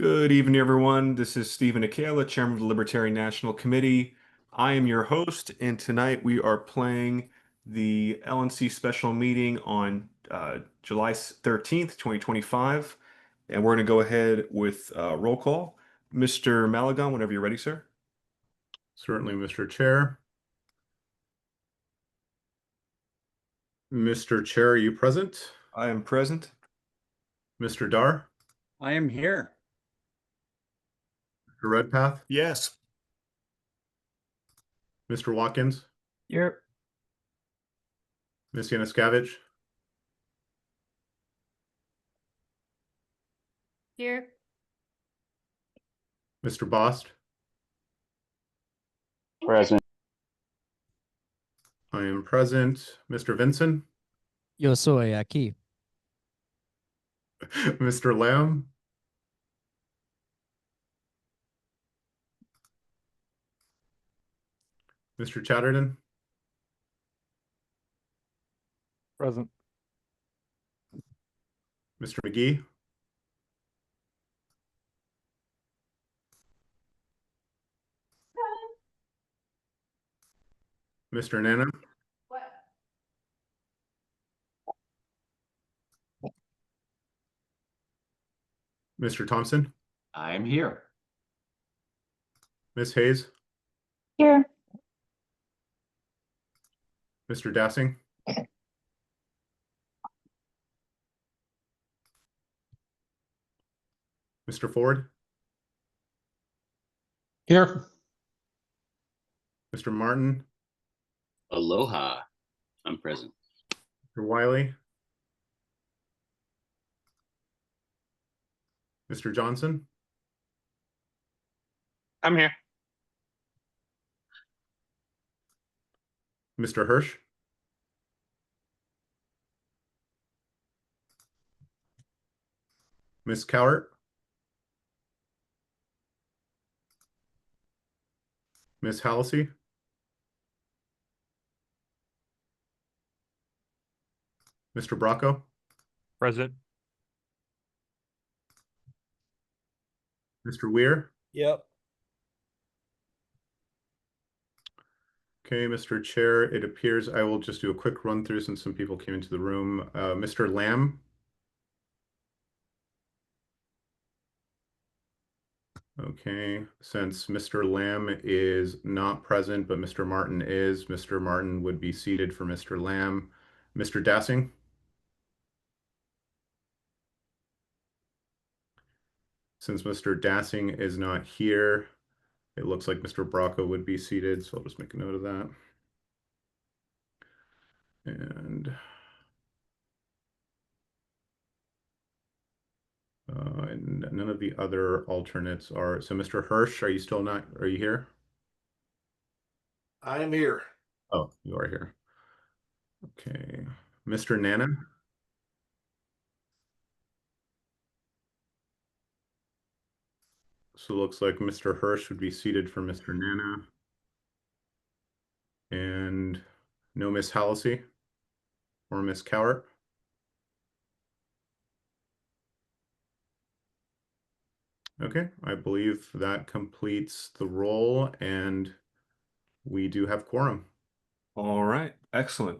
Good evening, everyone. This is Stephen Akela, Chairman of the Libertarian National Committee. I am your host, and tonight we are playing the LNC special meeting on July 13th, 2025. And we're going to go ahead with roll call. Mr. Malagon, whenever you're ready, sir. Certainly, Mr. Chair. Mr. Chair, are you present? I am present. Mr. Dar? I am here. Mr. Redpath? Yes. Mr. Watkins? Here. Ms. Yanuskavich? Here. Mr. Bost? Present. I am present. Mr. Vinson? Yo soy aquí. Mr. Lamb? Mr. Chatterton? Present. Mr. McGee? Mr. Nana? Mr. Thompson? I am here. Ms. Hayes? Here. Mr. Dassing? Mr. Ford? Here. Mr. Martin? Aloha. I'm present. Mr. Wiley? Mr. Johnson? I'm here. Mr. Hirsch? Ms. Cowart? Ms. Halsey? Mr. Bracco? Present. Mr. Weir? Yep. Okay, Mr. Chair, it appears I will just do a quick run through since some people came into the room. Mr. Lamb? Okay, since Mr. Lamb is not present, but Mr. Martin is, Mr. Martin would be seated for Mr. Lamb. Mr. Dassing? Since Mr. Dassing is not here, it looks like Mr. Bracco would be seated, so I'll just make a note of that. And none of the other alternates are. So Mr. Hirsch, are you still not, are you here? I am here. Oh, you are here. Okay. Mr. Nana? So it looks like Mr. Hirsch would be seated for Mr. Nana. And no Miss Halsey or Miss Cowart? Okay, I believe that completes the roll, and we do have quorum. All right. Excellent.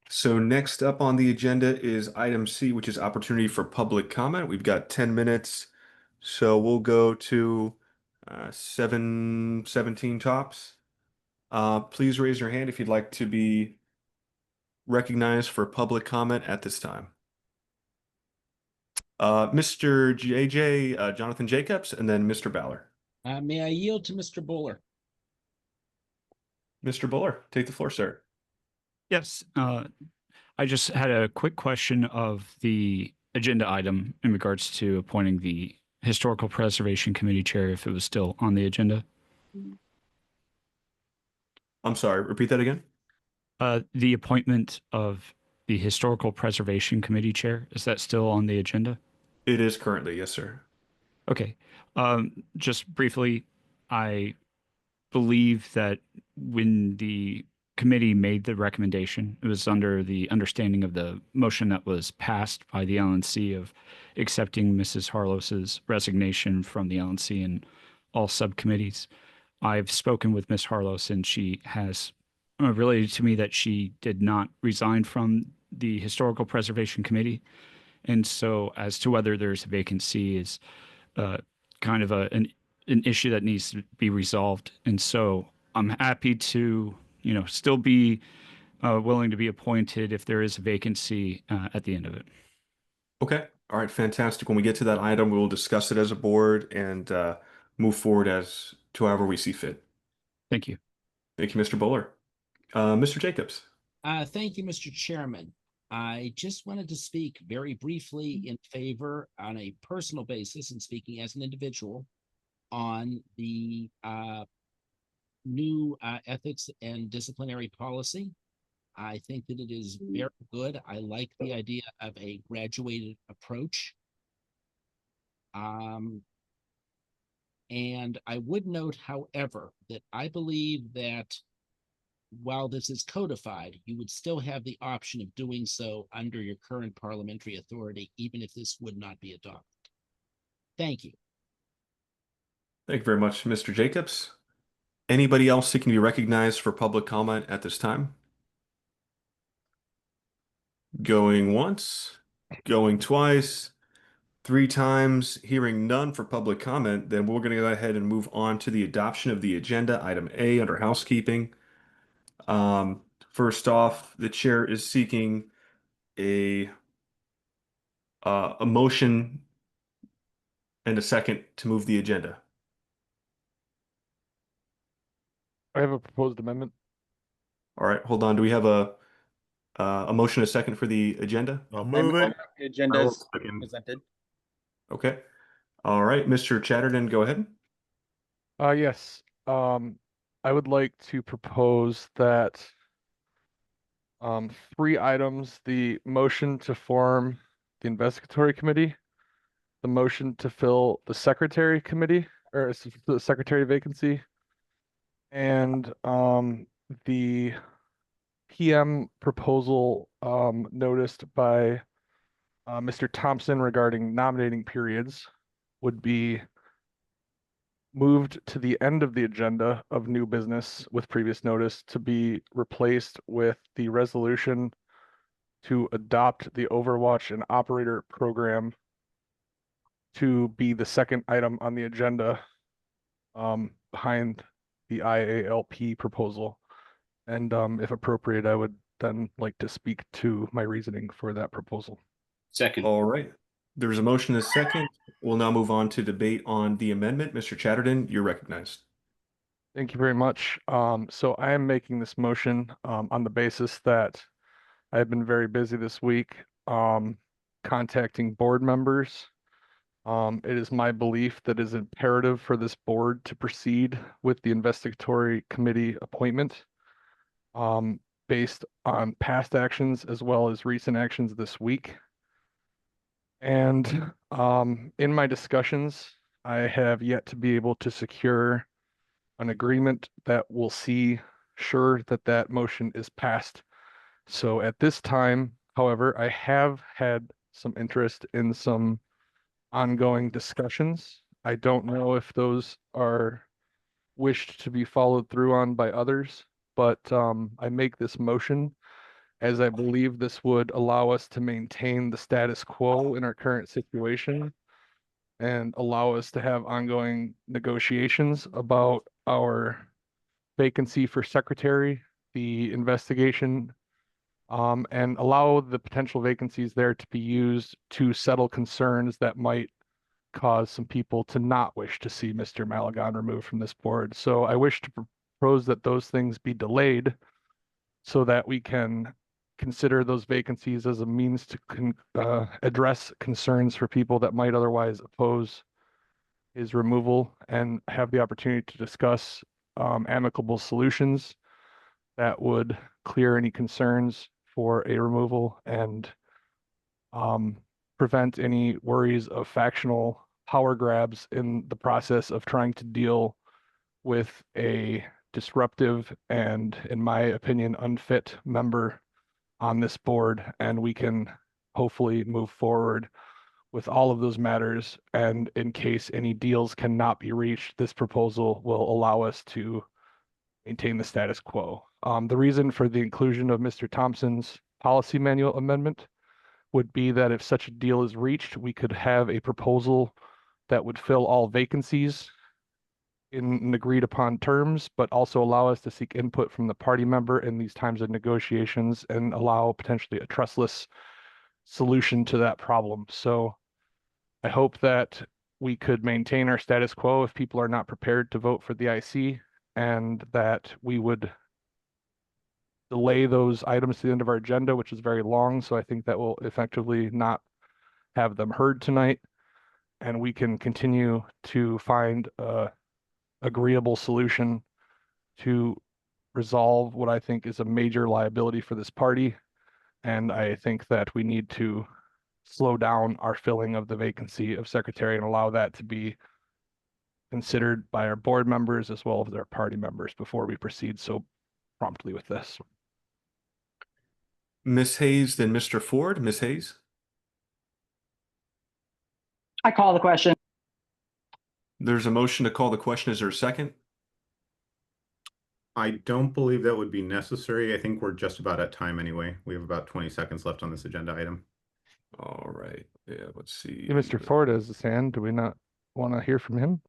So next up on the agenda is item C, which is opportunity for public comment. We've got 10 minutes. So we'll go to 7:17 tops. Please raise your hand if you'd like to be recognized for public comment at this time. Mr. JJ, Jonathan Jacobs, and then Mr. Ballard. May I yield to Mr. Buller? Mr. Buller, take the floor, sir. Yes, I just had a quick question of the agenda item in regards to appointing the Historical Preservation Committee chair, if it was still on the agenda. I'm sorry, repeat that again. The appointment of the Historical Preservation Committee chair, is that still on the agenda? It is currently, yes, sir. Okay. Just briefly, I believe that when the committee made the recommendation. It was under the understanding of the motion that was passed by the LNC of accepting Mrs. Harlos's resignation from the LNC and all subcommittees. I've spoken with Ms. Harlos, and she has related to me that she did not resign from the Historical Preservation Committee. And so, as to whether there's a vacancy is kind of an issue that needs to be resolved. And so, I'm happy to, still be willing to be appointed if there is a vacancy at the end of it. Okay. All right. Fantastic. When we get to that item, we will discuss it as a board and move forward as to however we see fit. Thank you. Thank you, Mr. Buller. Mr. Jacobs. Thank you, Mr. Chairman. I just wanted to speak very briefly in favor on a personal basis and speaking as an individual on the new ethics and disciplinary policy. I think that it is very good. I like the idea of a graduated approach. And I would note, however, that I believe that while this is codified, you would still have the option of doing so under your current parliamentary authority, even if this would not be adopted. Thank you. Thank you very much, Mr. Jacobs. Anybody else seeking to be recognized for public comment at this time? Going once, going twice, 3 times, hearing none for public comment, then we're going to go ahead and move on to the adoption of the agenda, item A under housekeeping. First off, the chair is seeking a motion and a second to move the agenda. I have a proposed amendment. All right, hold on. Do we have a motion and a second for the agenda? I'll move it. The agenda is Second. presented. Okay. All right, Mr. Chatterton, go ahead. Yes. I would like to propose that 3 items: the motion to form the investigatory committee, the motion to fill the secretary committee or the secretary vacancy, and the PM proposal noticed by Mr. Thompson regarding nominating periods would be moved to the end of the agenda of new business with previous notice to be replaced with the resolution to adopt the Overwatch and Operator program to be the second item on the agenda behind the IALP proposal. And if appropriate, I would then like to speak to my reasoning for that proposal. Second. All right. There's a motion and a second. We'll now move on to debate on the amendment. Mr. Chatterton, you're recognized. Thank you very much. So I am making this motion on the basis that I have been very busy this week contacting board members. It is my belief that it is imperative for this board to proceed with the investigatory committee appointment based on past actions as well as recent actions this week. And in my discussions, I have yet to be able to secure an agreement that will see sure that that motion is passed. So at this time, however, I have had some interest in some ongoing discussions. I don't know if those are wished to be followed through on by others, but I make this motion as I believe this would allow us to maintain the status quo in our current situation and allow us to have ongoing negotiations about our vacancy for secretary, the investigation, and allow the potential vacancies there to be used to settle concerns that might cause some people to not wish to see Mr. Malagon removed from this board. So I wish to propose that those things be delayed so that we can consider those vacancies as a means to address concerns for people that might otherwise oppose his removal and have the opportunity to discuss amicable solutions that would clear any concerns for a removal and prevent any worries of factional power grabs in the process of trying to deal with a disruptive and, in my opinion, unfit member on this board, and we can hopefully move forward with all of those matters. And in case any deals cannot be reached, this proposal will allow us to maintain the status quo. The reason for the inclusion of Mr. Thompson's policy manual amendment would be that if such a deal is reached, we could have a proposal that would fill all vacancies in agreed upon terms, but also allow us to seek input from the party member in these times of negotiations and allow potentially a trustless solution to that problem. So I hope that we could maintain our status quo if people are not prepared to vote for the IC, and that we would delay those items to the end of our agenda, which is very long. So I think that will effectively not have them heard tonight, and we can continue to find a agreeable solution to resolve what I think is a major liability for this party. And I think that we need to slow down our filling of the vacancy of secretary and allow that to be considered by our board members as well as our party members before we proceed so promptly with this. Ms. Hayes, then Mr. Ford. Ms. Hayes? I call the question. There's a motion to call the question. Is there a second? I don't believe that would be necessary. I think we're just about at time anyway. We have about 20 seconds left on this agenda item. All right. Yeah, let's see. Yeah, Mr. Ford has his hand. Do we not want to hear from him?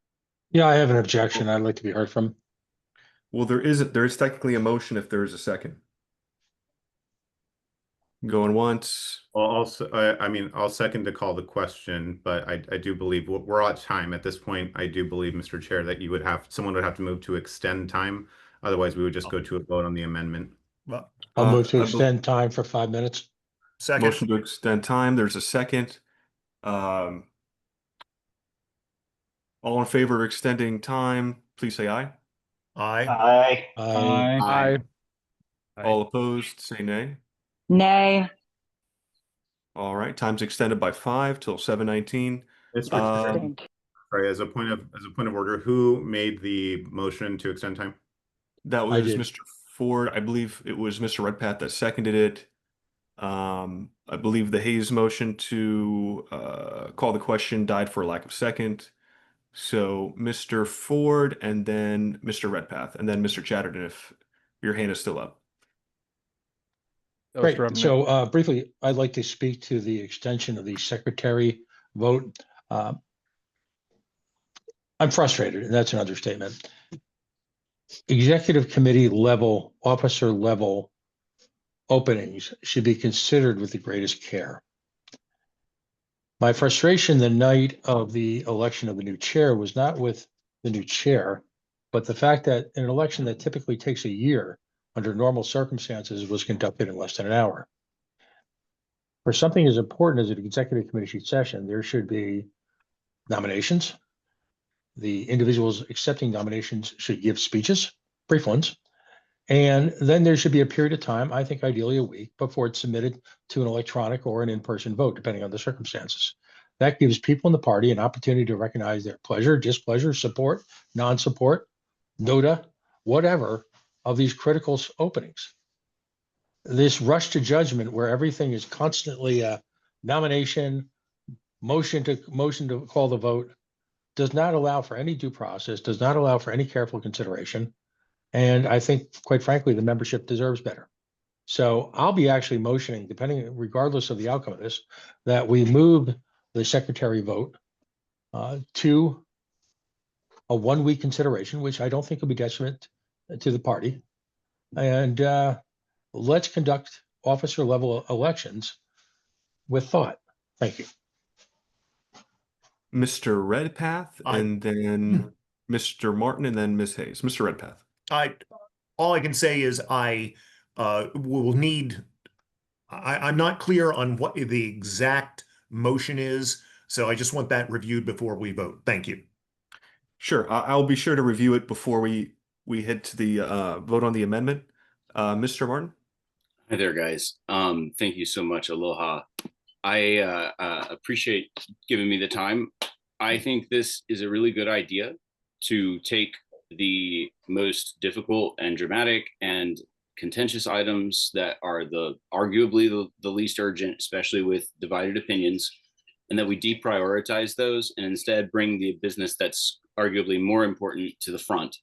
Yeah, I have an objection. I'd like to be heard from. Well, there is technically a motion if there is a second. Going once. Also, I mean, I'll second to call the question, but I do believe we're at time at this point. I do believe, Mr. Chair, that someone would have to move to extend time. Otherwise, we would just go to a vote on the amendment. Well, I'll move to extend time for 5 minutes. Second. Motion to extend time. There's a second. All in favor of extending time, please say aye. Aye. Aye. All opposed, say nay. Nay. All right, time's extended by 5 till 7:19. Mr. Chair, sorry, as a point of order, who made the motion to extend time? That I was did. Mr. Ford. I believe it was Mr. Redpath that seconded it. I believe the Hayes motion to call the question died for a lack of second. So Mr. Ford and then Mr. Redpath and then Mr. Chatterton, if your hand is still up. That was Great. from- So briefly, I'd like to speak to the extension of the secretary vote. I'm frustrated, and that's an understatement. Executive committee level, officer level openings should be considered with the greatest care. My frustration the night of the election of the new chair was not with the new chair, but the fact that an election that typically takes a year under normal circumstances was conducted in less than an hour. For something as important as an executive committee session, there should be nominations. The individuals accepting nominations should give speeches, brief ones. And then there should be a period of time, I think ideally a week, before it's submitted to an electronic or an in-person vote, depending on the circumstances. That gives people in the party an opportunity to recognize their pleasure, displeasure, support, non-support, NOTA, whatever, of these critical openings. This rush to judgment where everything is constantly a nomination, motion to call the vote, does not allow for any due process, does not allow for any careful consideration. And I think, quite frankly, the membership deserves better. So I'll be actually motioning, regardless of the outcome of this, that we move the secretary vote to a 1 week consideration, which I don't think will be detriment to the party. And let's conduct officer level elections with thought. Thank you. Mr. Redpath and then Mr. Martin and then Ms. Hayes. Mr. Redpath. All I can say is I will need. I'm not clear on what the exact motion is, so I just want that reviewed before we vote. Thank you. Sure, I'll be sure to review it before we head to the vote on the amendment. Mr. Martin. Hi there, guys. Thank you so much. Aloha. I appreciate giving me the time. I think this is a really good idea to take the most difficult and dramatic and contentious items that are arguably the least urgent, especially with divided opinions, and that we deprioritize those and instead bring the business that's arguably more important to the front.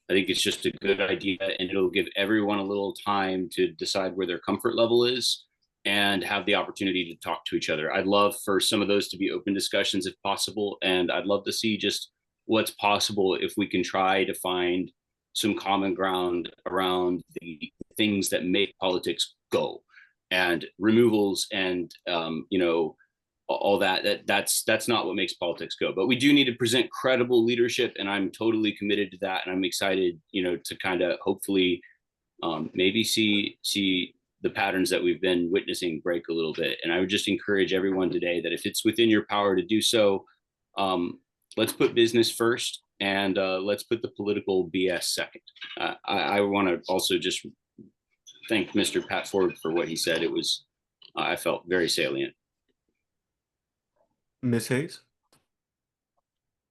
I think it's just a good idea, and it'll give everyone a little time to decide where their comfort level is and have the opportunity to talk to each other. I'd love for some of those to be open discussions if possible, and I'd love to see just what's possible if we can try to find some common ground around the things that make politics go, and removals and all that's not what makes politics go. But we do need to present credible leadership, and I'm totally committed to that, and I'm excited to kind of hopefully maybe see the patterns that we've been witnessing break a little bit. And I would just encourage everyone today that if it's within your power to do so, let's put business first, and let's put the political BS second. I want to also just thank Mr. Pat Ford for what he said. It was, I felt very salient. Ms. Hayes?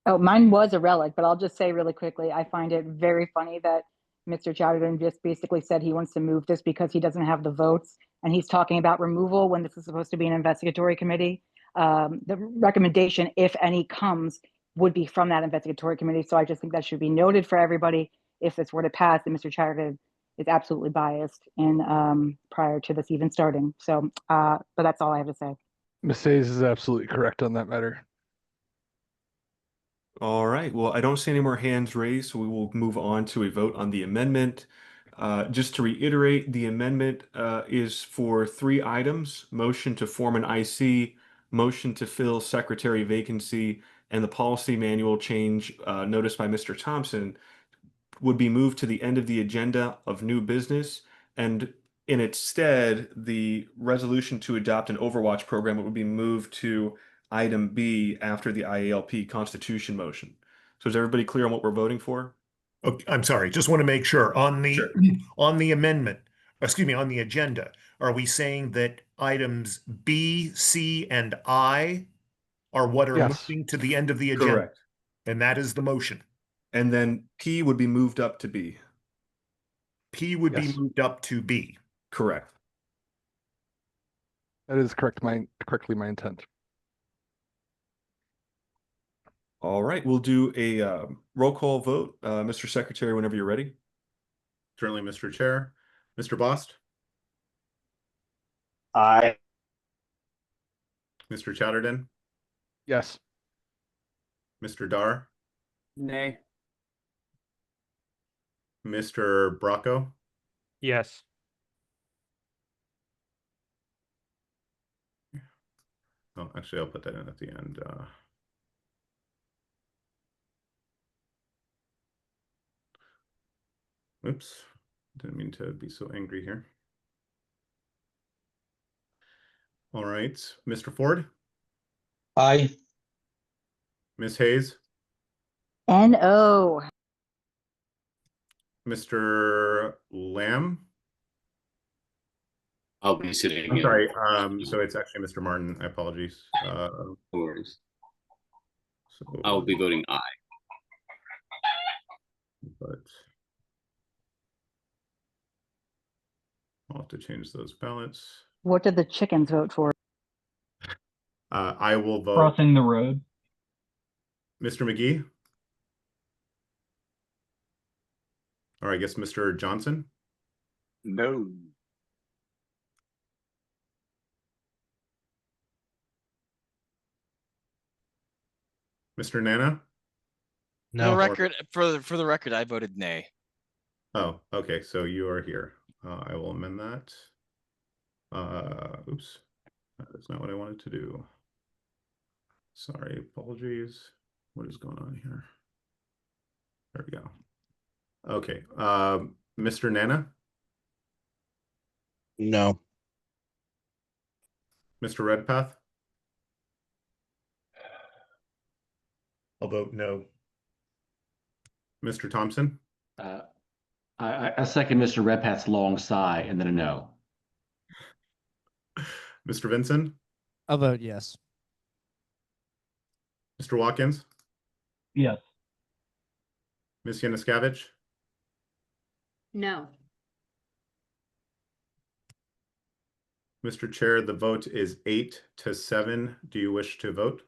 Oh, mine was a relic, but I'll just say really quickly, I find it very funny that Mr. Chatterton just basically said he wants to move this because he doesn't have the votes, and he's talking about removal when this is supposed to be an investigatory committee. The recommendation, if any, comes would be from that investigatory committee. So I just think that should be noted for everybody. If this were to pass, and Mr. Chatterton is absolutely biased in prior to this even starting. So, but that's all I have to say. Ms. Hayes is absolutely correct on that matter. All right. Well, I don't see any more hands raised, so we will move on to a vote on the amendment. Just to reiterate, the amendment is for 3 items: motion to form an IC, motion to fill secretary vacancy, and the policy manual change noticed by Mr. Thompson would be moved to the end of the agenda of new business. And in its stead, the resolution to adopt an Overwatch program would be moved to item B after the IALP Constitution motion. So is everybody clear on what we're voting for? Okay, I'm sorry, just want to make sure on the Sure. on the amendment, excuse me, on the agenda, are we saying that items B, C, and I are what are Yes. moving to the end of the agenda? Correct. And that is the motion. And then P would be moved up to B. P would be Yes. moved up to B. Correct. That is correctly my intent. All right, we'll do a roll call vote. Mr. Secretary, whenever you're ready. Certainly, Mr. Chair. Mr. Bost? Aye. Mr. Chatterton? Yes. Mr. Dar? Nay. Mr. Bracco? Yes. Oh, actually, I'll put that in at the end. Oops, didn't mean to be so angry here. All right, Mr. Ford? Aye. Ms. Hayes? No. Mr. Lamb? I'll be sitting. I'm sorry, so it's actually Mr. Martin. I apologize. No worries. So, I'll be voting aye. but I'll have to change those ballots. What did the chickens vote for? I will vote. Crossing the road. Mr. McGee? Or I guess Mr. Johnson? No. Mr. Nana? No. For the record, I voted nay. Oh, okay, so you are here. I will amend that. Oops, that's not what I wanted to do. Sorry, apologies. What is going on here? There we go. Okay, Mr. Nana? No. Mr. Redpath? I'll vote no. Mr. Thompson? I second Mr. Redpath's long sigh and then a no. Mr. Vinson? I'll vote yes. Mr. Watkins? Yes. Ms. Yanuskevich, No. Mr. Chair, the vote is 8-7. Do you wish to vote?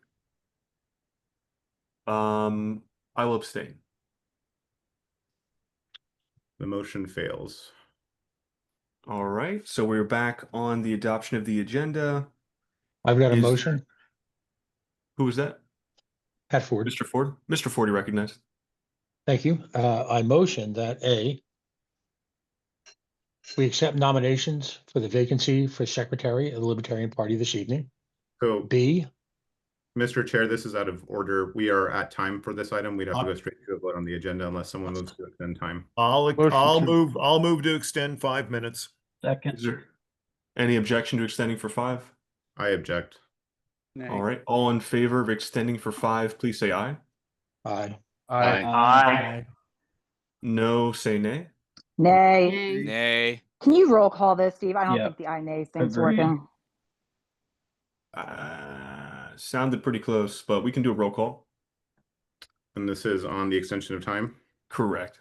I will abstain. The motion fails. All right, so we're back on the adoption of the agenda. I've got a Is- motion. Who was that? Pat Ford. Mr. Ford? Mr. Ford, you recognized. Thank you. I motion that we accept nominations for the vacancy for secretary of the Libertarian Party this evening. So, B, Mr. Chair, this is out of order. We are at time for this item. We'd have to go straight to a vote on the agenda unless someone moves to extend time. I'll move to extend 5 minutes. Is there any objection to extending for 5? I object. All right, all in favor of extending for 5, please say aye. aye. Aye. No, say nay. Nay. Nay. Can you roll call this, Steve? I don't Yeah. think the I nay thing's Agreed. working. Sounded pretty close, but we can do a roll call. And this is on the extension of time. Correct.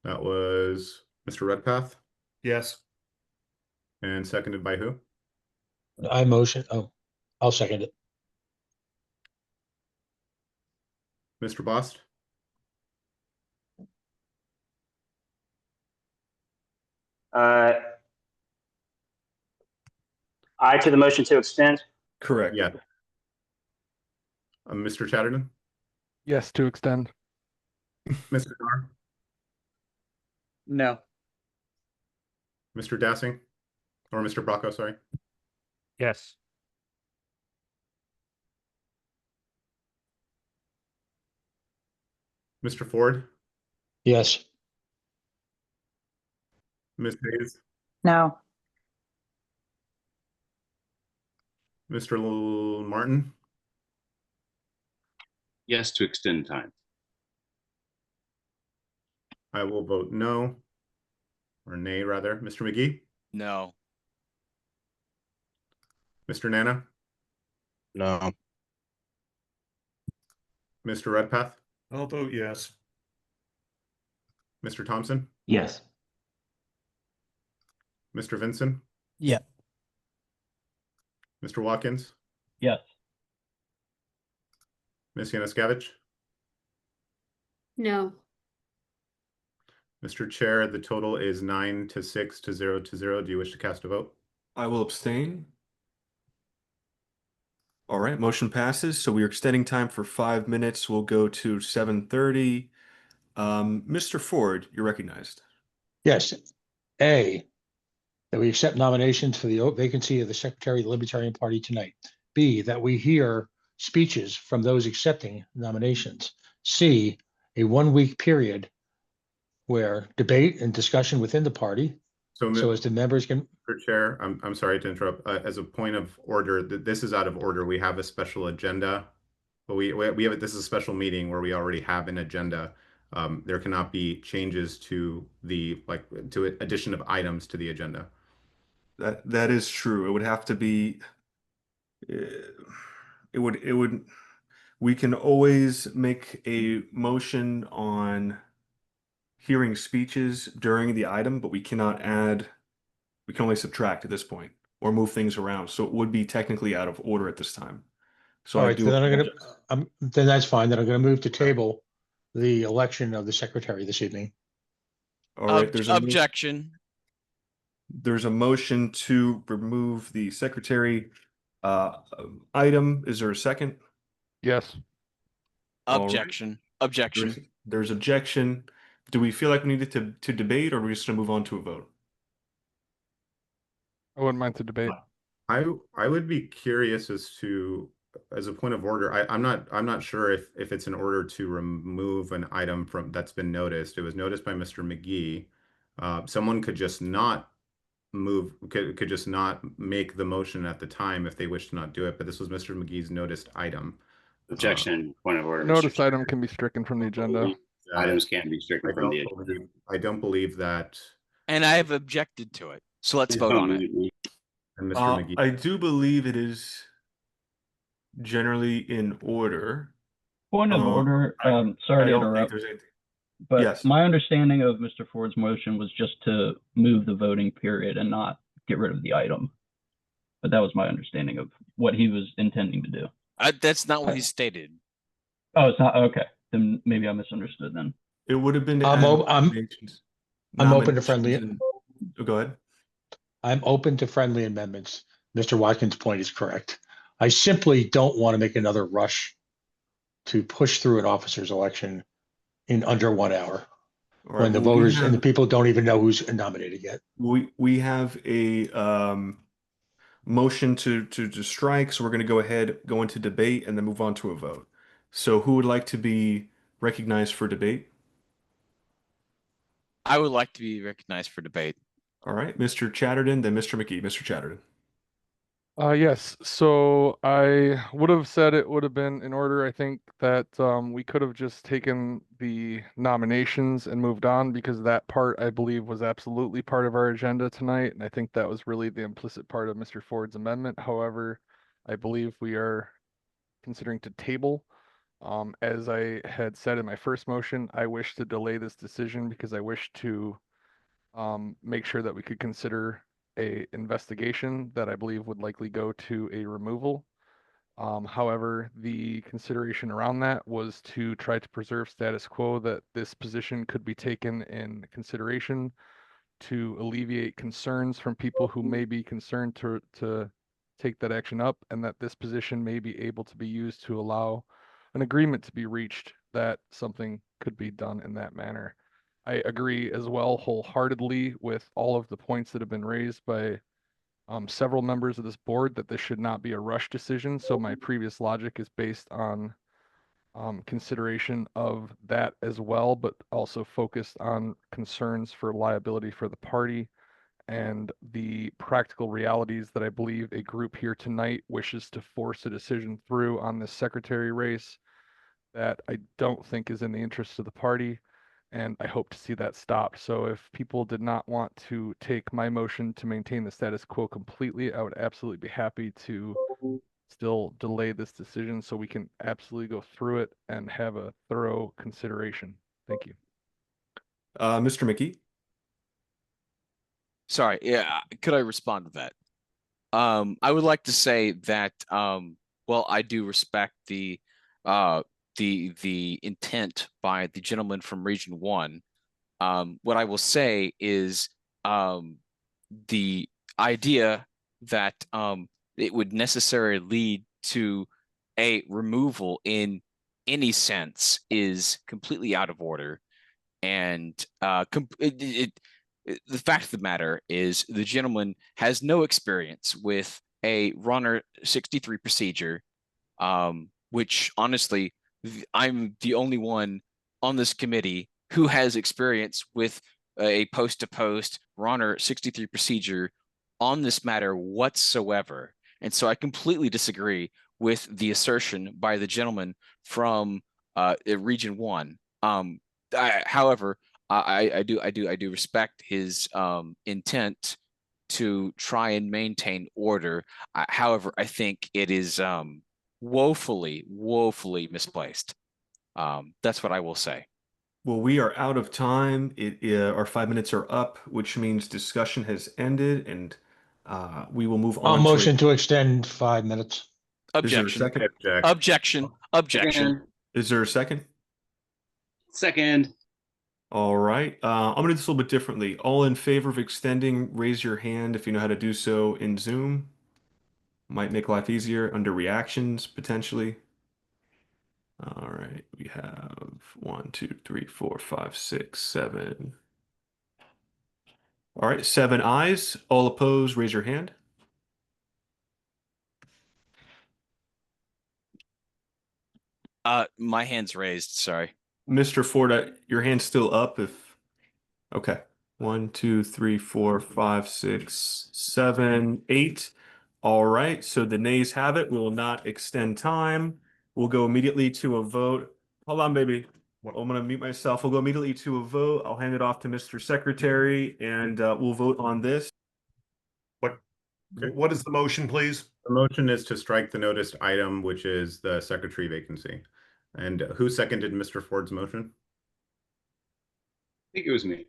That was Mr. Redpath Yes. and seconded by who? I motion, oh, I'll second it. Mr. Bost? Aye to the motion to extend. Correct. Yeah. Mr. Chatterton? Yes, to extend. Mr. Carr? No. Mr. Dassing? Or Mr. Bracco, sorry. Yes. Mr. Ford? Yes. Ms. Hayes? No. Mr. Martin? Yes, to extend time. I will vote no, or nay rather. Mr. McGee? No. Mr. Nana? No. Mr. Redpath? I'll vote yes. Mr. Thompson? Yes. Mr. Vinson? Yeah. Mr. Watkins? Yes. Ms. Yanuskevich? No. Mr. Chair, the total is 9-6 to 0. Do you wish to cast a vote? I will abstain. All right, motion passes. So we are extending time for 5 minutes. We'll go to 7:30. Mr. Ford, you're recognized. Yes. A, that we accept nominations for the vacancy of the secretary of the Libertarian Party tonight. B, that we hear speeches from those accepting nominations. C, a 1-week period where debate and discussion within the party, so as the members can. Mr. Chair, I'm sorry to interrupt. As a point of order, this is out of order. We have a special agenda, but we have this is a special meeting where we already have an agenda. There cannot be changes to the addition of items to the agenda. That is true. It would have to be. It would. We can always make a motion on hearing speeches during the item, but we cannot add. We can only subtract at this point or move things around. So it would be technically out of order at this time. So All I right, do. then then that's fine. Then I'm going to move to table the election of the secretary this evening. All right. Objection. There's a motion to remove the secretary item. Is there a second? Yes. Objection. Objection. There's objection. Do we feel like we needed to debate, or are we just going to move on to a vote? I wouldn't mind to debate. I would be curious as a point of order. I'm not sure if it's in order to remove an item from that's been noticed. It was noticed by Mr. McGee. Someone could just not could just not make the motion at the time if they wish to not do it. But this was Mr. McGee's noticed item. Objection. Point of order. Notice item can be stricken from the agenda. Items can be stricken from the agenda. I don't believe that. And I have objected to it. So let's vote on it. And Mr. McGee. I do believe it is generally in order. Point of order, I sorry to don't think interrupt, there's anything. but Yes. my understanding of Mr. Ford's motion was just to move the voting period and not get rid of the item. But that was my understanding of what he was intending to do. That's not what he stated. Oh, it's not, okay, then maybe I misunderstood then. It would have been to I'm add o- I'm- nominations. I'm open to Nominations friendly- and- oh, go ahead. I'm open to friendly amendments. Mr. Watkins' point is correct. I simply don't want to make another rush to push through an officer's election in under 1 hour All right, when the well, we voters and the have- people don't even know who's nominated yet. We have a motion to strike, so we're going to go ahead, go into debate, and then move on to a vote. So who would like to be recognized for debate? I would like to be recognized for debate. All right, Mr. Chatterton, then Mr. McGee. Mr. Chatterton. Yes, so I would have said it would have been in order. I think that we could have just taken the nominations and moved on because that part I believe was absolutely part of our agenda tonight, and I think that was really the implicit part of Mr. Ford's amendment. However, I believe we are considering to table. As I had said in my first motion, I wish to delay this decision because I wish to make sure that we could consider a investigation that I believe would likely go to a removal. However, the consideration around that was to try to preserve status quo, that this position could be taken in consideration to alleviate concerns from people who may be concerned to take that action up, and that this position may be able to be used to allow an agreement to be reached that something could be done in that manner. I agree as well wholeheartedly with all of the points that have been raised by several members of this board that this should not be a rush decision. So my previous logic is based on consideration of that as well, but also focused on concerns for liability for the party and the practical realities that I believe a group here tonight wishes to force a decision through on this secretary race that I don't think is in the interest of the party, and I hope to see that stopped. So if people did not want to take my motion to maintain the status quo completely, I would absolutely be happy to still delay this decision so we can absolutely go through it and have a thorough consideration. Thank you. Mr. McGee. Sorry, yeah, could I respond to that? I would like to say that well, I do respect the intent by the gentleman from Region 1. What I will say is the idea that it would necessarily lead to a removal in any sense is completely out of order. And the fact of the matter is the gentleman has no experience with a runner 63 procedure, which honestly, I'm the only one on this committee who has experience with a post-to-post runner 63 procedure on this matter whatsoever. And so I completely disagree with the assertion by the gentleman from Region 1. However, I do respect his intent to try and maintain order. However, I think it is woefully misplaced. That's what I will say. Well, we are out of time. Our 5 minutes are up, which means discussion has ended, and we will move I'll on motion to extend 5 minutes. Objection. Is there a second? Objection. Objection. Is there a second? Second. All right. I'm going to do this a little bit differently. All in favor of extending, raise your hand if you know how to do so in Zoom. Might make life easier under reactions, potentially. All right. We have 1, 2, 3, 4, 5, 6, 7. All right. 7 ayes. All opposed, raise your hand. My hand's raised. Sorry. Mr. Ford, your hand's still up if. Okay. 1, 2, 3, 4, 5, 6, 7, 8. All right. So the nays have it. We will not extend time. We'll go immediately to a vote. Hold on, baby. I'm going to mute myself. We'll go immediately to a vote. I'll hand it off to Mr. Secretary, and we'll vote on this. What is the motion, please? The motion is to strike the noticed item, which is the secretary vacancy. And who seconded Mr. Ford's motion? I think it was me.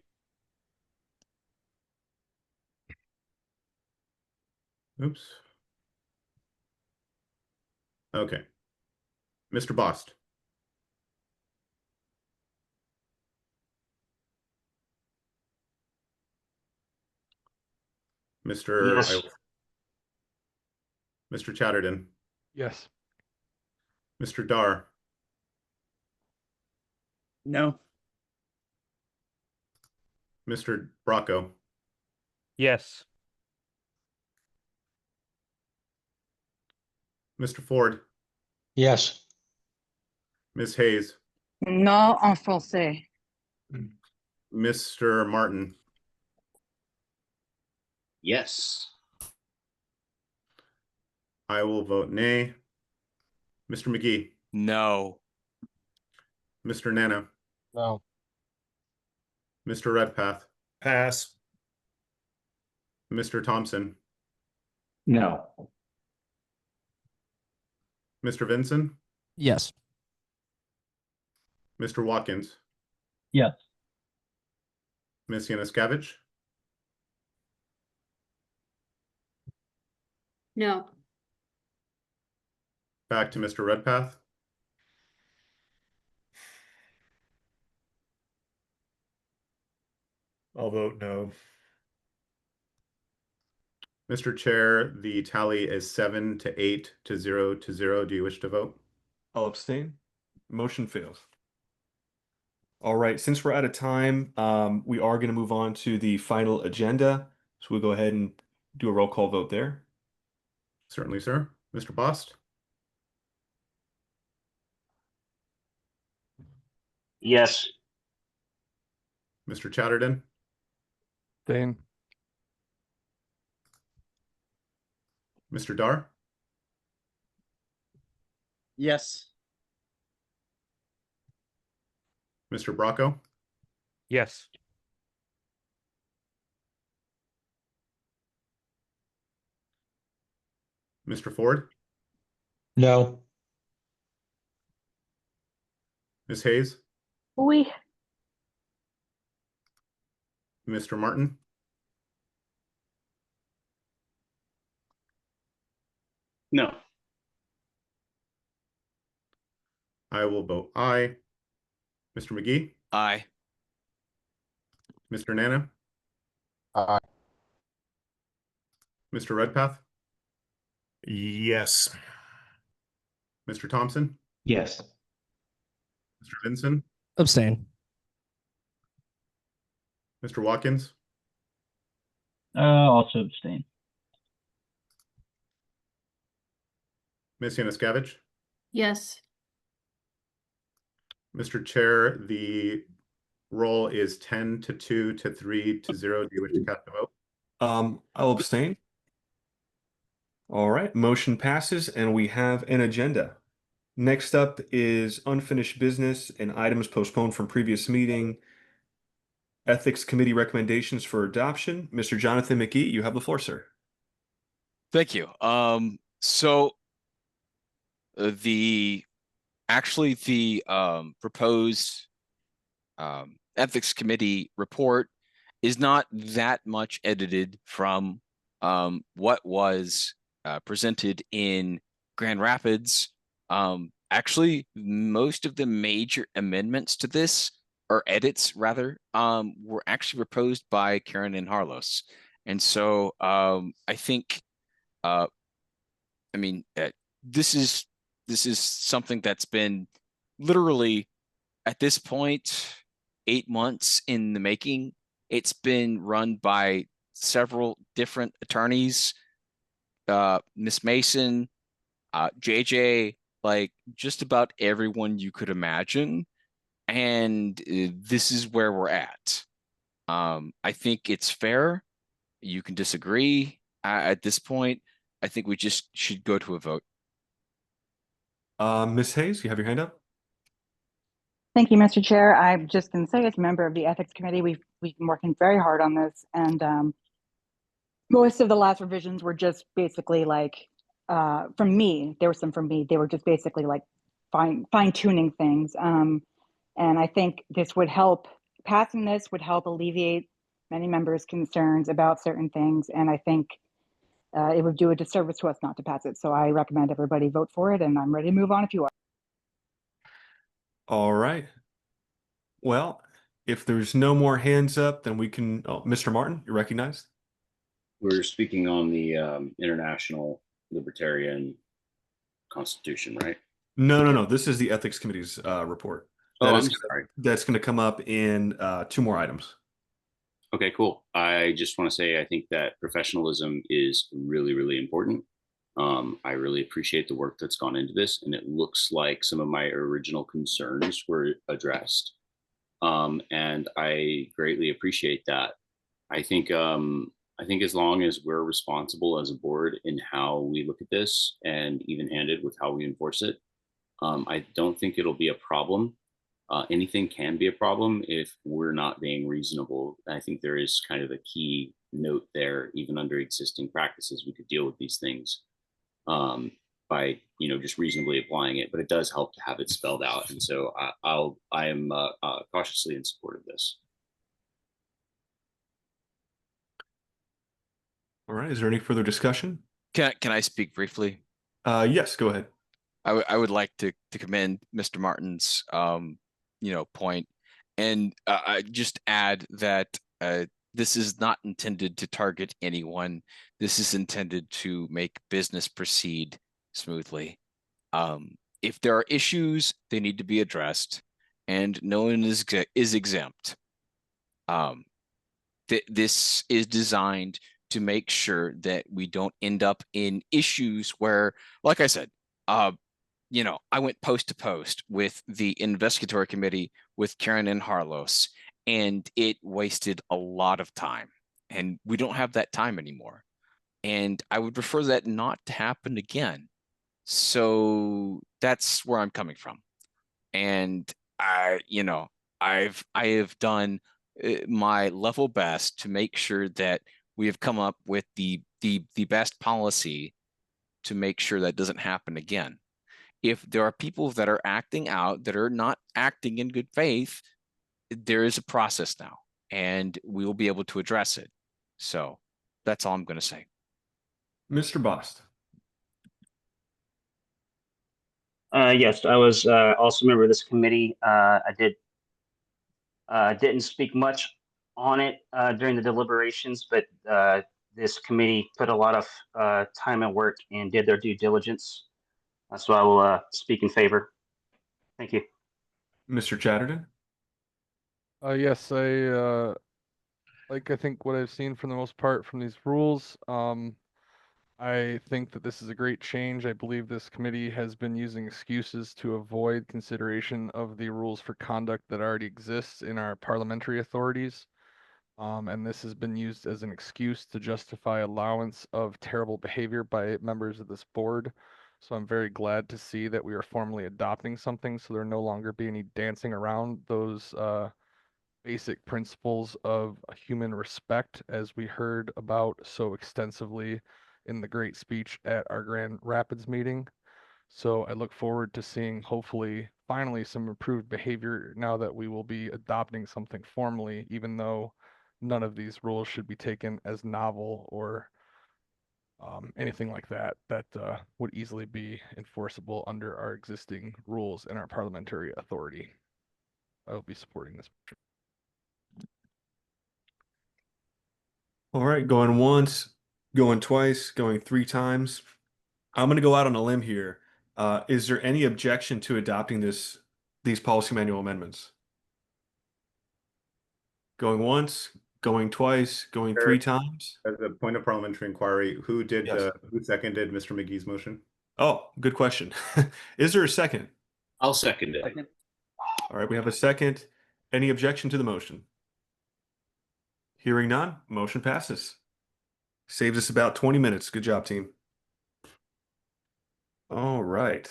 Oops. Okay. Mr. Bost. Mr. Yes. Mr. Chatterton. Yes. Mr. Dar. No. Mr. Bracco. Yes. Mr. Ford. Yes. Ms. Hayes. No en français. Mr. Martin. Yes. I will vote nay. Mr. McGee. No. Mr. Nana. No. Mr. Redpath. Pass. Mr. Thompson. No. Mr. Vinson. Yes. Mr. Watkins. Yes. Ms. Yanuskevich. No. Back to Mr. Redpath. I'll vote no. Mr. Chair, the tally is 7 to 8 to 0 to 0. Do you wish to vote? I'll abstain. Motion fails. All right, since we're out of time, we are going to move on to the final agenda. So we'll go ahead and do a roll call vote there. Certainly, sir. Mr. Bost. Yes. Mr. Chatterton. Abstain. Mr. Dar. Yes. Mr. Bracco. Yes. Mr. Ford. No. Ms. Hayes. Oui. Mr. Martin. No. I will vote aye. Mr. McGee. Aye. Mr. Nana. Aye. Mr. Redpath. Yes. Mr. Thompson. Yes. Mr. Vinson. Abstain. Mr. Watkins. Also abstain. Ms. Yanuskevich. Yes. Mr. Chair, the roll is 10 to 2 to 3 to 0. Do you wish to cast a vote? I'll abstain. All right, motion passes and we have an agenda. Next up is unfinished business and items postponed from previous meeting. Ethics Committee recommendations for adoption. Mr. Jonathan McGee, you have the floor, sir. Thank you. So the proposed ethics committee report is not that much edited from what was presented in Grand Rapids. Actually, most of the major amendments to this, or edits rather, were actually proposed by Karen and Harlos. And so I think, this is something that's been literally at this point 8 months in the making. It's been run by several different attorneys, Miss Mason, JJ, like just about everyone you could imagine. And this is where we're at. I think it's fair. You can disagree. At this point, I think we just should go to a vote. Ms. Hayes, you have your hand up. Thank you, Mr. Chair. I'm just going to say, as a member of the Ethics Committee, we've been working very hard on this, and Most of the last revisions were just basically like, from me, there were some from me, they were just basically like fine tuning things. And I think this would help, passing this would help alleviate many members' concerns about certain things. And I think it would do a disservice to us not to pass it. So I recommend everybody vote for it, and I'm ready to move on if you are. All right. Well, if there's no more hands up, then we can, oh, Mr. Martin, you're recognized. We're speaking on the International Libertarian Constitution, right? No. This is the Ethics Committee's report. Oh, I'm sorry. That's going to come up in 2 more items. Okay, cool. I just want to say I think that professionalism is really, really important. I really appreciate the work that's gone into this, and it looks like some of my original concerns were addressed. And I greatly appreciate that. I think as long as we're responsible as a board in how we look at this and even-handed with how we enforce it, I don't think it'll be a problem. Anything can be a problem if we're not being reasonable. I think there is kind of a key note there. Even under existing practices, we could deal with these things by just reasonably applying it. But it does help to have it spelled out, and so I am cautiously in support of this. All right. Is there any further discussion? Can I speak briefly? Yes, go ahead. I would like to commend Mr. Martin's point, and I just add that this is not intended to target anyone. This is intended to make business proceed smoothly. If there are issues, they need to be addressed, and no one is exempt. This is designed to make sure that we don't end up in issues where, like I said, I went post to post with the investigatory committee with Karen and Harlos, and it wasted a lot of time, and we don't have that time anymore. And I would prefer that not to happen again. So that's where I'm coming from. And I have done my level best to make sure that we have come up with the best policy to make sure that doesn't happen again. If there are people that are acting out, that are not acting in good faith, there is a process now, and we will be able to address it. So that's all I'm going to say. Mr. Bost. Yes, I was also a member of this committee. I didn't speak much on it during the deliberations, but this committee put a lot of time and work and did their due diligence. So I will speak in favor. Thank you. Mr. Chatterton? Yes, I think what I've seen for the most part from these rules, I think that this is a great change. I believe this committee has been using excuses to avoid consideration of the rules for conduct that already exists in our parliamentary authorities. And this has been used as an excuse to justify allowance of terrible behavior by members of this board. So I'm very glad to see that we are formally adopting something so there no longer be any dancing around those basic principles of human respect, as we heard about so extensively in the great speech at our Grand Rapids meeting. So I look forward to seeing, hopefully, finally some improved behavior now that we will be adopting something formally, even though none of these rules should be taken as novel or anything like that would easily be enforceable under our existing rules and our parliamentary authority. I will be supporting this. All right, going once, going twice, going 3 times. I'm going to go out on a limb here. Is there any objection to adopting these policy manual amendments? Going once, going twice, going 3 times? As a point of parliamentary inquiry, who seconded Mr. McGee's motion? Oh, good question. Is there a second? I'll second it. All right, we have a second. Any objection to the motion? Hearing none, motion passes. Saves us about 20 minutes. Good job, team. All right.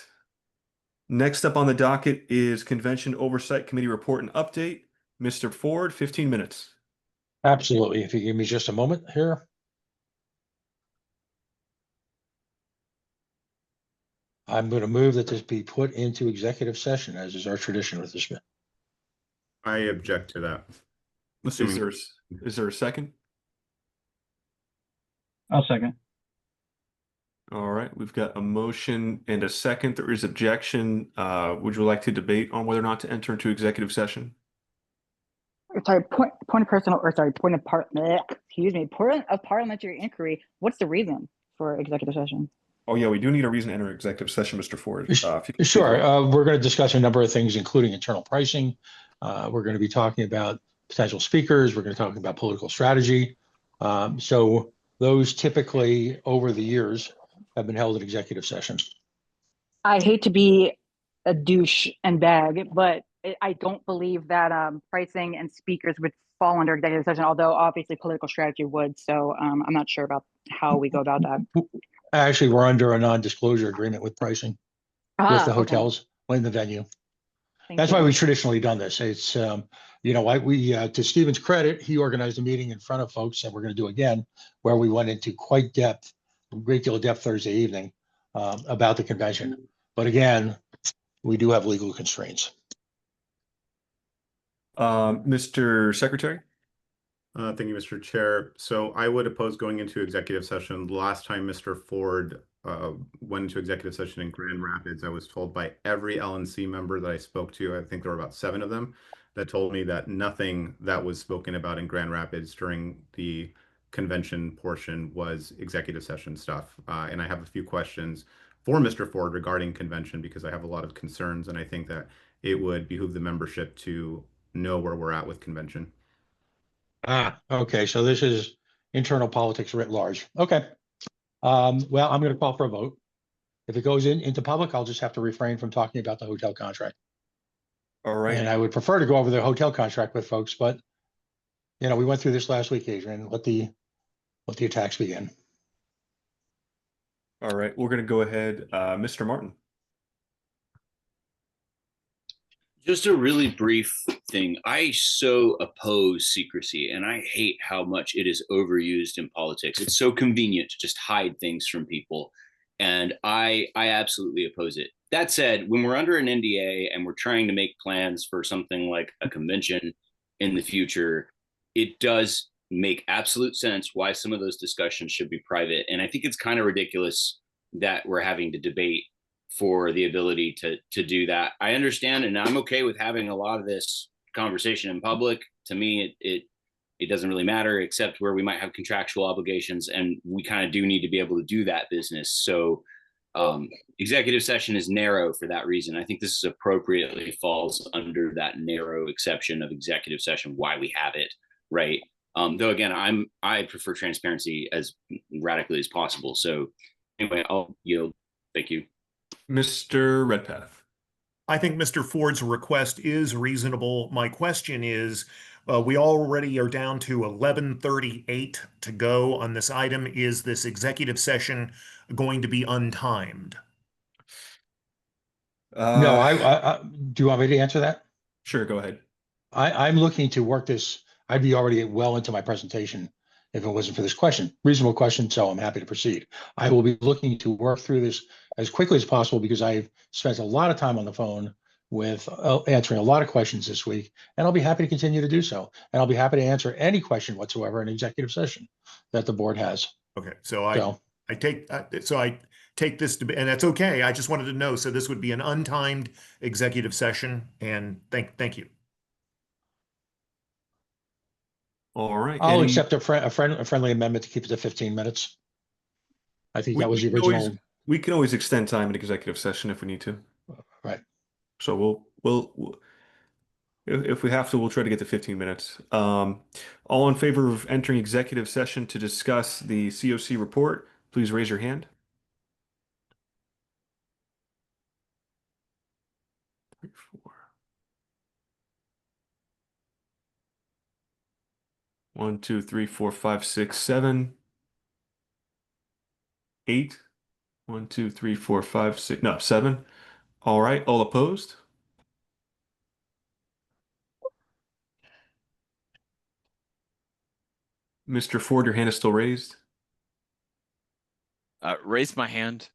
Next up on the docket is Convention Oversight Committee report and update. Mr. Ford, 15 minutes. Absolutely. If you give me just a moment here. I'm going to move that this be put into executive session, as is our tradition with this. I object to that. Is there, is there a second? I'll second. All right, we've got a motion and a second. There is objection. Would you like to debate on whether or not to enter into executive session? Sorry, point of personal, or sorry, point of excuse me, point of parliamentary inquiry. What's the reason for executive session? Oh yeah, we do need a reason to enter executive session, Mr. Ford. If you could Sure. take away. We're going to discuss a number of things, including internal pricing. We're going to be talking about potential speakers. We're going to talk about political strategy. So those typically over the years have been held in executive session. I hate to be a douche and bag, but I don't believe that pricing and speakers would fall under executive session, although obviously political strategy would. So I'm not sure about how we go about that. Actually, we're under a non-disclosure agreement with pricing with the hotels in the venue. That's why we've traditionally done this. It's, you know, to Stephen's credit, he organized a meeting in front of folks, and we're going to do again, where we went into a great deal of depth Thursday evening about the convention. But again, we do have legal constraints. Mr. Secretary? Thank you, Mr. Chair. So I would oppose going into executive session. The last time Mr. Ford went into executive session in Grand Rapids, I was told by every LNC member that I spoke to, I think there were about 7 of them, that told me that nothing that was spoken about in Grand Rapids during the convention portion was executive session stuff. And I have a few questions for Mr. Ford regarding convention because I have a lot of concerns, and I think that it would behoove the membership to know where we're at with convention. Okay. So this is internal politics writ large. Okay. Well, I'm going to call for a vote. If it goes into public, I'll just have to refrain from talking about the hotel contract. All right. And I would prefer to go over the hotel contract with folks, but you know, we went through this last week, Adrian. Let the attacks begin. All right, we're going to go ahead. Mr. Martin. Just a really brief thing. I so oppose secrecy, and I hate how much it is overused in politics. It's so convenient to just hide things from people, and I absolutely oppose it. That said, when we're under an NDA and we're trying to make plans for something like a convention in the future, it does make absolute sense why some of those discussions should be private. And I think it's kind of ridiculous that we're having to debate for the ability to do that. I understand, and I'm okay with having a lot of this conversation in public. To me, it doesn't really matter, except where we might have contractual obligations, and we kind of do need to be able to do that business. So executive session is narrow for that reason. I think this is appropriately falls under that narrow exception of executive session, why we have it, right? Though again, I prefer transparency as radically as possible. So anyway, I'll yield. Thank you. Mr. Redpath. I think Mr. Ford's request is reasonable. My question is, we already are down to 11:38 to go on this item. Is this executive session going to be untimed? No, I do you want me to answer that? Sure, go ahead. I'm looking to work this. I'd be already well into my presentation if it wasn't for this question. Reasonable question, so I'm happy to proceed. I will be looking to work through this as quickly as possible because I've spent a lot of time on the phone with answering a lot of questions this week, and I'll be happy to continue to do so. And I'll be happy to answer any question whatsoever in executive session that the board has. Okay, so I take this to be, and that's okay. I just wanted to know. So this would be an untimed executive session, and thank you. All right. I'll accept a friendly amendment to keep it to 15 minutes. I think that was the original. We can always extend time in executive session if we need to. Right. So we'll if we have to, we'll try to get to 15 minutes. All in favor of entering executive session to discuss the COC report, please raise your hand. 3, 4. 1, 2, 3, 4, 5, 6, 7, 8. 1, 2, 3, 4, 5, 6. No, 7. All right. All opposed? Mr. Ford, your hand is still raised. Raise my hand.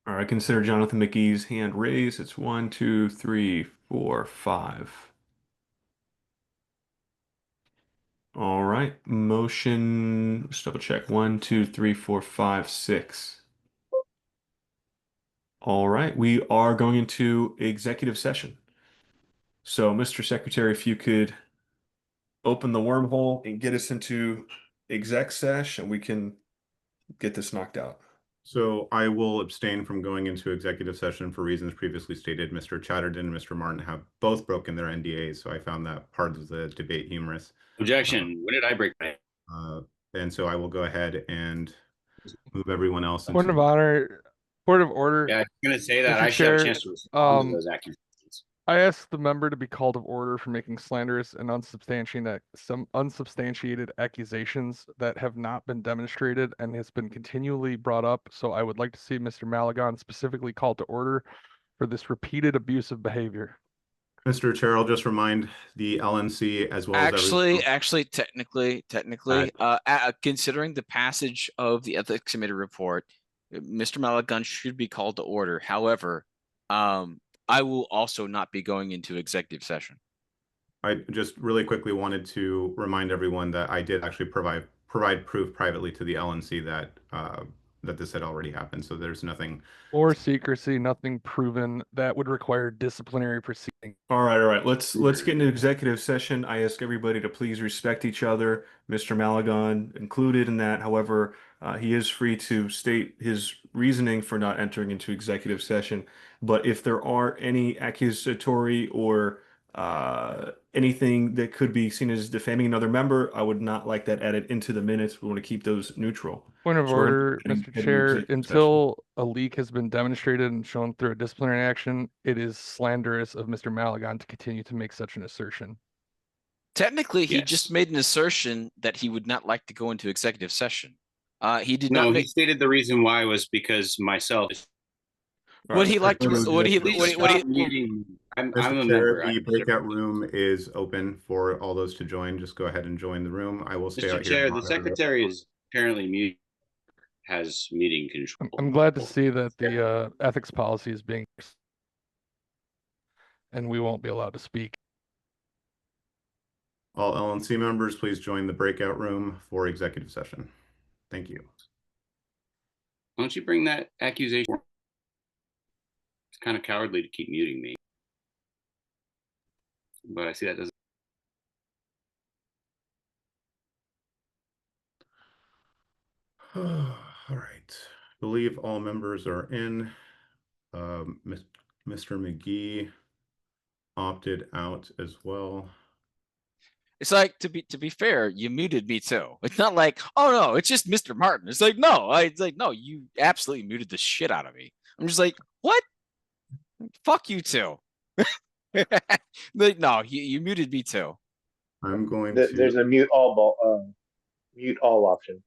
All right, consider Jonathan McGee's hand raised. It's 1, 2, 3, 4, 5. All right, motion, let's double check. 1, 2, 3, 4, 5, 6. All right, we are going into executive session. So, Mr. Secretary, if you could open the wormhole and get us into exec sesh, and we can get this knocked out. So I will abstain from going into executive session for reasons previously stated. Mr. Chatterton and Mr. Martin have both broken their NDAs, so I found that part of the debate humorous. Objection. When did I break my? And so I will go ahead and move everyone else Point into. of honor, point of order. Yeah, I'm gonna say that Mr. I should have a Chair, chance to respond to those accusations. I ask the member to be called of order for making slanderous and unsubstantiated accusations that have not been demonstrated and has been continually brought up. So I would like to see Mr. Malagon specifically called to order for this repeated abusive behavior. Mr. Chair, I'll just remind the LNC as well as Actually, technically, considering the passage of the Ethics Committee report, Mr. Malagon should be called to order. However, I will also not be going into executive session. I just really quickly wanted to remind everyone that I did actually provide proof privately to the LNC that that this had already happened. So there's nothing Or secrecy, nothing proven that would require disciplinary proceeding. All right. Let's get into executive session. I ask everybody to please respect each other, Mr. Malagon included in that. However, he is free to state his reasoning for not entering into executive session. But if there are any accusatory or anything that could be seen as defaming another member, I would not like that added into the minutes. We want to keep those neutral. Point of So we're order, gonna Mr. head into Chair, executive until a leak has been demonstrated and shown through a disciplinary action, it is slanderous of Mr. Malagon to continue to make such an assertion. Technically, he Yes. just made an assertion that he would not like to go into executive session. He did No, not he make. stated the reason why was because myself. All Would right, he let's like to? go to Would he? executive Would he? Would he? Stop meeting. I'm Mr. a Chair, member. the breakout room is open for all those to join. Just go ahead and join the room. I will stay Mr. out Chair, here. the secretary is apparently mute. Has meeting control. I'm glad to see that the ethics policy is being, and we won't be allowed to speak. All LNC members, please join the breakout room for executive session. Thank you. Why don't you bring that accusation? It's kind of cowardly to keep muting me. But I see that doesn't. All right. I believe all members are in. Mr. McGee opted out as well. It's like to be fair, you muted me too. It's not like, oh no, it's just Mr. Martin. It's like no, you absolutely muted the shit out of me. I'm just like, what? Fuck you too. Like, no, you muted me too. I'm going to. There's a mute all option.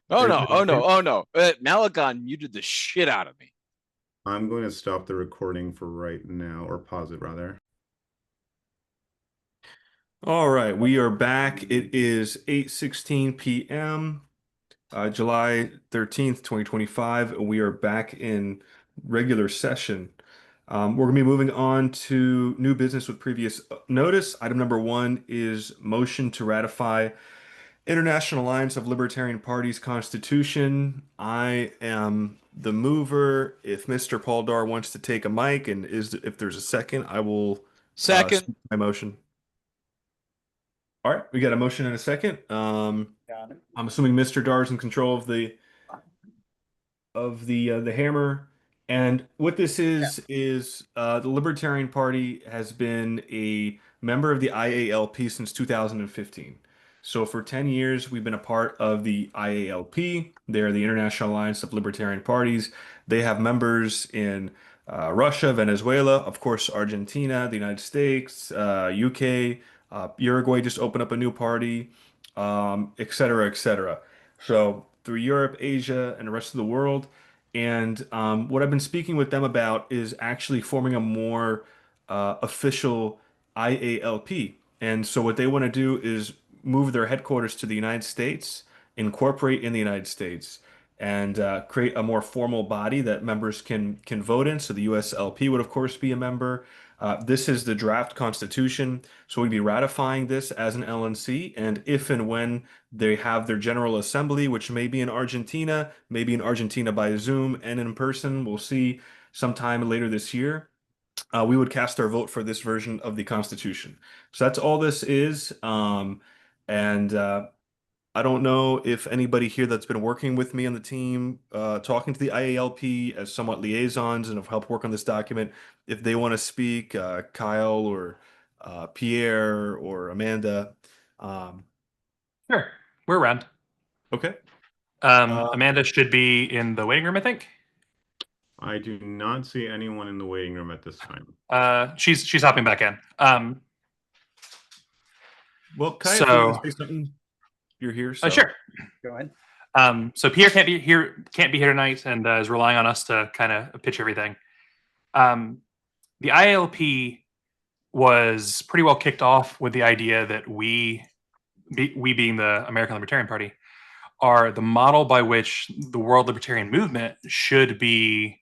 Oh no! Malagon muted the shit out of me. I'm going to stop the recording for right now, or pause it rather. All right, we are back. It is 8:16 p.m. July 13th, 2025, and we are back in regular session. We're going to be moving on to new business with previous notice. Item number 1 is motion to ratify International Alliance of Libertarian Parties Constitution. I am the mover. If Mr. Paul Dar wants to take a mic, and if there's a second, I will Second. my motion. All right, we got a motion and a second. I'm assuming Mr. Dar's in control of the hammer. And what this is the Libertarian Party has been a member of the IALP since 2015. So for 10 years, we've been a part of the IALP. They're the International Alliance of Libertarian Parties. They have members in Russia, Venezuela, of course, Argentina, the United States, UK, Uruguay just opened up a new party, et cetera, et cetera. So through Europe, Asia, and the rest of the world. And what I've been speaking with them about is actually forming a more official IALP. And so what they want to do is move their headquarters to the United States, incorporate in the United States, and create a more formal body that members can vote in. So the USLP would, of course, be a member. This is the draft constitution, so we'd be ratifying this as an LNC. And if and when they have their General Assembly, which may be in Argentina, maybe in Argentina by Zoom and in person, we'll see sometime later this year, we would cast our vote for this version of the Constitution. So that's all this is. And I don't know if anybody here that's been working with me on the team, talking to the IALP as somewhat liaisons and have helped work on this document, if they want to speak, Kyle or Pierre or Amanda. Um, Sure, we're around. okay. Amanda should be in the waiting room, I think. I do not see anyone in the waiting room at this time. She's hopping back in. Well, Kyle, if you want to say something, you're here. So. Sure. Go ahead. So Pierre can't be here tonight, and is relying on us to kind of pitch everything. The IALP was pretty well kicked off with the idea that we being the American Libertarian Party, are the model by which the world libertarian movement should be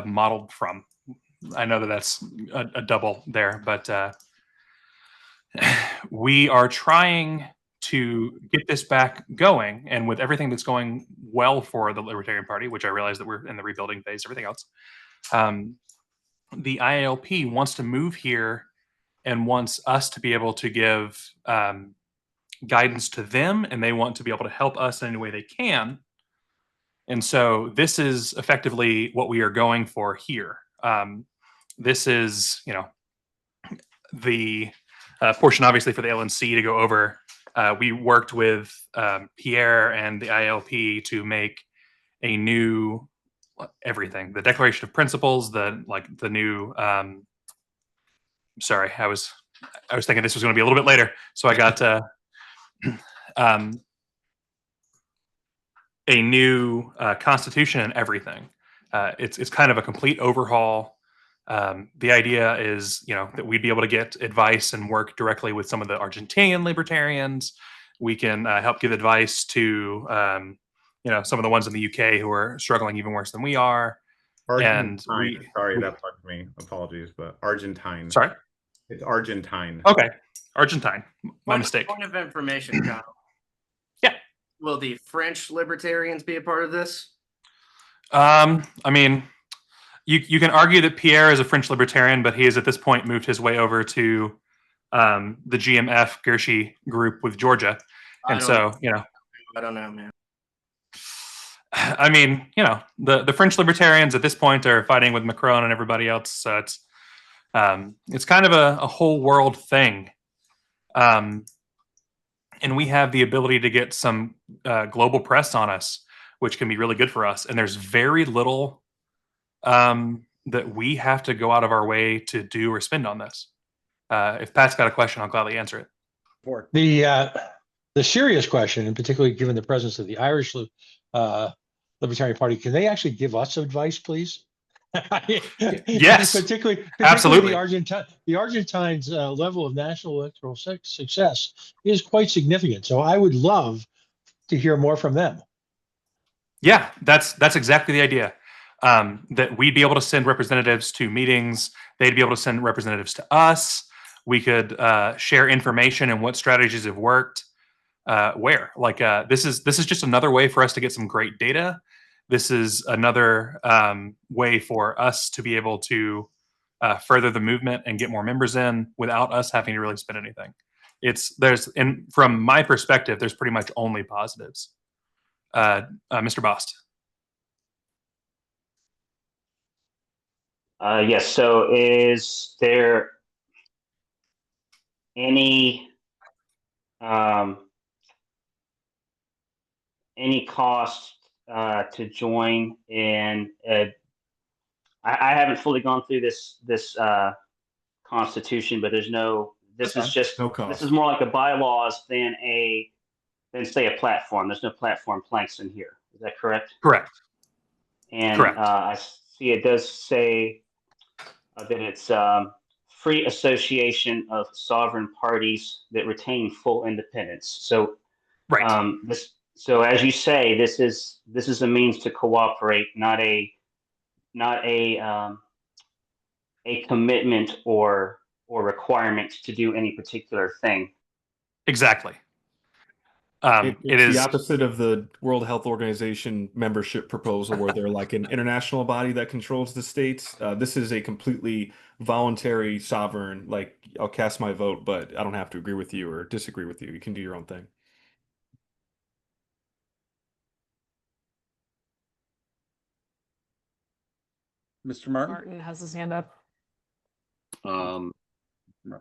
modeled from. I know that that's a double there, but we are trying to get this back going, and with everything that's going well for the Libertarian Party, which I realize that we're in the rebuilding phase, everything else, the IALP wants to move here and wants us to be able to give guidance to them, and they want to be able to help us in any way they can. And so this is effectively what we are going for here. This is, the portion obviously for the LNC to go over. We worked with Pierre and the ILP to make a new everything, the Declaration of Principles, the new. Sorry, I was thinking this was going to be a little bit later, so I got a new constitution and everything. It's kind of a complete overhaul. The idea is, that we'd be able to get advice and work directly with some of the Argentinian libertarians. We can help give advice to, some of the ones in the UK who are struggling even worse than we are. Argentine. Sorry, that bugged me. Apologies, but Argentine. Sorry? It's Argentine. Okay. Argentine. My mistake. Point of information, Kyle. Yeah. Will the French libertarians be a part of this? I mean, you can argue that Pierre is a French libertarian, but he has at this point moved his way over to the GMF Gershi group with Georgia. And so, I don't know, man. I mean, the French libertarians at this point are fighting with Macron and everybody else. So it's kind of a whole world thing. And we have the ability to get some global press on us, which can be really good for us. And there's very little that we have to go out of our way to do or spend on this. If Pat's got a question, I'll gladly answer it. The serious question, and particularly given the presence of the Irish Libertarian Party, can they actually give us advice, please? Yes, particularly absolutely. The Argentines' level of national electoral success is quite significant. So I would love to hear more from them. Yeah, that's exactly the idea. That we'd be able to send representatives to meetings. They'd be able to send representatives to us. We could share information and what strategies have worked. Where this is just another way for us to get some great data. This is another way for us to be able to further the movement and get more members in without us having to really spend anything. From my perspective, there's pretty much only positives. Mr. Bost. Yes. So is there any cost to join? And I haven't fully gone through this constitution, but there's no. This is just no cost. This is more like a bylaws than say a platform. There's no platform planks in here. Is that correct? Correct. And correct. I see it does say that it's free association of sovereign parties that retain full independence. So right. So as you say, this is a means to cooperate, not a commitment or requirement to do any particular thing. Exactly. It's It is the opposite of the World Health Organization membership proposal, where they're like an international body that controls the states. This is a completely voluntary, sovereign, like, I'll cast my vote, but I don't have to agree with you or disagree with you. You can do your own thing. Mr. Martin? Martin has his hand up.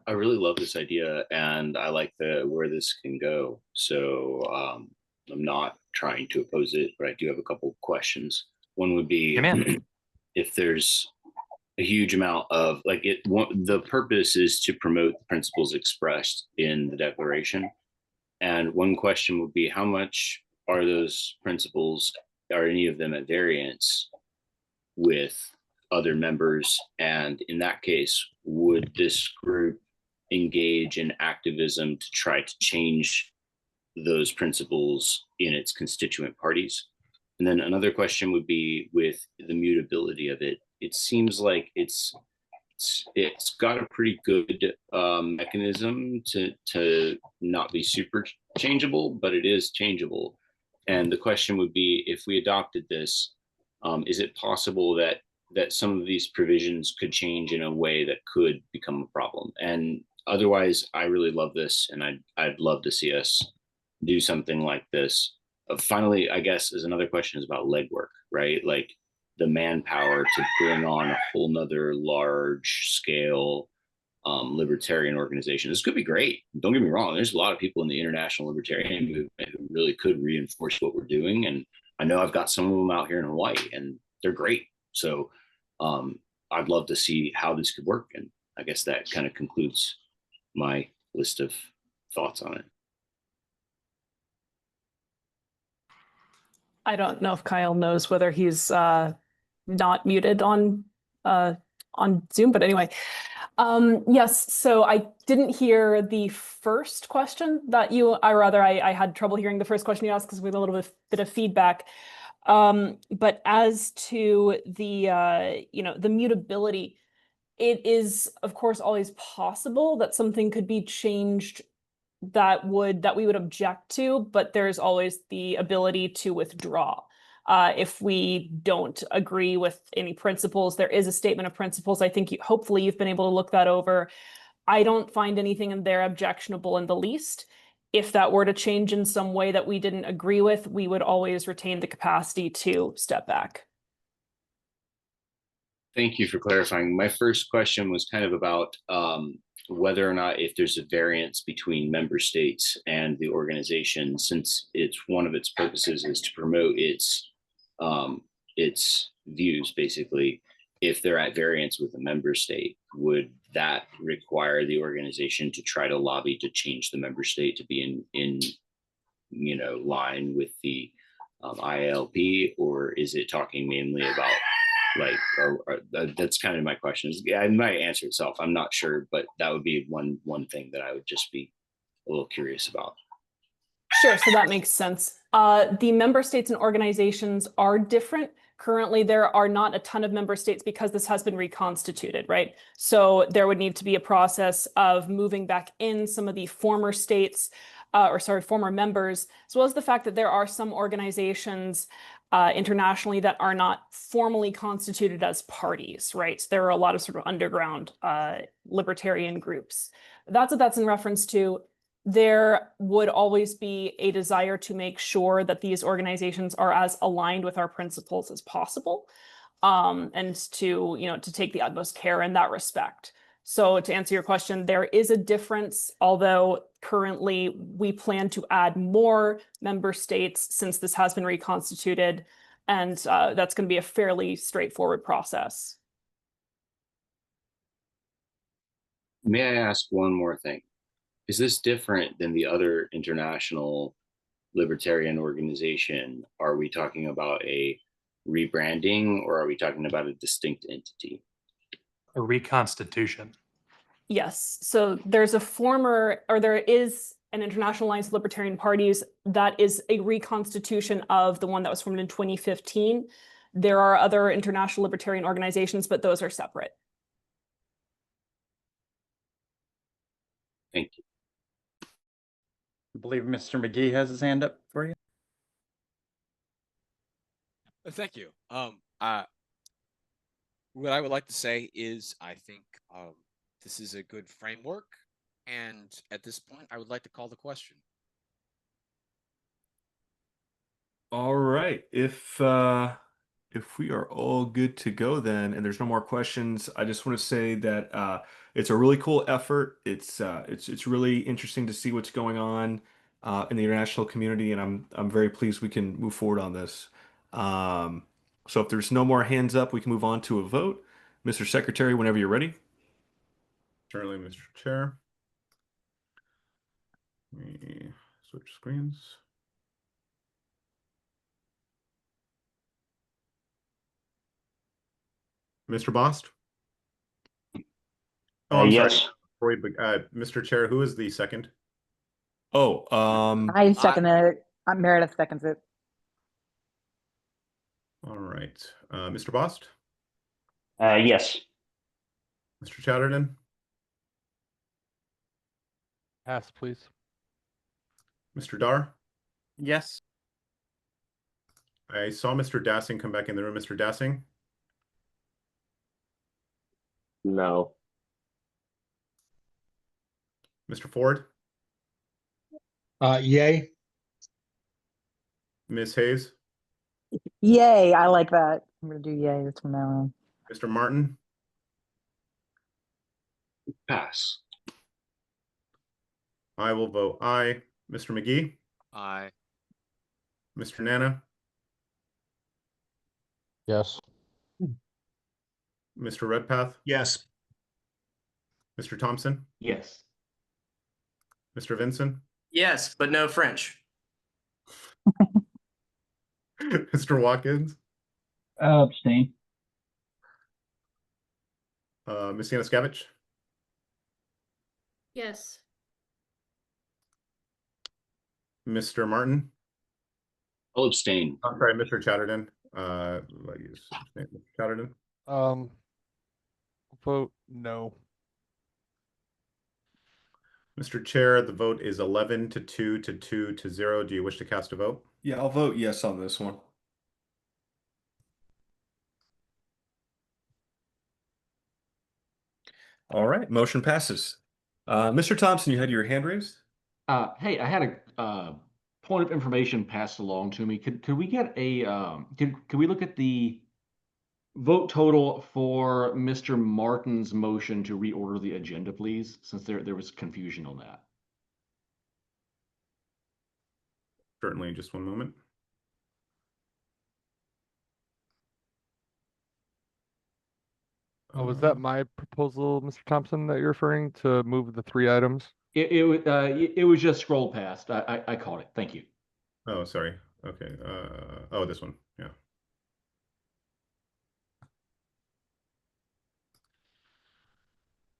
I really love this idea, and I like where this can go. So I'm not trying to oppose it, but I do have a couple of questions. One would be if there's a huge amount of the purpose is to promote the principles expressed in the declaration. And one question would be, how much are those principles, are any of them at variance with other members? And in that case, would this group engage in activism to try to change those principles in its constituent parties? And then another question would be with the mutability of it. It seems like it's got a pretty good mechanism to not be super changeable, but it is changeable. And the question would be, if we adopted this, is it possible that some of these provisions could change in a way that could become a problem? And otherwise, I really love this, and I'd love to see us do something like this. Finally, I guess, is another question is about legwork, right? Like the manpower to bring on a whole nother large scale libertarian organization. This could be great. Don't get me wrong. There's a lot of people in the international libertarian movement who really could reinforce what we're doing. And I know I've got some of them out here in Hawaii, and they're great. So I'd love to see how this could work. And I guess that kind of concludes my list of thoughts on it. I don't know if Kyle knows whether he's not muted on Zoom, but anyway. Yes, so I didn't hear the first question that I had trouble hearing the first question you asked because we had a little bit of feedback. But as to the the mutability, it is of course always possible that something could be changed that we would object to, but there's always the ability to withdraw. If we don't agree with any principles, there is a statement of principles. I think hopefully you've been able to look that over. I don't find anything in there objectionable in the least. If that were to change in some way that we didn't agree with, we would always retain the capacity to step back. Thank you for clarifying. My first question was kind of about whether or not if there's a variance between member states and the organization, since one of its purposes is to promote its views, basically. If they're at variance with a member state, would that require the organization to try to lobby to change the member state to be in line with the ILP, or is it talking mainly about that's kind of my question. Yeah, it might answer itself. I'm not sure, but that would be one thing that I would just be a little curious about. Sure, so that makes sense. The member states and organizations are different. Currently, there are not a ton of member states because this has been reconstituted, right? So there would need to be a process of moving back in some of the former states, former members, as well as the fact that there are some organizations internationally that are not formally constituted as parties, right? So there are a lot of sort of underground libertarian groups. That's what that's in reference to. There would always be a desire to make sure that these organizations are as aligned with our principles as possible, and to take the utmost care in that respect. So to answer your question, there is a difference, although currently we plan to add more member states since this has been reconstituted, and that's going to be a fairly straightforward process. May I ask one more thing? Is this different than the other international libertarian organization? Are we talking about a rebranding, or are we talking about a distinct entity? A reconstitution. Yes. So there is and International Alliance of Libertarian Parties, that is a reconstitution of the one that was formed in 2015. There are other international libertarian organizations, but those are separate. Thank you. I believe Mr. McGee has his hand up for you. Thank you. What I would like to say is I think this is a good framework, and at this point, I would like to call the question. All right. If we are all good to go then, and there's no more questions, I just want to say that it's a really cool effort. It's really interesting to see what's going on in the international community, and I'm very pleased we can move forward on this. So if there's no more hands up, we can move on to a vote. Mr. Secretary, whenever you're ready. Certainly, Mr. Chair. Let me switch screens. Mr. Bost? Oh, I'm sorry. Yes. Mr. Chair, who is the second? Oh, I second it. Meredith seconds it. All right. Mr. Bost? Yes. Mr. Chatterton? Pass, please. Mr. Dar? Yes. I saw Mr. Dassing come back in the room. Mr. Dassing? No. Mr. Ford? Yay. Ms. Hayes? Yay, I like that. I'm gonna do yay this from now on. Mr. Martin? Pass. I will vote aye. Mr. McGee? Aye. Mr. Nana? Yes. Mr. Redpath? Yes. Mr. Thompson? Yes. Mr. Vinson? Yes, but no French. Mr. Watkins? Abstain. Ms. Yanuskevich? Yes. Mr. Martin? I'll abstain. I'm sorry, Mr. Chatterton. Mr. Chatterton? Vote no. Mr. Chair, the vote is 11 to 2 to 2 to 0. Do you wish to cast a vote? yeah, I'll vote yes on this one. All right, motion passes. Mr. Thompson, you had your hand raised? Hey, I had a point of information passed along to me. Could we get a could we look at the vote total for Mr. Martin's motion to reorder the agenda, please? Since there was confusion on that. Certainly, just one moment. Oh, was that my proposal, Mr. Thompson, that you're referring to move the 3 items? It was just scroll past. I caught it. Thank you. Oh, sorry. Okay. Oh, this one. Yeah.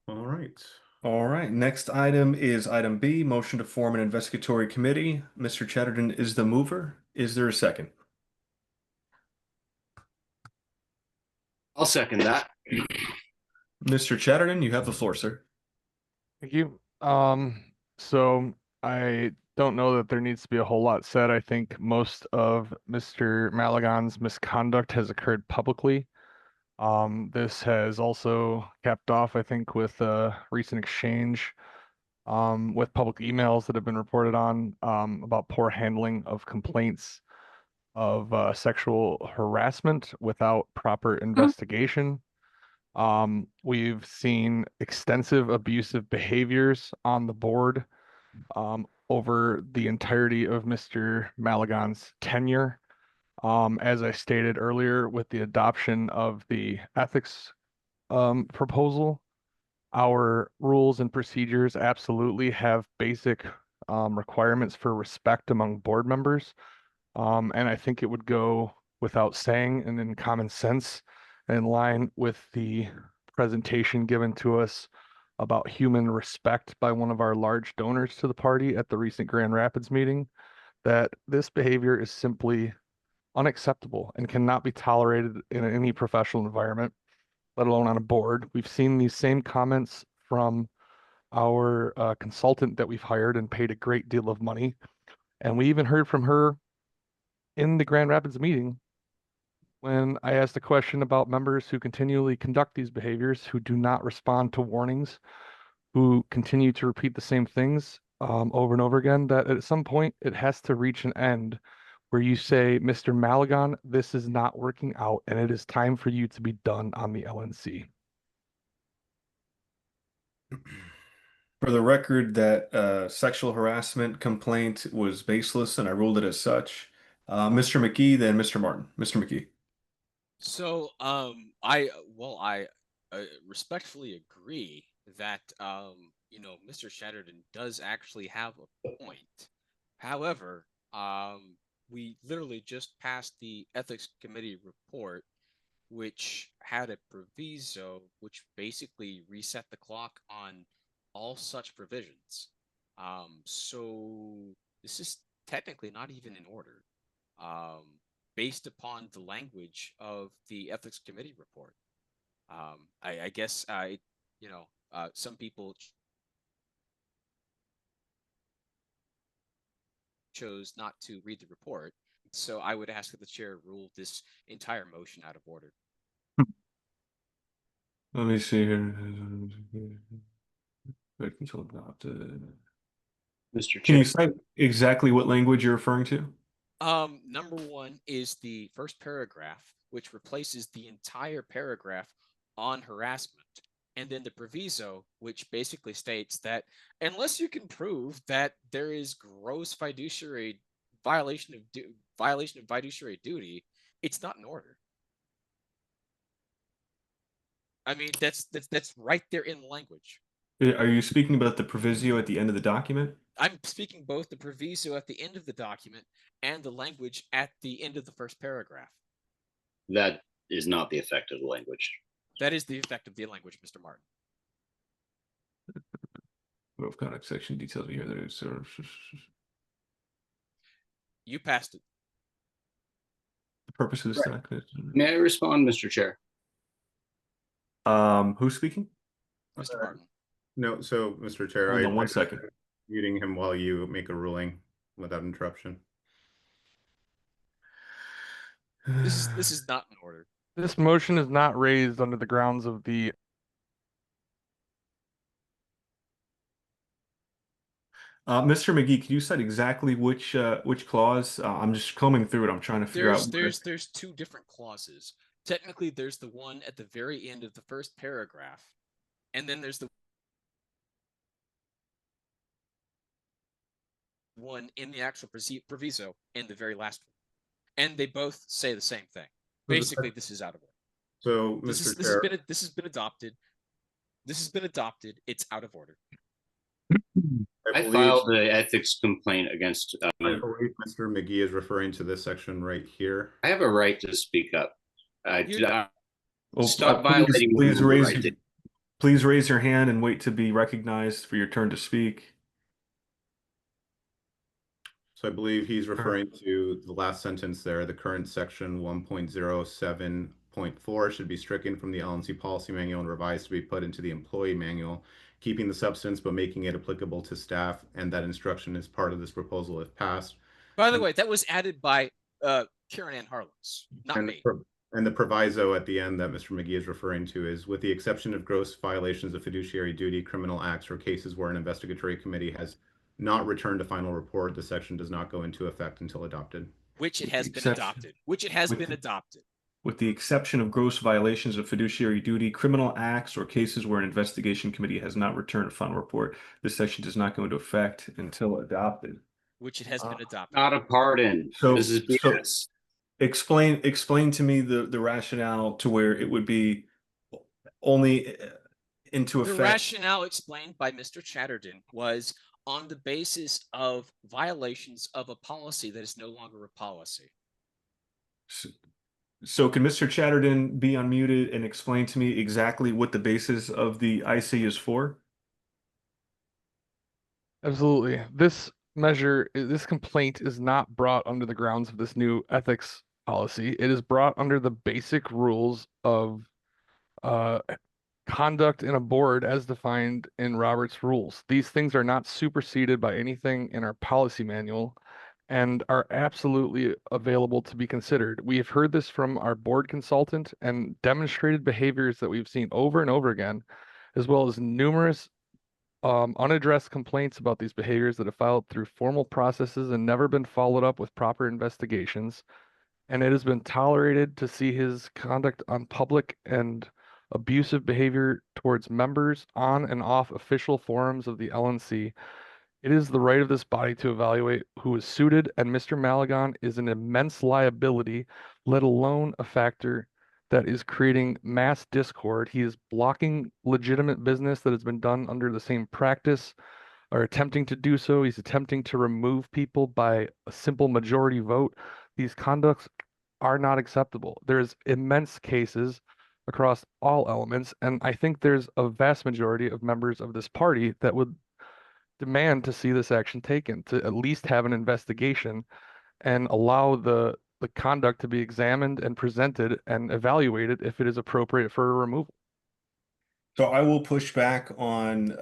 All right. All right, next item is item B, motion to form an investigatory committee. Mr. Chatterton is the mover. Is there a second? I'll second that. Mr. Chatterton, you have the floor, sir. Thank you. So I don't know that there needs to be a whole lot said. I think most of Mr. Maligon's misconduct has occurred publicly. This has also capped off, I think, with a recent exchange with public emails that have been reported on about poor handling of complaints of sexual harassment without proper investigation. We've seen extensive abusive behaviors on the board over the entirety of Mr. Maligon's tenure. As I stated earlier, with the adoption of the ethics proposal, our rules and procedures absolutely have basic requirements for respect among board members. And I think it would go without saying and in common sense, in line with the presentation given to us about human respect by one of our large donors to the party at the recent Grand Rapids meeting, that this behavior is simply unacceptable and cannot be tolerated in any professional environment, let alone on a board. We've seen these same comments from our consultant that we've hired and paid a great deal of money. And we even heard from her in the Grand Rapids meeting when I asked a question about members who continually conduct these behaviors, who do not respond to warnings, who continue to repeat the same things over and over again, that at some point it has to reach an end where you say, Mr. Malagon, this is not working out and it is time for you to be done on the LNC. For the record, that sexual harassment complaint was baseless and I ruled it as such. Mr. McGee, then Mr. Martin. Mr. McGee. So, I respectfully agree that Mr. Chatterton does actually have a point. However, we literally just passed the ethics committee report, which had a proviso which basically reset the clock on all such provisions. So this is technically not even in order. Based upon the language of the ethics committee report. I guess some people chose not to read the report, so I would ask that the chair rule this entire motion out of order. Let me see here. Control adopted. Mr. Can you Chair. cite exactly what language you're referring to? Number one is the first paragraph, which replaces the entire paragraph on harassment. And then the proviso, which basically states that unless you can prove that there is gross fiduciary violation of fiduciary duty, it's not in order. I mean, that's right there in the language. Are you speaking about the proviso at the end of the document? I'm speaking both the proviso at the end of the document and the language at the end of the first paragraph. That is not the effect of the language. That is the effect of the language, Mr. Martin. Of conduct section details here. There is sort of. You passed it. The purpose of this document. May I respond, Mr. Chair? Who's speaking? Mr. Martin. No, so Mr. Chair, Hold on 1 second. Muting him while you make a ruling without interruption. This is not in order. This motion is not raised under the grounds of the Mr. McGee, can you cite exactly which clause? I'm just combing through it. I'm trying to figure out. There's two different clauses. Technically, there's the one at the very end of the first paragraph, and then there's the one in the actual proviso in the very last one, and they both say the same thing. Basically, this is out of order. So, this has been adopted. This has been adopted. It's out of order. I filed the ethics complaint against. I believe Mr. McGee is referring to this section right here. I have a right to speak up. Stop violating. Please raise your hand and wait to be recognized for your turn to speak. So I believe he's referring to the last sentence there. The current section 1.07.4 should be stricken from the LNC policy manual and revised to be put into the employee manual, keeping the substance but making it applicable to staff, and that instruction is part of this proposal if passed. By the way, that was added by Karen Ann Harlows, not me. And the proviso at the end that Mr. McGee is referring to is, with the exception of gross violations of fiduciary duty, criminal acts, or cases where an investigatory committee has not returned a final report, the section does not go into effect until adopted. Which it has been adopted. Which it has been adopted. With the exception of gross violations of fiduciary duty, criminal acts, or cases where an investigation committee has not returned a final report, this section does not go into effect until adopted. Which it has been adopted. Not a pardon. So this is BS. So explain to me the rationale to where it would be only into effect. The rationale explained by Mr. Chatterton was on the basis of violations of a policy that is no longer a policy. So can Mr. Chatterton be unmuted and explain to me exactly what the basis of the IC is for? Absolutely. This complaint is not brought under the grounds of this new ethics policy. It is brought under the basic rules of uh, conduct in a board as defined in Robert's rules. These things are not superseded by anything in our policy manual and are absolutely available to be considered. We have heard this from our board consultant and demonstrated behaviors that we've seen over and over again, as well as numerous unaddressed complaints about these behaviors that have filed through formal processes and never been followed up with proper investigations. And it has been tolerated to see his conduct on public and abusive behavior towards members on and off official forums of the LNC. It is the right of this body to evaluate who is suited, and Mr. Malagon is an immense liability, let alone a factor that is creating mass discord. He is blocking legitimate business that has been done under the same practice or attempting to do so. He's attempting to remove people by a simple majority vote. These conducts are not acceptable. There's immense cases across all elements, and I think there's a vast majority of members of this party that would demand to see this action taken, to at least have an investigation and allow the conduct to be examined and presented and evaluated if it is appropriate for a removal. So I will push back on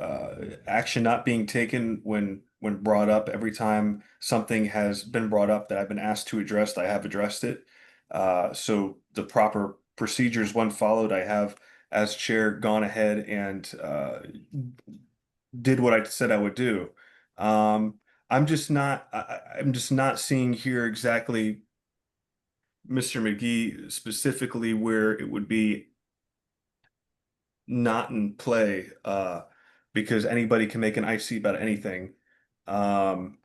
action not being taken when brought up. Every time something has been brought up that I've been asked to address, I have addressed it. So the proper procedures, when followed, I have, as chair, gone ahead and did what I said I would do. I'm just not seeing here exactly, Mr. McGee, specifically where it would be not in play, because anybody can make an IC about anything, under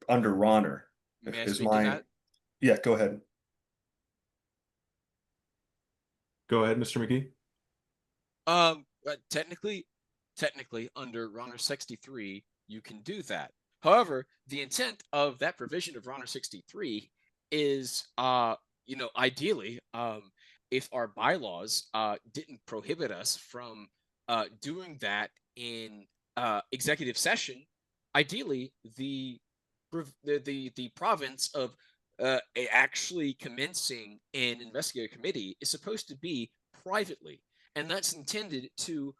Ronner. May I Is speak to my that? Yeah, go ahead. Go ahead, Mr. McGee. Technically, under Runner 63, you can do that. However, the intent of that provision of Runner 63 is, ideally, if our bylaws didn't prohibit us from doing that in executive session, ideally, the province of actually commencing an investigative committee is supposed to be privately, and that's intended to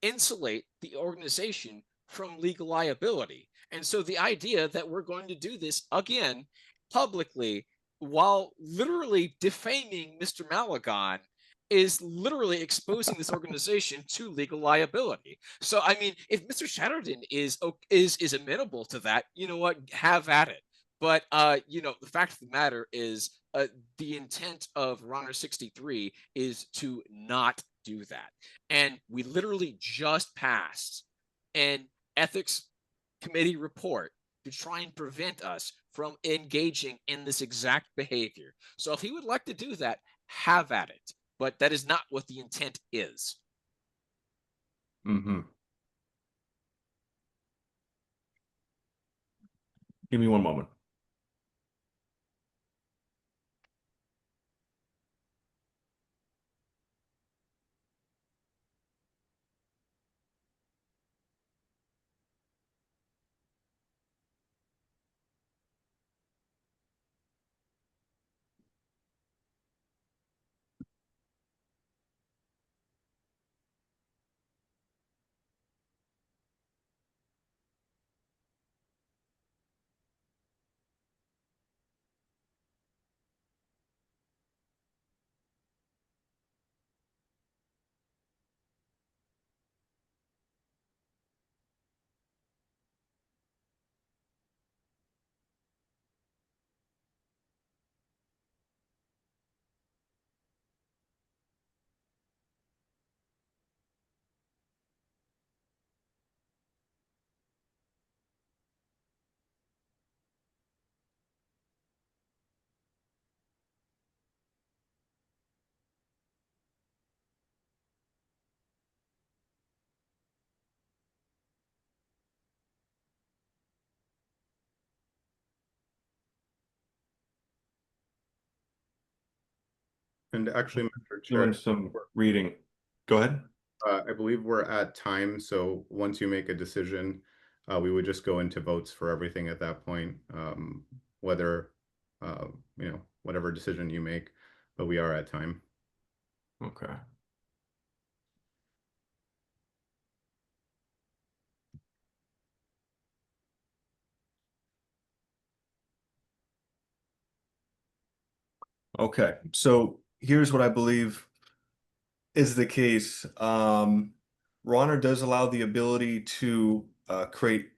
insulate the organization from legal liability. And so the idea that we're going to do this again publicly while literally defaming Mr. Malagon is literally exposing this organization to legal liability. So I mean, if Mr. Chatterton is amenable to that, you know what, have at it. But the fact of the matter is, the intent of Runner 63 is to not do that. And we literally just passed an ethics committee report to try and prevent us from engaging in this exact behavior. So if he would like to do that, have at it. But that is not what the intent is. Mm-hmm. Give me one moment. And actually, Mr. Doing Chair, some reading. Go ahead. I believe we're at time, so once you make a decision, we would just go into votes for everything at that point, whether, whatever decision you make, but we are at time. Okay. Okay, so here's what I believe is the case. Ronner does allow the ability to create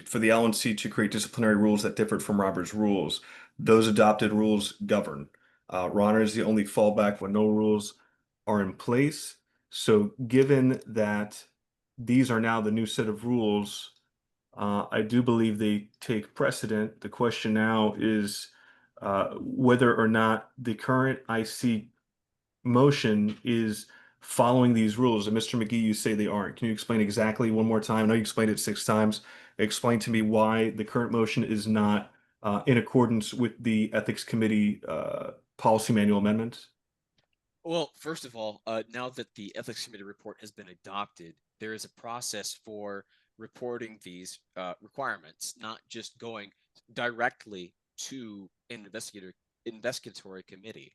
for the LNC to create disciplinary rules that differ from Robert's rules. Those adopted rules govern. Ronner is the only fallback when no rules are in place. So given that these are now the new set of rules, I do believe they take precedent. The question now is whether or not the current IC motion is following these rules. And Mr. McGee, you say they aren't. Can you explain exactly one more time? I know you explained it 6 times. Explain to me why the current motion is not in accordance with the Ethics Committee policy manual amendments. Well, first of all, now that the Ethics Committee report has been adopted, there is a process for reporting these requirements, not just going directly to an investigatory committee.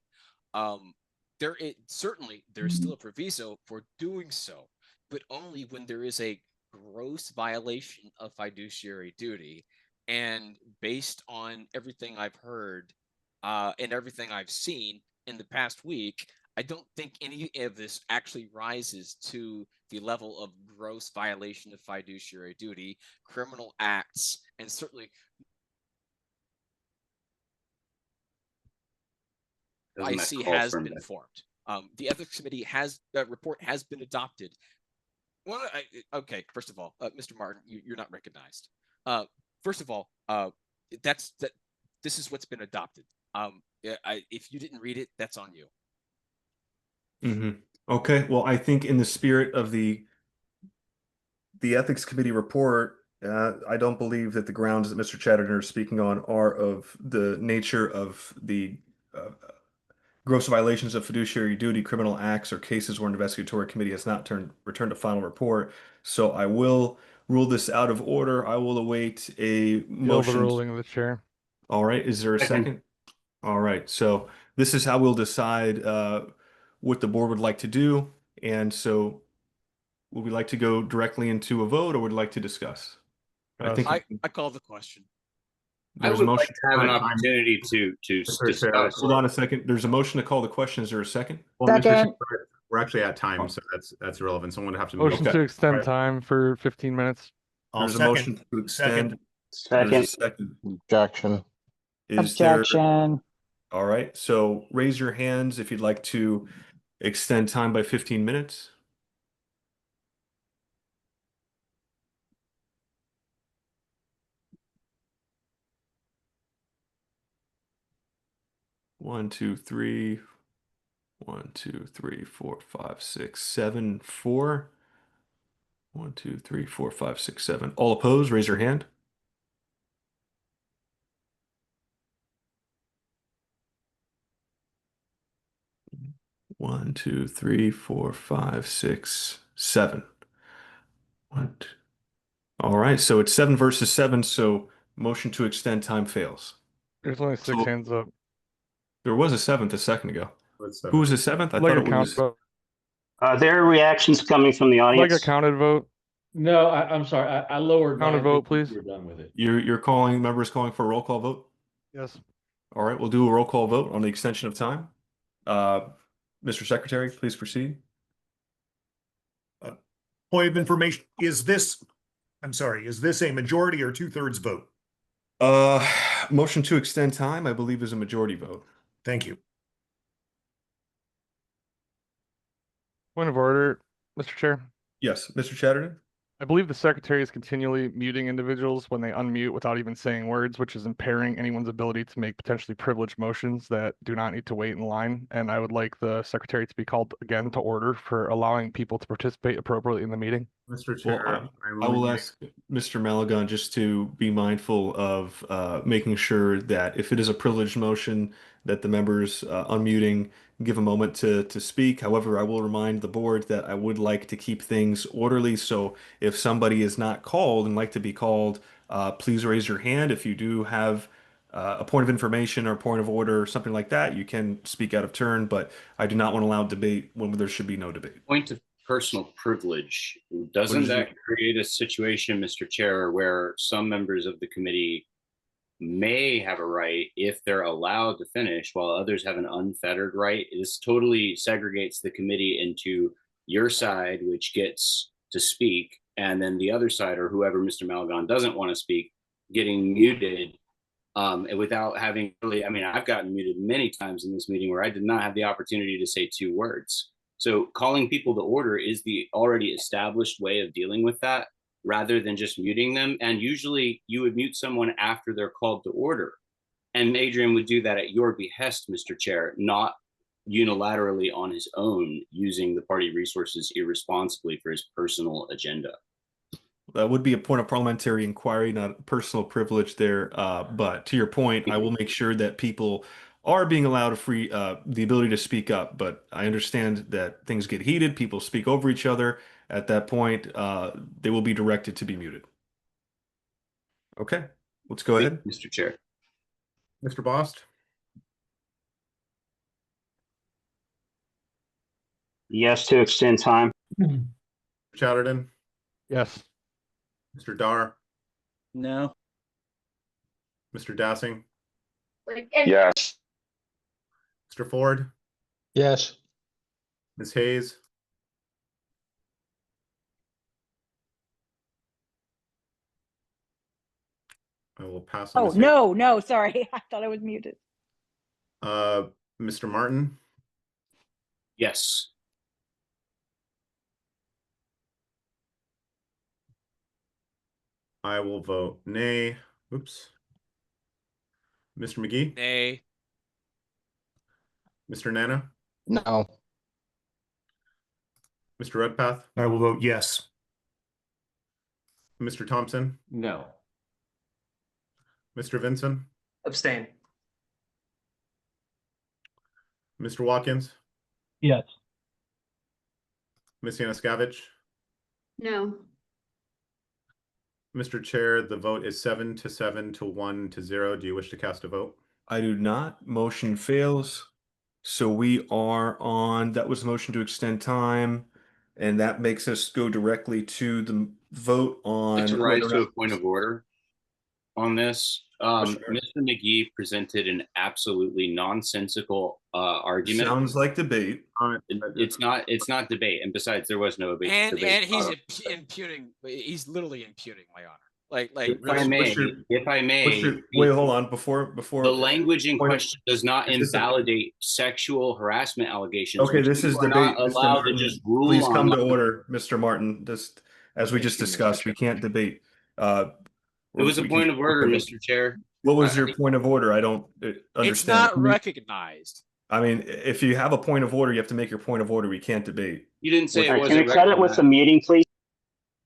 There's still a proviso for doing so, but only when there is a gross violation of fiduciary duty. And based on everything I've heard and everything I've seen in the past week, I don't think any of this actually rises to the level of gross violation of fiduciary duty, criminal acts, and certainly IC has been formed. The Ethics Committee report has been adopted. Well, okay. First of all, Mr. Martin, you're not recognized. First of all, this is what's been adopted. If you didn't read it, that's on you. Okay. Well, I think in the spirit of the Ethics Committee report, I don't believe that the grounds that Mr. Chatterton is speaking on are of the nature of the gross violations of fiduciary duty, criminal acts, or cases where an investigatory committee has not returned a final report. So I will rule this out of order. I will await a motion. The ruling of the chair. All right. Is there a second? All right. So this is how we'll decide what the board would like to do. And so would we like to go directly into a vote or would like to discuss? I call the question. I would like to have an opportunity to discuss. Hold on a second. There's a motion to call the question. Is there a second? Well, Mr. we're actually at time, so that's irrelevant. Someone would have to move. Motion to extend time for 15 minutes. There's a motion to extend. Second. Objection. Objection. All right. So raise your hands if you'd like to extend time by 15 minutes. One, two, three. 1, 2, 3, 4, 5, 6, 7, 4. 1, 2, 3, 4, 5, 6, 7. All opposed, raise your hand. One, 2, 3, 4, 5, 6, 7. What? All right, so it's 7 versus 7, so motion to extend time fails. There's only 6 hands up. There was a 7th a second ago. Who was the 7th? I thought it was. There are reactions coming from the audience. Like a counted vote. No, I'm sorry. I lowered counted vote, please. You're done with it. You're calling members calling for a roll call vote? Yes. All right, we'll do a roll call vote on the extension of time. Mr. Secretary, please proceed. Point of information, is this a majority or 2/3 vote? Motion to extend time, I believe, is a majority vote. Thank you. Point of order, Mr. Chair. Yes, Mr. Chatterton. I believe the secretary is continually muting individuals when they unmute without even saying words, which is impairing anyone's ability to make potentially privileged motions that do not need to wait in line. And I would like the secretary to be called again to order for allowing people to participate appropriately in the meeting. Mr. Well, Chair, I will ask Mr. Malagon just to be mindful of making sure that if it is a privileged motion, that the members unmuting give a moment to speak. However, I will remind the board that I would like to keep things orderly. So if somebody is not called and like to be called, please raise your hand. If you do have a point of information or point of order or something like that, you can speak out of turn. But I do not want to allow debate when there should be no debate. Point of personal privilege, doesn't that create a situation, Mr. Chair, where some members of the committee may have a right if they're allowed to finish while others have an unfettered right? This totally segregates the committee into your side, which gets to speak, and then the other side, or whoever Mr. Malagon doesn't want to speak, getting muted and without having really, I mean, I've gotten muted many times in this meeting where I did not have the opportunity to say 2 words. So calling people to order is the already established way of dealing with that rather than just muting them. And usually you would mute someone after they're called to order. And Adrian would do that at your behest, Mr. Chair, not unilaterally on his own, using the party resources irresponsibly for his personal agenda. That would be a point of parliamentary inquiry, not personal privilege there. But to your point, I will make sure that people are being allowed the ability to speak up. But I understand that things get heated, people speak over each other. At that point, they will be directed to be muted. Okay, let's go ahead. Mr. Chair. Mr. Bost? Yes to extend time. Chatterton? Yes. Mr. Dar? No. Mr. Dassing? Yes. Mr. Ford? Yes. Ms. Hayes? I will pass on Oh, Ms. Hayes. no, sorry. I thought I was muted. Mr. Martin? Yes. I will vote nay. Oops. Mr. McGee? Nay. Mr. Nana? No. Mr. Redpath? I will vote yes. Mr. Thompson? No. Mr. Vinson? Abstain. Mr. Watkins? Yes. Ms. Yanuskavich? No. Mr. Chair, the vote is 7 to 7 to 1 to 0. Do you wish to cast a vote? I do not. Motion fails. So we are on, that was a motion to extend time, and that makes us go directly to the vote on To rise whether or to a not- point of order on this. Mr. McGee presented an absolutely nonsensical argument. Sounds like debate. It's not debate, and besides, there was no debate. And he's impugning. He's literally impugning my honor. Like if I may, wait, hold on. Before the language in point of- question does not is this a- invalidate sexual harassment allegations. Okay, which this you is are debate. not Mr. allowed Martin, to just rule please on. come to order, Mr. Martin. Just as we just Thank you, Mr. discussed, we can't debate. It was a point of order, Mr. Chair. What was your point of order? I don't understand. It's not recognized. I mean, if you have a point of order, you have to make your point of order. We can't debate. You didn't say it Can we cut it with the meeting, please?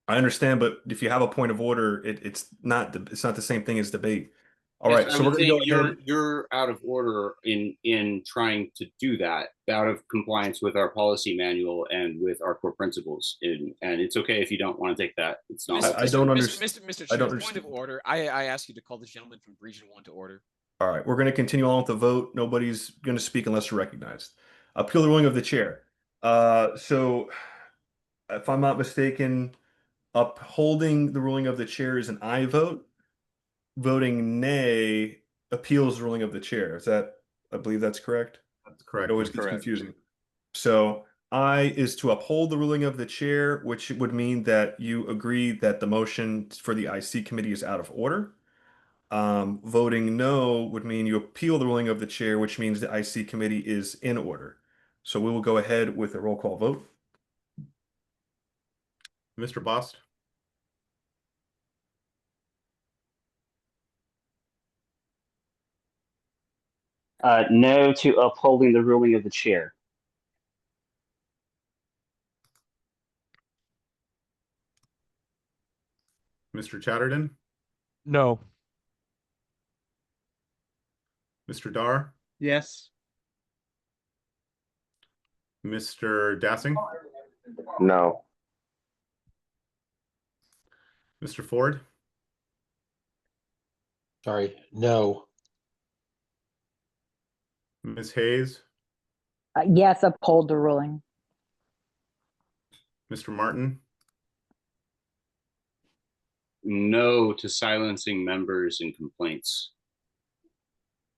I understand, but if you have a point of order, it's not the same thing as debate. All Yes, right, I so we're would going to say go ahead. you're out of order in trying to do that, out of compliance with our policy manual and with our core principles. And it's okay if you don't want to take that. It's not. I don't understand. Mr. I Chair, don't point understand. of order. I ask you to call the gentleman from Region 1 to order. All right, we're going to continue on with the vote. Nobody's going to speak unless recognized. Appeal the ruling of the chair. So, if I'm not mistaken, upholding the ruling of the chair is an aye vote. Voting nay appeals the ruling of the chair. I believe that's correct? That's correct. It always gets confusing. So aye is to uphold the ruling of the chair, which would mean that you agree that the motion for the IC committee is out of order. Voting no would mean you appeal the ruling of the chair, which means the IC committee is in order. So we will go ahead with a roll call vote. Mr. Bost? No to upholding the ruling of the chair. Mr. Chatterton, No. Mr. Dar, Yes. Mr. Dassing, No. Mr. Ford, Sorry, no. Ms. Hayes, Yes, uphold the ruling. Mr. Martin, No to silencing members and complaints.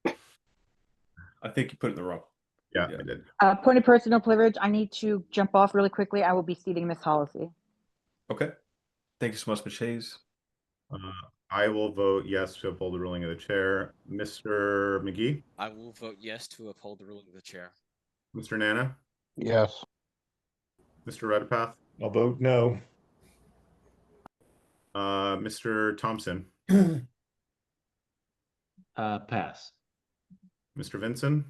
I think you put it in the wrong. yeah, I did. Point of personal privilege, I need to jump off really quickly. I will be seating Miss Hollisey. Okay. Thank you so much, Ms. Hayes. I will vote yes to uphold the ruling of the chair. Mr. McGee, I will vote yes to uphold the ruling of the chair. Mr. Nana, Yes. Mr. Redpath, I'll vote no. Mr. Thompson, Pass. Mr. Vinson,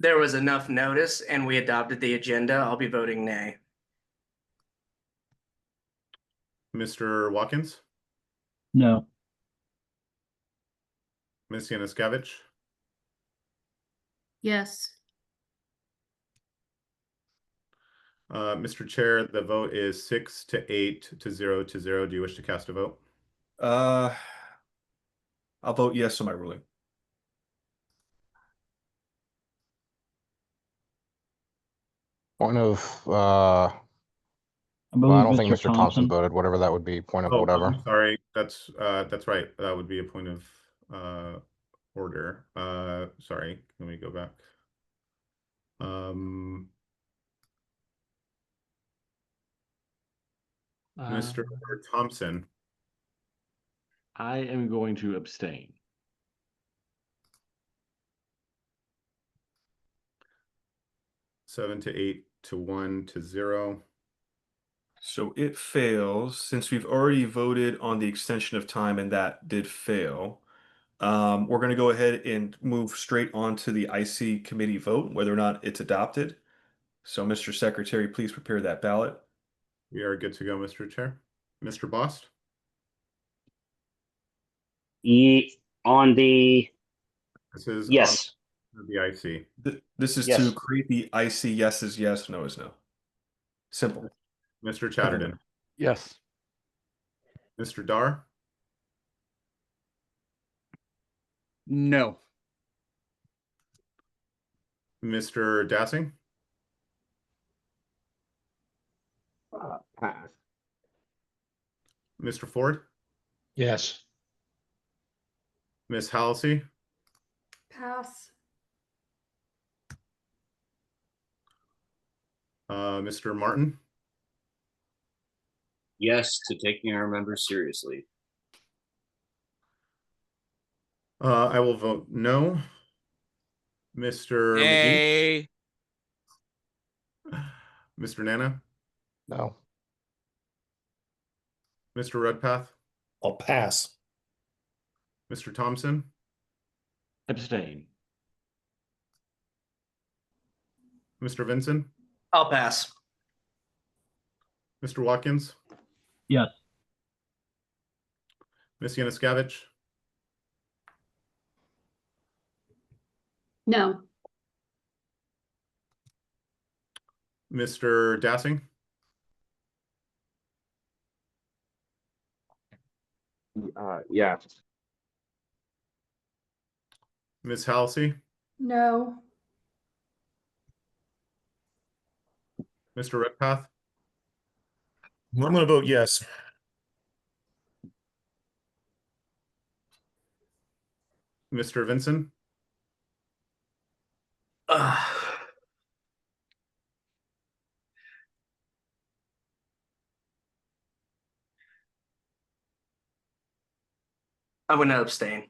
There was enough notice and we adopted the agenda. I'll be voting nay. Mr. Watkins, No. Ms. Yanuskevich, Yes. Mr. Chair, the vote is 6 to 8 to 0 to 0. Do you wish to cast a vote? I'll vote yes to my ruling. Point of, I well, I believe don't think Mr. Mr. Thompson Thompson. voted, whatever that would be, point of Oh, whatever. I'm sorry. That's right. That would be a point of order. Sorry. Let me go back. Mr. Thompson, I am going to abstain. 7 to 8 to 1 to 0. So it fails since we've already voted on the extension of time and that did fail. We're going to go ahead and move straight on to the IC committee vote, whether or not it's adopted. So, Mr. Secretary, please prepare that ballot. We are good to go, Mr. Chair. Mr. Bost? On the This is yes. on the IC. This is Yes. to create the IC yes is yes, no is no. Simple. Mr. Chatterton? Yes. Mr. Dar? No. Mr. Dassing? Pass. Mr. Ford? Yes. Ms. Halsey? Pass. Mr. Martin? Yes to taking our members seriously. I will vote no. Mr. McGee? Yay. Mr. Nana? No. Mr. Redpath? I'll pass. Mr. Thompson? Abstain. Mr. Vinson? I'll pass. Mr. Watkins? Yes. Ms. Yanuskevich? No. Mr. Dassing? Yes. Ms. Halsey? No. Mr. Redpath? I'm going to vote yes. Mr. Vinson? I'm going to abstain.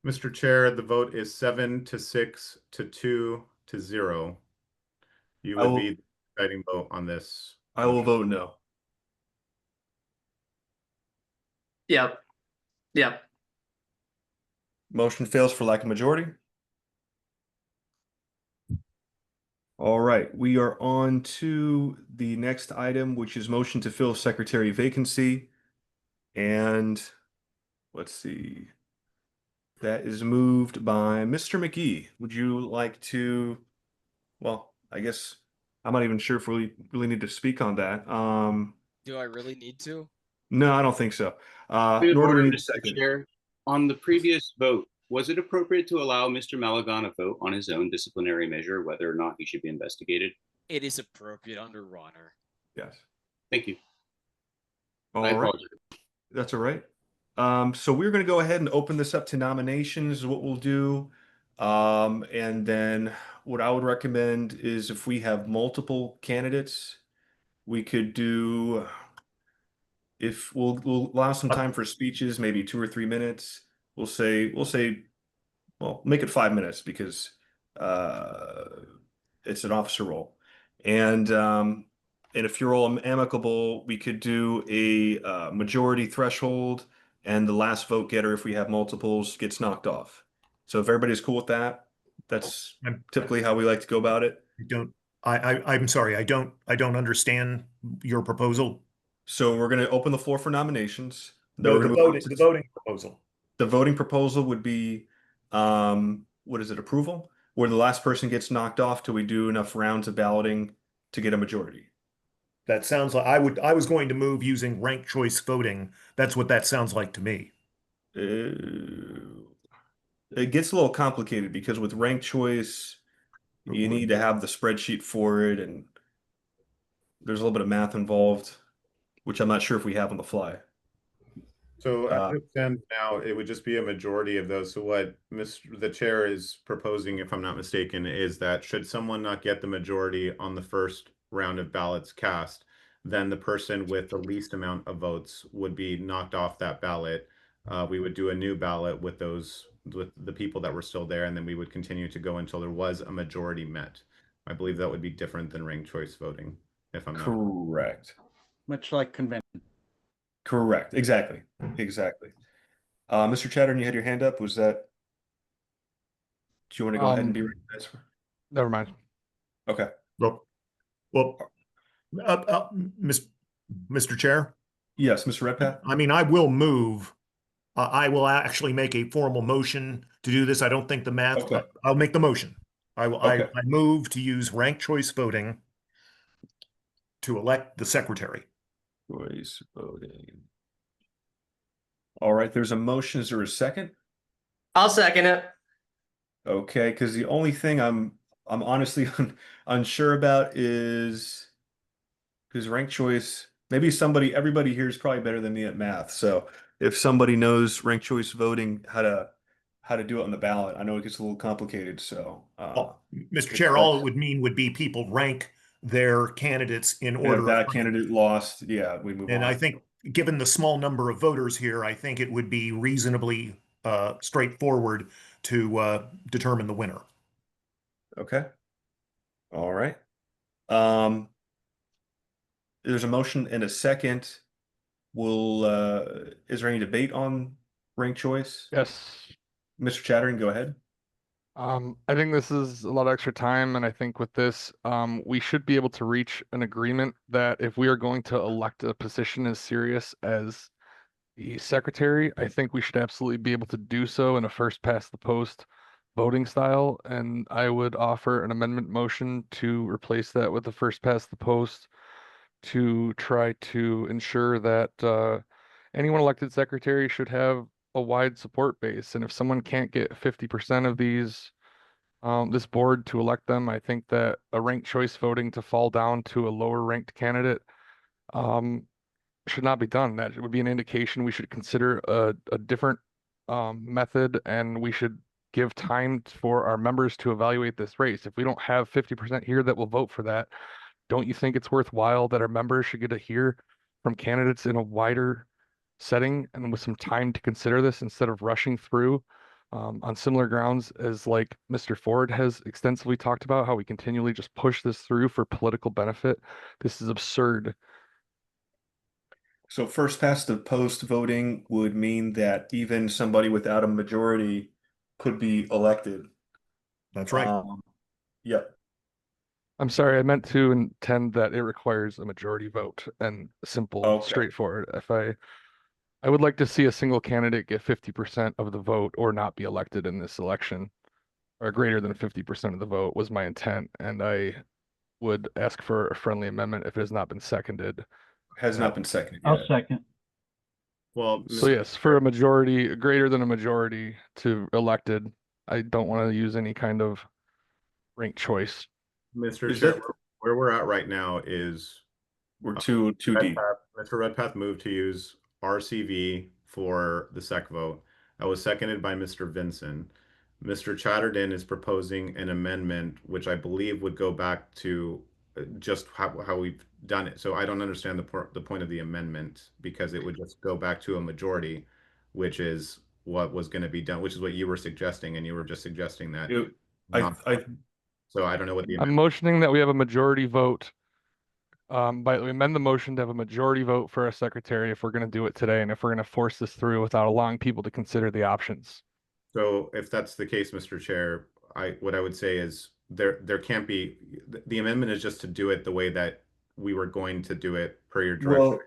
Mr. Chair, the vote is 7 to 6 to 2 to 0. You would be the deciding vote on this. I will vote no. Yep. Yep. Motion fails for lack of majority. All right, we are on to the next item, which is motion to fill secretary vacancy. And let's see. That is moved by Mr. McGee. Would you like to, well, I guess I'm not even sure if we really need to speak on that. Do I really need to? No, I don't think so. Point of Nor do we order, need a Mr. second. Chair. On the previous vote, was it appropriate to allow Mr. Malagon a vote on his own disciplinary measure, whether or not he should be investigated? It is appropriate under Ronner. Yes. Thank you. All I right. apologize. That's all right. So we're going to go ahead and open this up to nominations is what we'll do. And then what I would recommend is if we have multiple candidates, we could do, if we'll allow some time for speeches, maybe 2 or 3 minutes. We'll say, well, make it 5 minutes because it's an officer role. And if you're all amicable, we could do a majority threshold, and the last vote getter, if we have multiples, gets knocked off. So if everybody's cool with that, that's typically how we like to go about it. I'm sorry, I don't understand your proposal. So we're going to open the floor for nominations. Then No, we're the gonna move on voting, to- the voting proposal. The voting proposal would be, what is it, approval? Where the last person gets knocked off till we do enough rounds of balloting to get a majority. That sounds like I was going to move using ranked choice voting. That's what that sounds like to me. It gets a little complicated because with ranked choice, you need to have the spreadsheet for it, and there's a little bit of math involved, which I'm not sure if we have on the fly. So as it stands now, it would just be a majority of those. So what the chair is proposing, if I'm not mistaken, is that should someone not get the majority on the first round of ballots cast, then the person with the least amount of votes would be knocked off that ballot. We would do a new ballot with the people that were still there, and then we would continue to go until there was a majority met. I believe that would be different than ranked choice voting, if I'm not. Correct. Much like convention. Correct. Exactly. Exactly. Mr. Chattern, you had your hand up. Was that? Do you want to go ahead and be recognized? Never mind. Okay. Well, Mr. Chair? Yes, Mr. Redpath? I mean, I will move. I will actually make a formal motion to do this. I don't think the math. Okay. I'll make the motion. I will. Okay. I move to use ranked choice voting to elect the secretary. Choice voting. All right, there's a motion. Is there a second? I'll second it. Okay, because the only thing I'm honestly unsure about is because ranked choice. Maybe everybody here is probably better than me at math. So if somebody knows ranked choice voting, how to do it on the ballot, I know it gets a little complicated. So, Mr. Chair, all it would mean would be people rank their candidates in and order. if that candidate lost, yeah, we move on. And I think, given the small number of voters here, I think it would be reasonably straightforward to determine the winner. Okay. All right. There's a motion and a second. Is there any debate on ranked choice? Yes. Mr. Chattering, go ahead. I think this is a lot of extra time, and I think with this, we should be able to reach an agreement that if we are going to elect a position as serious as the secretary, I think we should absolutely be able to do so in a first past the post voting style. And I would offer an amendment motion to replace that with the first past the post to try to ensure that anyone elected secretary should have a wide support base. And if someone can't get 50% of this board to elect them, I think that a ranked choice voting to fall down to a lower ranked candidate should not be done. That would be an indication we should consider a different method, and we should give time for our members to evaluate this race. If we don't have 50% here that will vote for that, don't you think it's worthwhile that our members should get to hear from candidates in a wider setting and with some time to consider this instead of rushing through on similar grounds as like Mr. Ford has extensively talked about, how we continually just push this through for political benefit? This is absurd. So first past the post voting would mean that even somebody without a majority could be elected. That's right. Yep. I'm sorry, I meant to intend that it requires a majority vote and simple, Okay. straightforward. I would like to see a single candidate get 50% of the vote or not be elected in this election, or greater than 50% of the vote was my intent, and I would ask for a friendly amendment if it has not been seconded. Has not been seconded I'll yet. second. Well, So yes, for a majority, greater than a majority to elected, I don't want to use any kind of ranked choice. Mr. Is Chair, that where we're at right now is we're too deep? Mr. Redpath moved to use RCV for the SEC vote. That was seconded by Mr. Vinson. Mr. Chatterton is proposing an amendment, which I believe would go back to just how we've done it. So I don't understand the point of the amendment because it would just go back to a majority, which is what was going to be done, which is what you were suggesting, and you were just suggesting that. So I don't know what the I'm motioning that we have a majority vote. But we amend the motion to have a majority vote for our secretary if we're going to do it today, and if we're going to force this through without allowing people to consider the options. So if that's the case, Mr. Chair, what I would say is there can't be, the amendment is just to do it the way that we were going to do it per your direction.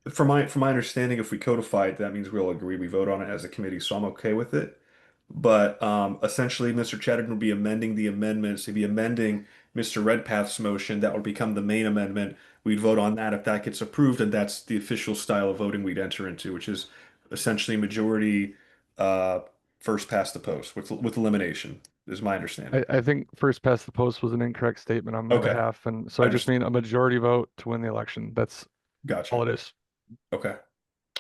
Well, from my understanding, if we codify it, that means we all agree we vote on it as a committee, so I'm okay with it. But essentially, Mr. Chatterton would be amending the amendments. He'd be amending Mr. Redpath's motion. That would become the main amendment. We'd vote on that. If that gets approved, and that's the official style of voting we'd enter into, which is essentially majority first past the post with elimination, is my understanding. I think first past the post was an incorrect statement on my Okay. behalf, and so I just mean a majority vote to win the election. That's Gotcha. all it is. Okay.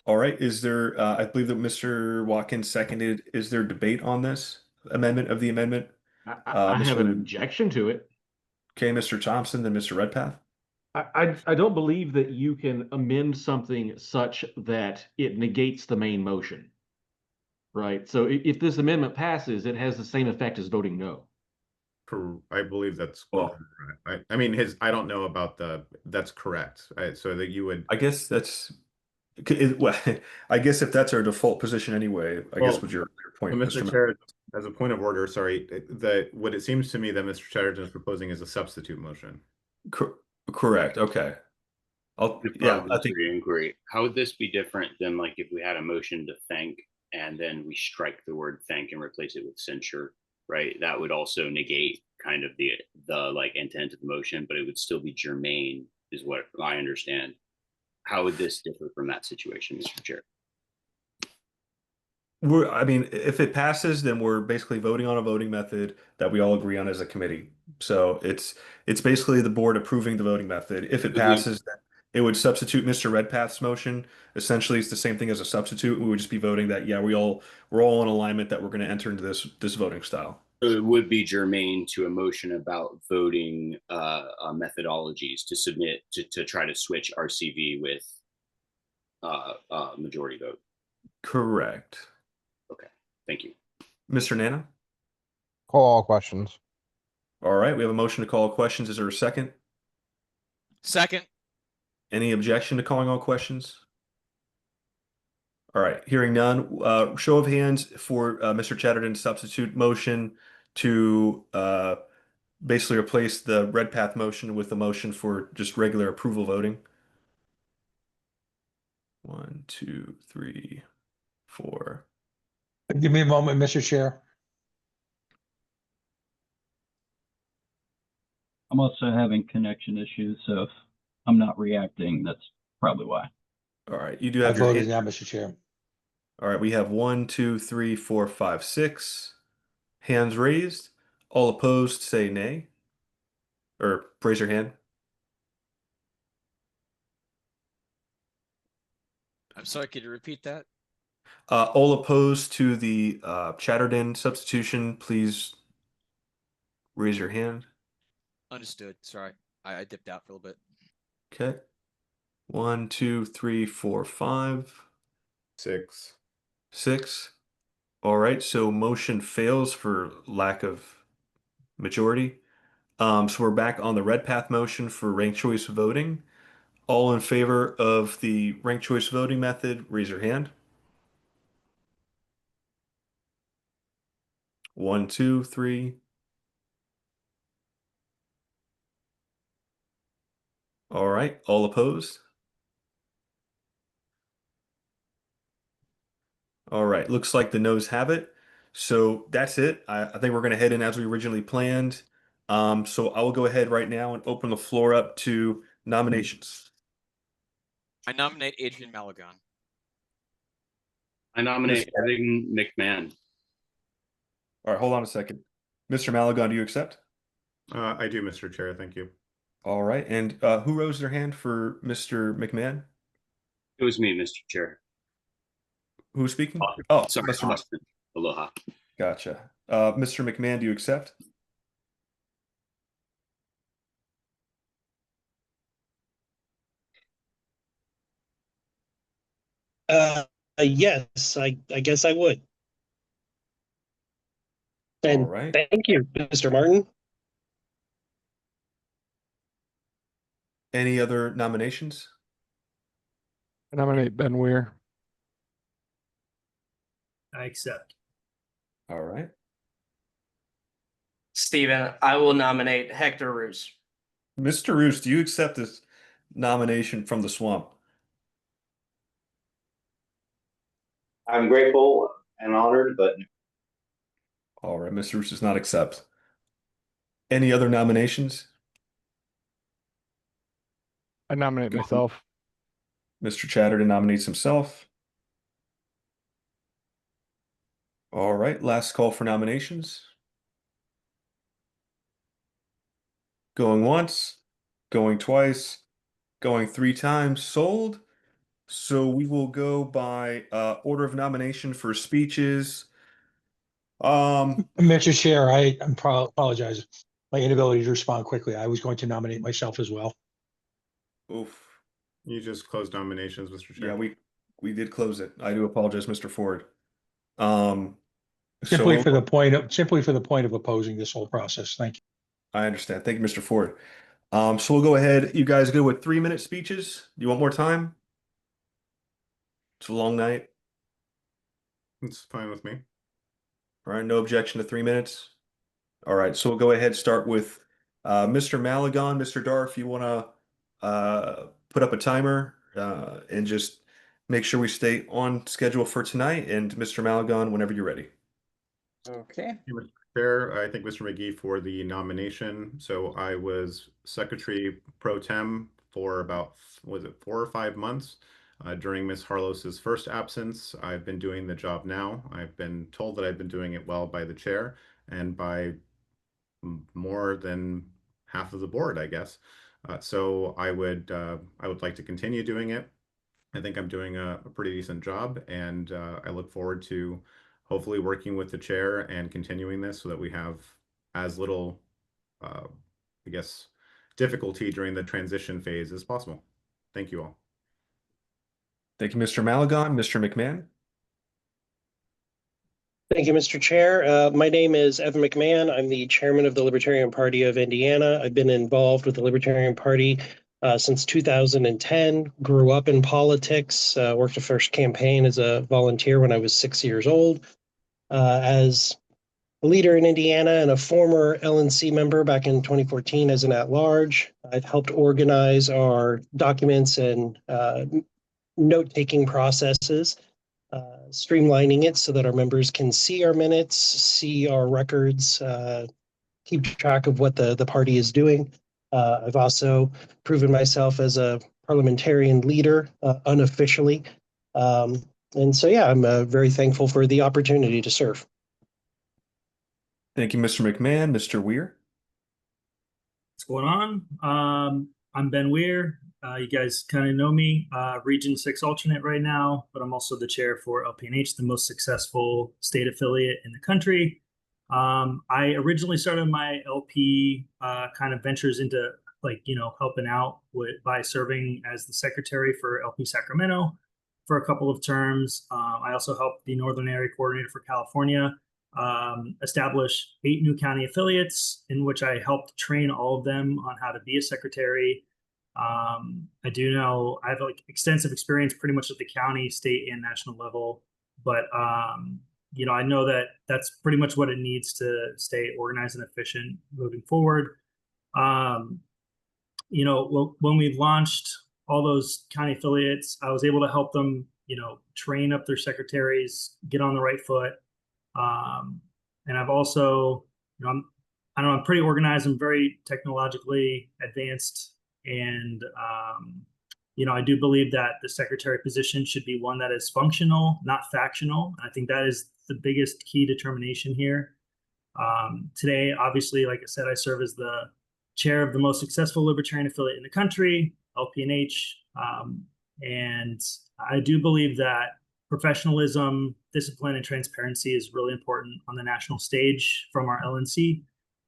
All right. Is there, I believe that Mr. Watkins seconded. Is there debate on this amendment of the amendment? I have an Mr. objection to it. Okay, Mr. Thompson, then Mr. Redpath. I don't believe that you can amend something such that it negates the main motion. Right. So if this amendment passes, it has the same effect as voting no. I believe that's well. I mean, I don't know about that's correct. So that you would. I guess that's. Well, I guess if that's our default position anyway, I guess was your point, Mr. Mr. Chair, as a point of order, sorry, what it seems to me that Mr. Chatterton is proposing is a substitute motion. Correct. Okay. I think inquiry. How would this be different than like if we had a motion to thank and then we strike the word thank and replace it with censure, right? That would also negate kind of the like intent of the motion, but it would still be germane, is what I understand. How would this differ from that situation, Mr. Chair? I mean, if it passes, then we're basically voting on a voting method that we all agree on as a committee. So it's basically the board approving the voting method. If it passes, then it would substitute Mr. Redpath's motion. Essentially, it's the same thing as a substitute. We would just be voting that, yeah, we're all in alignment that we're going to enter into this voting style. So it would be germane to a motion about voting methodologies to submit to try to switch RCV with majority vote. Correct. Okay, thank you. Mr. Nana? Call all questions. All right, we have a motion to call questions. Is there a second? Second. Any objection to calling all questions? All right, hearing none. Show of hands for Mr. Chatterton's substitute motion to basically replace the Redpath motion with the motion for just regular approval voting. 1, 2, 3, 4. Give me a moment, Mr. Chair. I'm also having connection issues, so if I'm not reacting, that's probably why. All right, you do have I your voted hand. now, Mr. Chair. All right, we have 1, 2, 3, 4, 5, 6 hands raised. All opposed, say nay. Or raise your hand. I'm sorry, could you repeat that? All opposed to the Chatterton substitution, please raise your hand. Understood. Sorry, I dipped out for a little bit. Okay. 1, 2, 3, 4, 5. 6. 6. All right, so motion fails for lack of majority. So we're back on the Redpath motion for ranked choice voting. All in favor of the ranked choice voting method, raise your hand. 1, 2, 3. right, all opposed? All right, looks like the noes have it. So that's it. I think we're going to head in as we originally planned. So I will go ahead right now and open the floor up to nominations. I nominate Adrian Malagon. I nominate Evan McMahon. All right, hold on a second. Mr. Malagon, do you accept? I do, Mr. Chair. Thank you. All right, and who rose their hand for Mr. McMahon? It was me, Mr. Chair. Who's speaking? Oh, sorry, Mr. Ma- Austin. Aloha. Gotcha. Mr. McMahon, do you accept? Yes, I guess I would. All And right. thank you, Mr. Martin. Any other nominations? I nominate Ben Weir. I accept. All right. Stephen, I will nominate Hector Roos. Mr. Roos, do you accept this nomination from the swamp? I'm grateful and honored, but All right, Mr. Roos does not accept. Any other nominations? I nominate myself. Mr. Chatterton nominates himself. All right, last call for nominations. Going once, going twice, going 3 times, sold. So we will go by order of nomination for speeches. Mr. Chair, apologize. My inability to respond quickly. I was going to nominate myself as well. Oof. You just closed nominations, Mr. Chair. Yeah, we did close it. I do apologize, Mr. Ford. Simply for the point of opposing this whole process. Thank you. I understand. Thank you, Mr. Ford. So we'll go ahead. You guys go with 3-minute speeches. Do you want more time? It's a long night. It's fine with me. All right, no objection to 3 minutes. All right, so we'll go ahead and start with Mr. Malagon. Mr. Dar, if you want to put up a timer and just make sure we stay on schedule for tonight. And Mr. Malagon, whenever you're ready. Okay. Mr. Chair, I thank Mr. McGee for the nomination. So I was Secretary Pro Tem for about, was it 4 or 5 months during Ms. Harlos's first absence. I've been doing the job now. I've been told that I've been doing it well by the chair and by more than half of the board, I guess. So I would like to continue doing it. I think I'm doing a pretty decent job, and I look forward to hopefully working with the chair and continuing this so that we have as little, I guess, difficulty during the transition phase as possible. Thank you all. Thank you, Mr. Malagon. Mr. McMahon. Thank you, Mr. Chair. My name is Evan McMahon. I'm the chairman of the Libertarian Party of Indiana. I've been involved with the Libertarian Party since 2010, grew up in politics, worked a first campaign as a volunteer when I was 6 years old. As a leader in Indiana and a former LNC member back in 2014 as an at-large, I've helped organize our documents and note-taking processes, streamlining it so that our members can see our minutes, see our records, keep track of what the party is doing. I've also proven myself as a parliamentarian leader unofficially. And so, yeah, I'm very thankful for the opportunity to serve. Thank you, Mr. McMahon. Mr. Weir. What's going on? I'm Ben Weir. You guys kind of know me, Region 6 alternate right now, but I'm also the chair for LPNH, the most successful state affiliate in the country. I originally started my LP kind of ventures into helping out by serving as the secretary for LP Sacramento for a couple of terms. I also helped the Northern Area Coordinator for California establish 8 new county affiliates, in which I helped train all of them on how to be a secretary. I do know I have extensive experience pretty much at the county, state, and national level, but I know that that's pretty much what it needs to stay organized and efficient moving forward. when we launched all those county affiliates, I was able to help them, train up their secretaries, get on the right foot. And I've also, I don't know, I'm pretty organized. I'm very technologically advanced. And, I do believe that the secretary position should be one that is functional, not factional. I think that is the biggest key determination here. Today, obviously, like I said, I serve as the chair of the most successful libertarian affiliate in the country, LPNH. And I do believe that professionalism, discipline, and transparency is really important on the national stage from our LNC.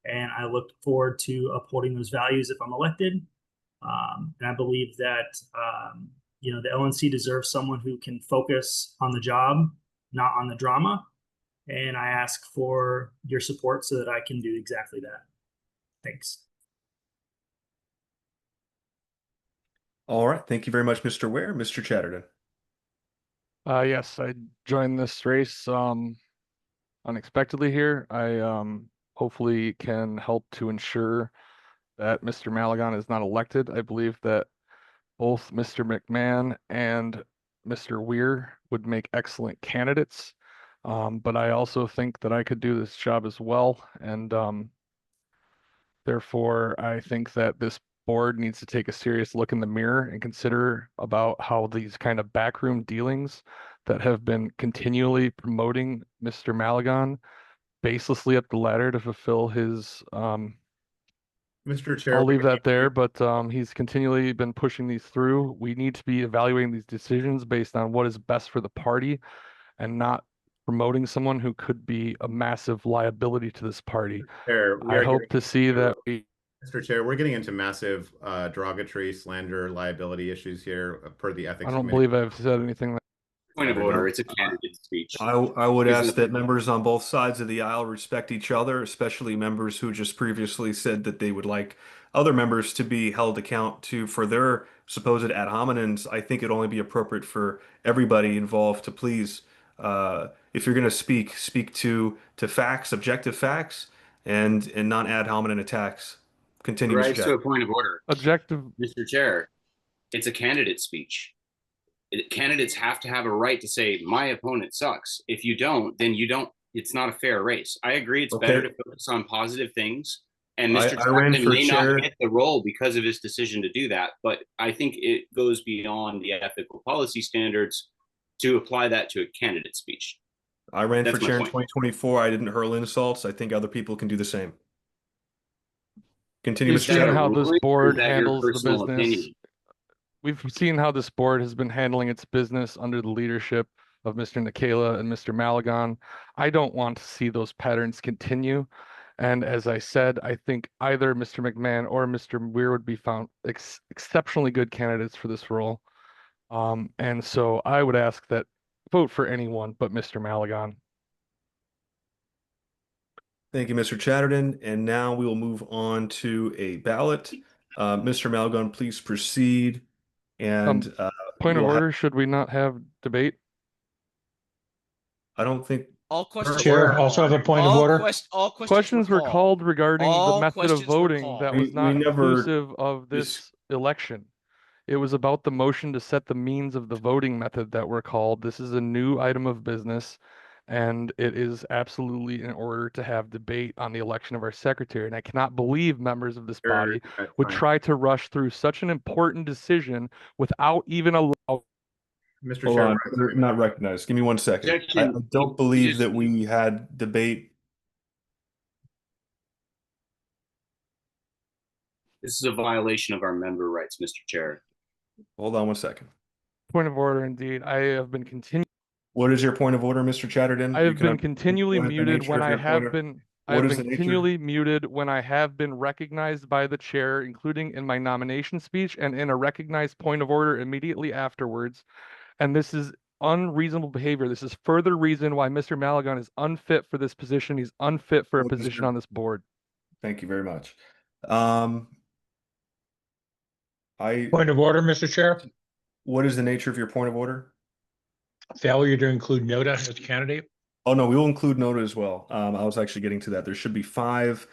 And I look forward to upholding those values if I'm elected. And I believe that, the LNC deserves someone who can focus on the job, not on the drama. And I ask for your support so that I can do exactly that. Thanks. All right. Thank you very much, Mr. Ware. Mr. Chatterton. Yes, I joined this race unexpectedly here. I hopefully can help to ensure that Mr. Maligan is not elected. I believe that both Mr. McMahon and Mr. Weir would make excellent candidates. But I also think that I could do this job as well. And therefore, I think that this board needs to take a serious look in the mirror and consider about how these kind of backroom dealings that have been continually promoting Mr. Maligan baselessly up the ladder to fulfill his Mr. Chair, I'll leave that there, but he's continually been pushing these through. We need to be evaluating these decisions based on what is best for the party and not promoting someone who could be a massive liability to this party. I hope to see that we. Mr. Chair, we're getting into massive derogatory, slander, liability issues here per the ethics. I don't believe I've said anything. Point of order. It's a candidate speech. I would ask that members on both sides of the aisle respect each other, especially members who just previously said that they would like other members to be held account for their supposed ad hominems. I think it'd only be appropriate for everybody involved to please, if you're going to speak to facts, objective facts, and not ad hominem attacks. Continue, Right Mr. to a point of order. Objective. Mr. Chair, it's a candidate speech. Candidates have to have a right to say, my opponent sucks. If you don't, then you don't. It's not a fair race. I agree it's better to focus on positive things. And Mr. Chapman may not get the role because of his decision to do that, but I think it goes beyond the ethical policy standards to apply that to a candidate speech. I ran for chair in 2024. I didn't hurl insults. I think other people can do the same. Continue, Mr. Chair. How this board handles the business. Opinion? We've seen how this board has been handling its business under the leadership of Mr. Nikela and Mr. Maligan. I don't want to see those patterns continue. And as I said, I think either Mr. McMahon or Mr. Weir would be found exceptionally good candidates for this role. And so I would ask that vote for anyone but Mr. Maligan. Thank you, Mr. Chatterton. And now we will move on to a ballot. Mr. Maligan, please proceed. And point of order, should we not have debate? I don't think all questions. Chair, also have a point of order. All questions were called regarding the method of voting that was not inclusive of this election. It was about the motion to set the means of the voting method that were called. This is a new item of business, and it is absolutely in order to have debate on the election of our secretary. And I cannot believe members of this body would try to rush through such an important decision without even allowing. Mr. Hold Chair, on, they're not recognized. Give me 1 second. I don't believe that we had debate. This is a violation of our member rights, Mr. Chair. Hold on 1 second. Point of order, indeed. I have been continuing. What is your point of order, Mr. Chatterton? I have been continually muted when I have been. I have been continually muted when I have been recognized by the chair, including in my nomination speech and in a recognized point of order immediately afterwards. And this is unreasonable behavior. This is further reason why Mr. Maligan is unfit for this position. He's unfit for a position on this board. Thank you very much. Point of order, Mr. Chair. What is the nature of your point of order? Failure to include NOTA as a candidate. Oh no, we will include NOTA as well. I was actually getting to that. There should be five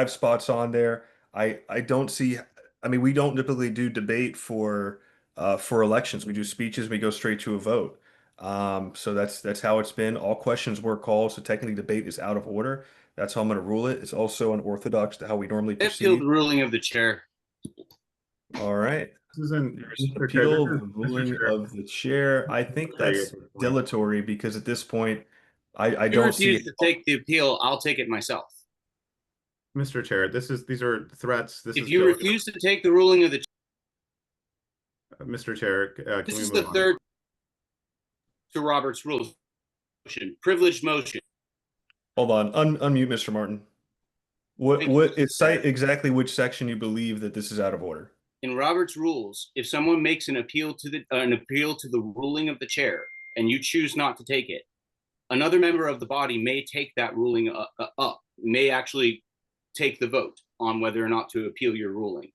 spots on there. I don't see I mean, we don't typically do debate for elections. We do speeches, we go straight to a vote. So that's how it's been. All questions were called, so technically debate is out of order. That's how I'm going to rule it. It's also unorthodox to how we normally I appeal proceed. the ruling of the chair. All right. This isn't There's an Mr. Chair, appeal this of is the ruling Mr. Chair. of the chair. I think that's dilatory because at this point, I If you don't see refuse it. to take the appeal, I'll take it myself. Mr. Chair, these are threats. This If is you dilatory. refuse to take the ruling of the Mr. Chair, can this we is move the on? third to Robert's rules motion, privileged motion. Hold on, unmute Mr. Martin. Cite exactly which section you believe that this is out of order. In Robert's rules, if someone makes an appeal to the ruling of the chair and you choose not to take it, another member of the body may take that ruling up, may actually take the vote on whether or not to appeal your ruling.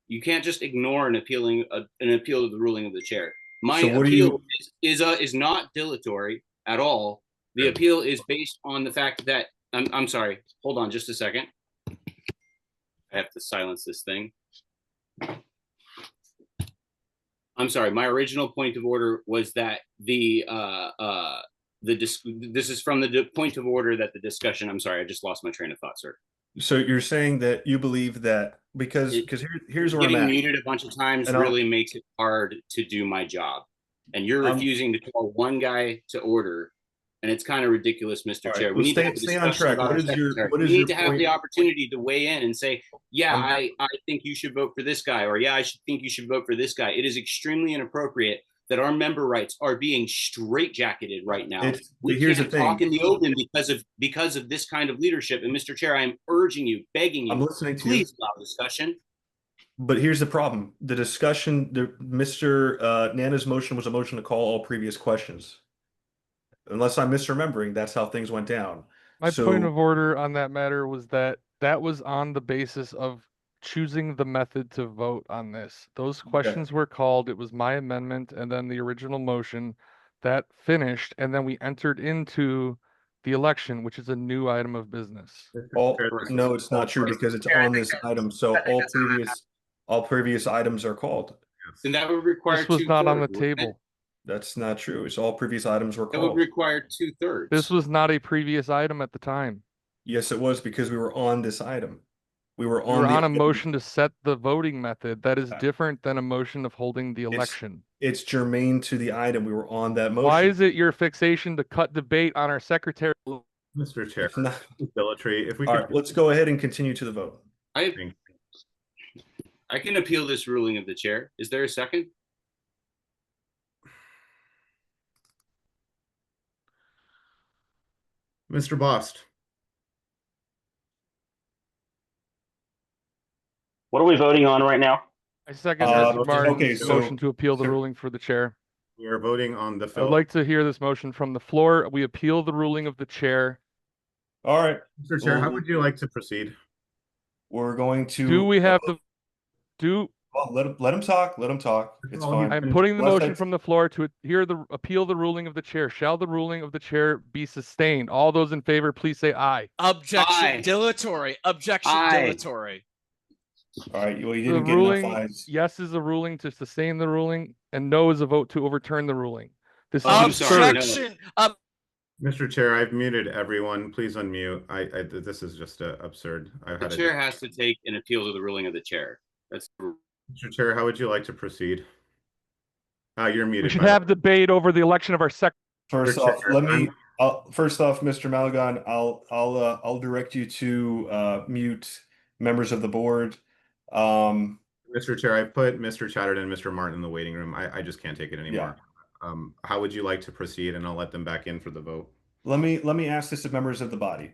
You can't just ignore an appeal to the ruling of the chair. My So what do appeal you- is not dilatory at all. The appeal is based on the fact that I'm sorry. Hold on just a second. I have to silence this thing. I'm sorry. My original point of order was that this is from the point of order that the discussion. I'm sorry. I just lost my train of thought, sir. So you're saying that you believe that because here's where I'm Getting at. muted a bunch of times And really makes it hard to do my job. And you're refusing to call one guy to order. And it's kind of ridiculous, Mr. All Chair. right, We well, need to have a stay on discussion track. about our What is your secretary. what We is need your to have point? the opportunity to weigh in and say, yeah, I think you should vote for this guy, or yeah, I should think you should vote for this guy. It is extremely inappropriate that our member rights are being straitjacketed right now. We here's can't the thing. talk in the open because of this kind of leadership. And Mr. Chair, I am urging you, begging you, I'm listening to you. please allow discussion. But here's the problem. The discussion, Mr. Nana's motion was a motion to call all previous questions. Unless I'm misremembering, that's how things went down. My point of order on that matter was that was on the basis of choosing the method to vote on this. Those questions were called. It was my amendment and then the original motion that finished, and then we entered into the election, which is a new item of business. No, it's not true because it's on this item. So all previous items are called. Then that would require This was not on the table. That's not true. It's all previous items were That would called. require 2/3. This was not a previous item at the time. Yes, it was because we were on this item. We were We on were the on a motion to set the voting method. That is different than a motion of holding the It's- election. It's germane to the item. We were on that motion. Why is it your fixation to cut debate on our secretary? Mr. Chair, It's not- dilatory. If we All could right, let's go ahead and continue to the vote. I can appeal this ruling of the chair. Is there a second? Mr. Bost. What are we voting on right now? I second Uh, Mr. Martin's okay, so- motion to appeal the ruling for the chair. We are voting on the I would fill. like to hear this motion from the floor. We appeal the ruling of the chair. All right. Mr. Chair, how would you like to proceed? We're going to. Do we have the Well, let him talk. Let him talk. It's fine. I'm putting the Unless motion from the floor to appeal the ruling of the chair. Shall the ruling of the chair be sustained? All those in favor, please say aye. Objection dilatory. Objection dilatory. All right. Well, you The didn't get ruling, enough ayes. yes is a ruling to sustain the ruling, and no is a vote to overturn the ruling. This is I'm absurd. sorry, no. Objection. Mr. Chair, I've muted everyone. Please unmute. This is just absurd. The chair has to take an appeal to the ruling of the chair. That's Mr. Chair, how would you like to proceed? You're muted. We should by the have debate over the election of our secretary. First Mr. off, Chair, let me. First off, Mr. Malagon, I'll direct you to mute members of the board. Mr. Chair, I put Mr. Chatterton and Mr. Martin in the waiting room. I just can't take it anymore. How would you like to proceed? And I'll let them back in for the vote. Let me ask this of members of the body.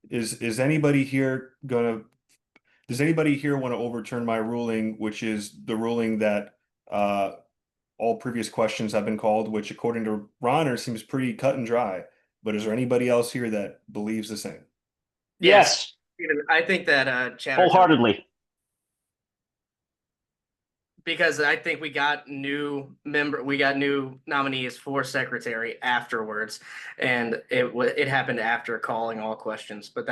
Is anybody here does anybody here want to overturn my ruling, which is the ruling that all previous questions have been called, which according to Ronner seems pretty cut and dry. But is there anybody else here that believes the same? Yes, I think that Chatterton, wholeheartedly. because I think we got new nominees for secretary afterwards, and it happened after calling all questions. But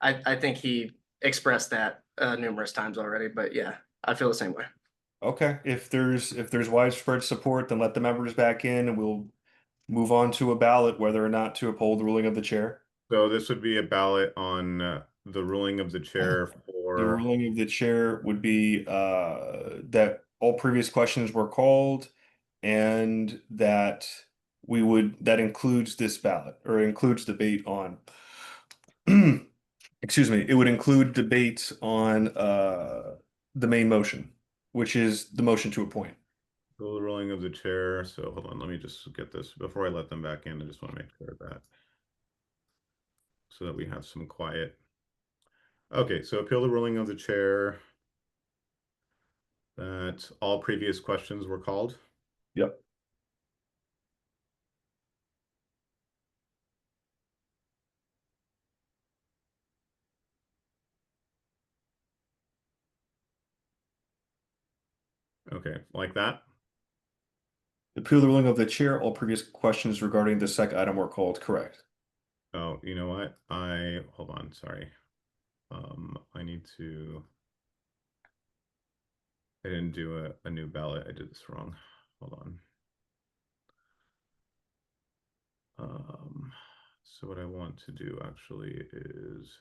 I think he expressed that numerous times already. But yeah, I feel the same way. Okay, if there's widespread support, then let the members back in and we'll move on to a ballot whether or not to uphold the ruling of the chair. So this would be a ballot on the ruling of the chair The for, ruling of the chair would be that all previous questions were called and that that includes this ballot or includes debate on excuse me, it would include debates on the main motion, which is the motion to appoint. the ruling of the chair. So hold on, let me just get this before I let them back in. I just want to make sure of that so that we have some quiet. Okay, so appeal the ruling of the chair that all previous questions were called. Yep. Okay, like that. Appeal the ruling of the chair, all previous questions regarding the second item were called, correct. Oh, you know what? Hold on, sorry. I need to, I didn't do a new ballot. I did this wrong. Hold on. So what I want to do actually is,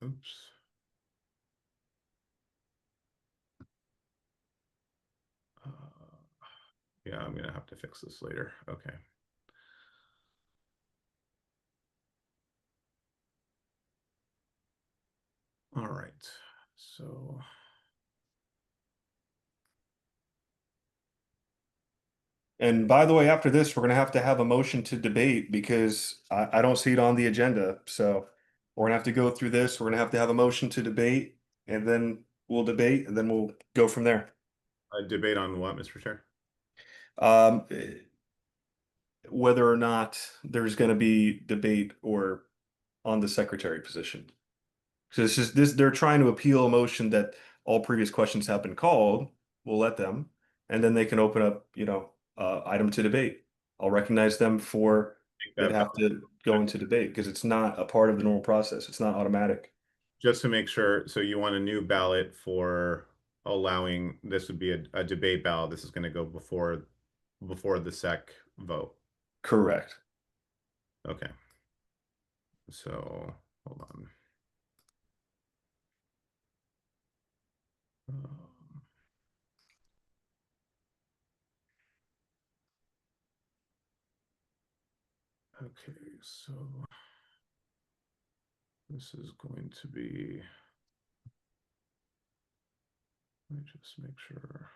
oops. Yeah, I'm gonna have to fix this later. Okay. All right, so. And by the way, after this, we're going to have a motion to debate because I don't see it on the agenda. So we're going to have to go through this. We're going to have a motion to debate and then we'll debate and then we'll go from there. A debate on what, Mr. Chair? Whether or not there's going to be debate or on the secretary position. So they're trying to appeal a motion that all previous questions have been called. We'll let them, and then they can open up, item to debate. I'll recognize them for that have to go into debate because it's not a part of the normal process. It's not automatic. Just to make sure, so you want a new ballot for allowing, this would be a debate ballot. This is going to go before the SEC vote. Correct. Okay. So hold on. Okay, so this is going to be, let me just make sure.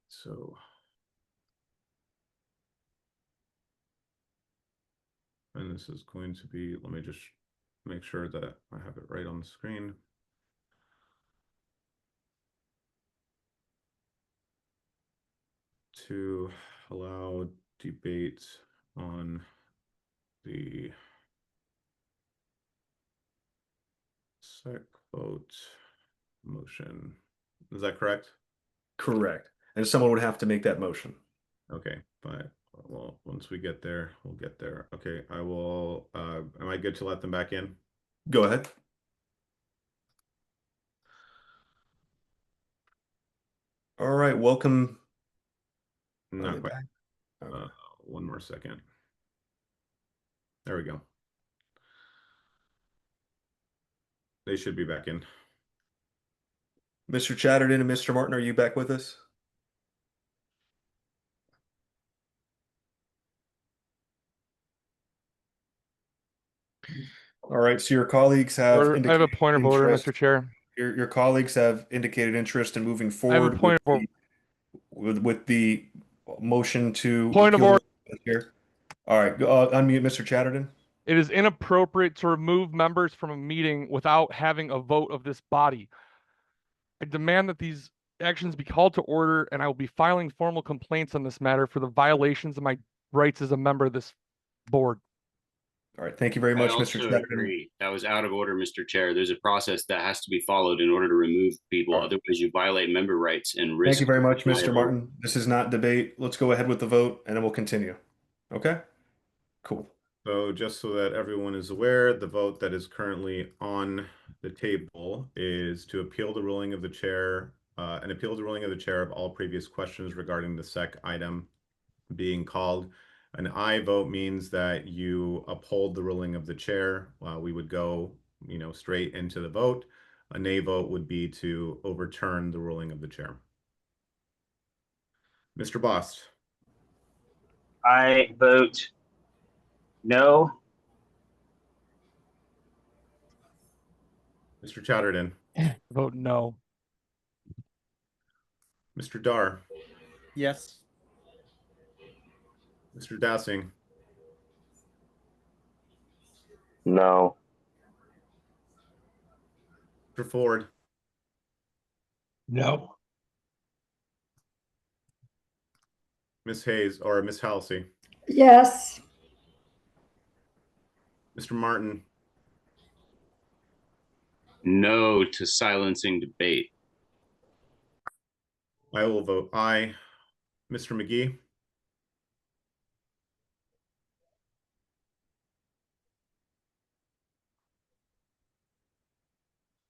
So, and this is going to be, let me just make sure that I have it right on the screen. To allow debate on the SEC vote motion. Is that correct? Correct. And someone would have to make that motion. Okay, but well, once we get there, we'll get there. Okay, I will, am I good to let them back in? Go ahead. All right, welcome. Not quite. One more second. There we go. They should be back in. Mr. Chatterton and Mr. Martin, are you back with us? All right, so your colleagues have I have a point of order, Mr. Chair. Your colleagues have indicated interest in moving I have a forward point of order. with the motion to Point of appeal order. here. All right, unmute Mr. Chatterton. It is inappropriate to remove members from a meeting without having a vote of this body. I demand that these actions be called to order, and I will be filing formal complaints on this matter for the violations of my rights as a member of this board. All right, thank you very much, I Mr. also Chatterton. agree. That was out of order, Mr. Chair. There's a process that has to be followed in order to remove people. Otherwise, you violate member rights and risk. Thank you very much, Mr. Martin. This is not debate. Let's go ahead with the vote, and then we'll continue. Okay, cool. So just so that everyone is aware, the vote that is currently on the table is to appeal the ruling of the chair, and appeal the ruling of the chair of all previous questions regarding the SEC item being called. An aye vote means that you uphold the ruling of the chair. We would go, straight into the vote. A nay vote would be to overturn the ruling of the chair. Mr. Bost. I vote no. Mr. Chatterton. Vote no. Mr. Dar. Yes. Mr. Dassing. No. Mr. Ford. No. Ms. Hayes or Ms. Halsey. Yes. Mr. Martin. No to silencing debate. I will vote aye. Mr. McGee.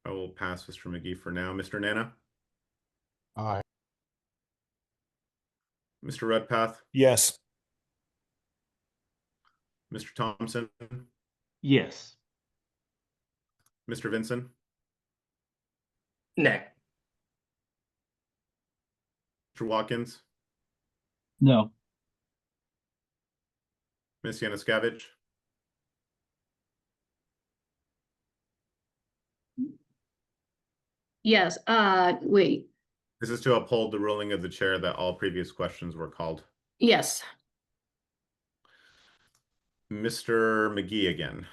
I will pass Mr. McGee for now. Mr. Nana. Aye. Mr. Redpath. Yes. Mr. Thompson. Yes. Mr. Vinson. Nay. Mr. Watkins. No. Ms. Yanuskevich. Yes, wait, This is to uphold the ruling of the chair that all previous questions were called. yes, Mr. McGee again.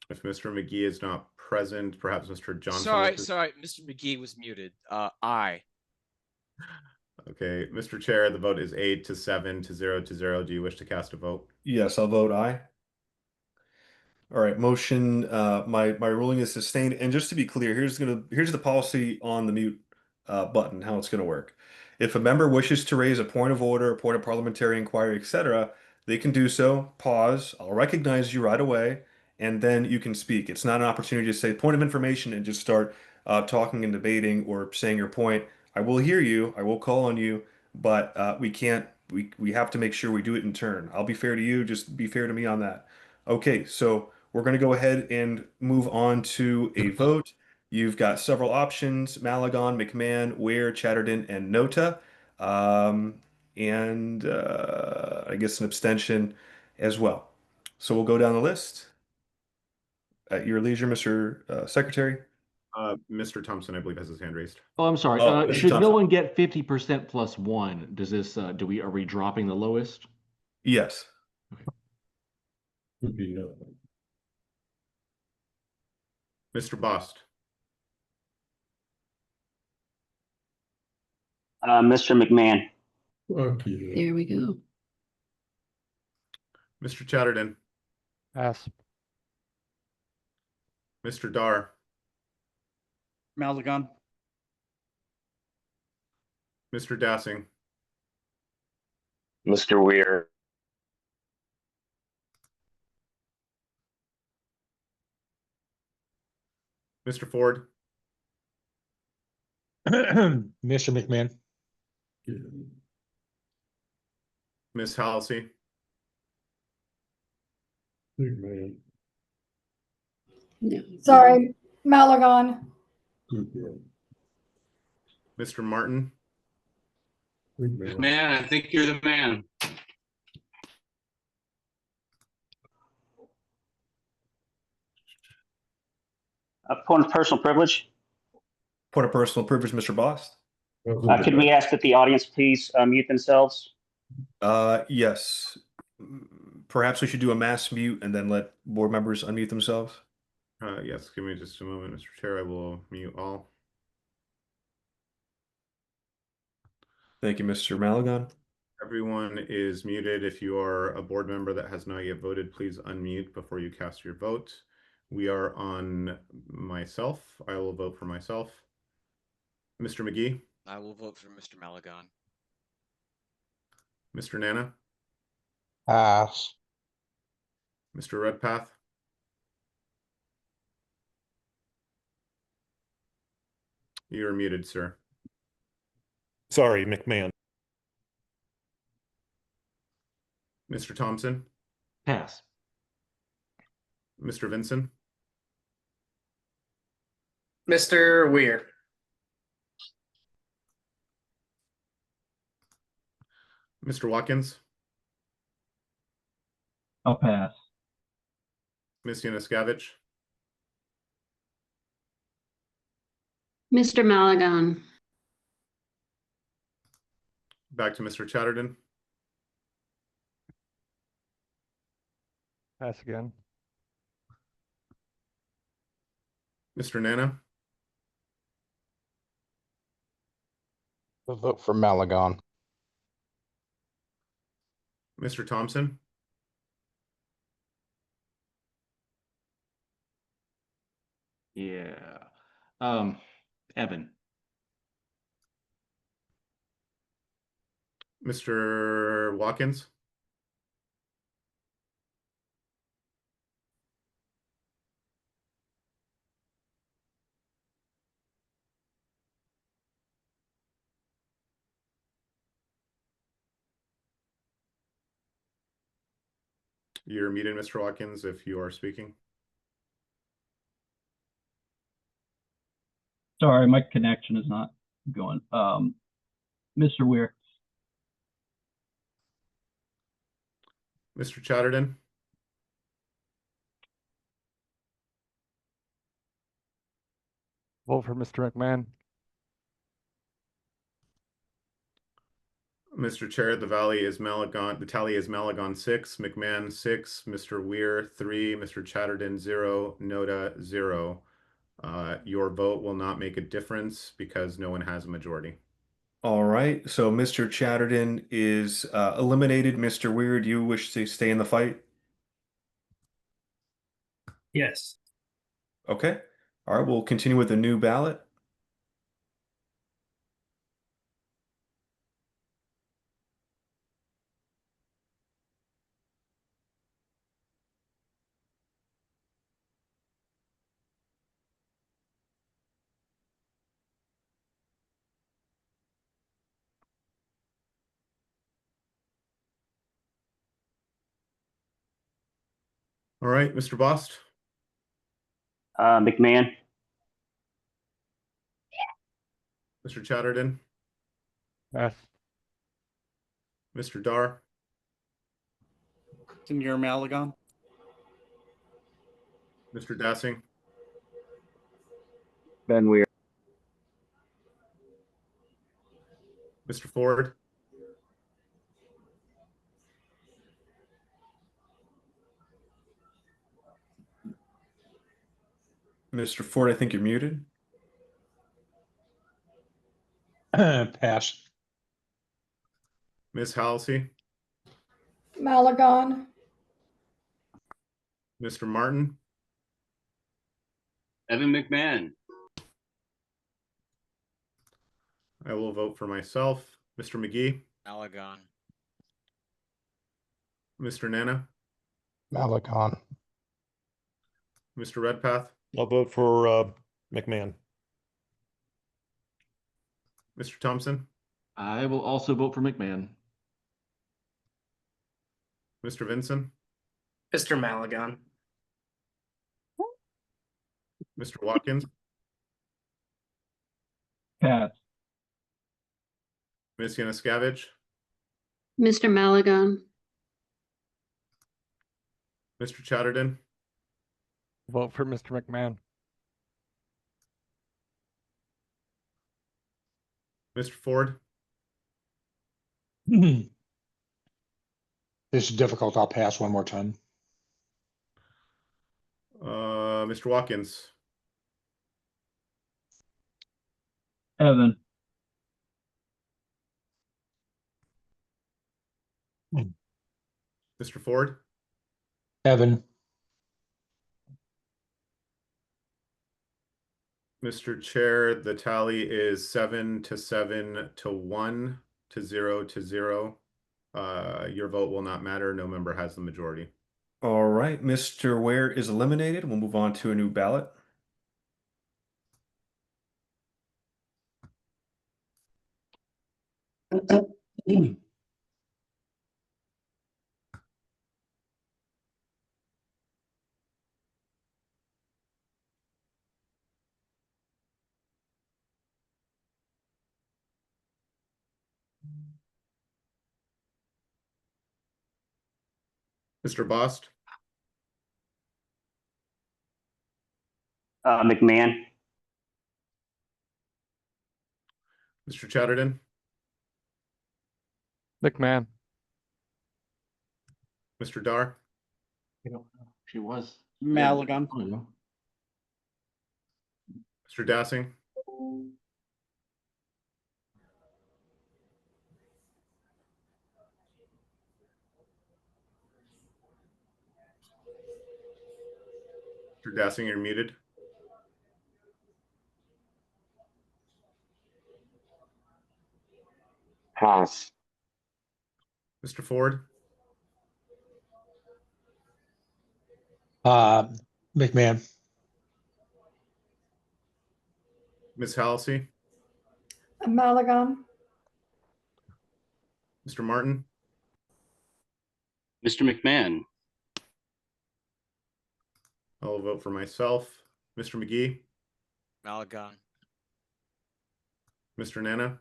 If Mr. McGee is not present, perhaps Mr. Johnson. Sorry, Mr. McGee was muted. Aye. Okay, Mr. Chair, the vote is 8-7 to 0. Do you wish to cast a vote? Yes, I'll vote aye. All right, motion, my ruling is sustained. And just to be clear, here's the policy on the mute button, how it's gonna work. If a member wishes to raise a point of order, a point of parliamentary inquiry, etc., they can do so. Pause. I'll recognize you right away, and then you can speak. It's not an opportunity to say point of information and just start talking and debating or saying your point. I will hear you. I will call on you, but we can't. We have to make sure we do it in turn. I'll be fair to you. Just be fair to me on that. Okay, so we're going to go ahead and move on to a vote. You've got several options: Malagon, McMahon, Ware, Chatterton, and Nota. And I guess an abstention as well. So we'll go down the list. At your leisure, Mr. Secretary. Mr. Thompson, I believe, has his hand raised. Oh, I'm sorry. Oh, Mr. Should no Thompson. one get 50% plus one? Does this, are we dropping the lowest? Yes. Mr. Bost. Mr. McMahon. there we go. Mr. Chatterton. Pass. Mr. Dar. Malagon. Mr. Dassing. Mr. Weir. Mr. Ford. Mr. McMahon. Ms. Halsey. No. Sorry, Malagon. Mr. Martin. Man, I think you're the man. A point of personal privilege. Point of personal privilege, Mr. Bost. Could we ask that the audience please mute themselves? Yes. Perhaps we should do a mass mute and then let board members unmute themselves. Yes, give me just a moment, Mr. Chair. I will mute all. Thank you, Mr. Malagon. Everyone is muted. If you are a board member that has not yet voted, please unmute before you cast your vote. We are on myself. I will vote for myself. Mr. McGee. I will vote for Mr. Malagon. Mr. Nana, Pass. Mr. Redpath, you're muted, sir. Sorry, McMahon. Mr. Thompson, Pass. Mr. Vinson, Mr. Weir. Mr. Watkins, I'll pass. Ms. Yanuskevich, Mr. Malagon. back to Mr. Chatterton, Pass again. Mr. Nana, The vote for Malagon. Mr. Thompson, Yeah. Evan. Mr. Watkins, you're muted, Mr. Watkins, if you are speaking. Sorry, my connection is not going. Mr. Weir. Mr. Chatterton, Vote for Mr. McMahon. Mr. Chair, the tally is Malagon 6, McMahon 6, Mr. Weir 3, Mr. Chatterton 0, Noda 0. Your vote will not make a difference because no one has a majority. All right, so Mr. Chatterton is eliminated. Mr. Weir, do you wish to stay in the fight? Yes. Okay. All right, we'll continue with a new ballot. All right, Mr. Bost, McMahon. Mr. Chatterton, Pass. Mr. Dar, Senior Malagon. Mr. Dassing, Ben Weir. Mr. Ford, Mr. Ford, I think you're muted. Pass. Ms. Halsey, Malagon. Mr. Martin, Evan McMahon. I will vote for myself. Mr. McGee, Malagon. Mr. Nana, Malagon. Mr. Redpath, I'll vote for McMahon. Mr. Thompson, I will also vote for McMahon. Mr. Vinson, Mr. Malagon. Mr. Watkins, Pass. Ms. Yanuskevich, Mr. Malagon. Mr. Chatterton, Vote for Mr. McMahon. Mr. Ford, This is difficult. I'll pass one more time. Mr. Watkins, Evan. Mr. Ford, Evan. Mr. Chair, the tally is 7 to 7 to 1 to 0 to 0. your vote will not matter. No member has the majority. All right, Mr. Ware is eliminated. We'll move on to a new ballot. Mr. Bost, McMahon. Mr. Chatterton, McMahon. Mr. Dar, You know, she was. Maligan. Mr. Dassing, Mr. Dassing, you're muted. Pass. Mr. Ford, McMahon. Ms. Halsey, Maligan. Mr. Martin, Mr. McMahon. I'll vote for myself. Mr. McGee, Malagon. Mr. Nana,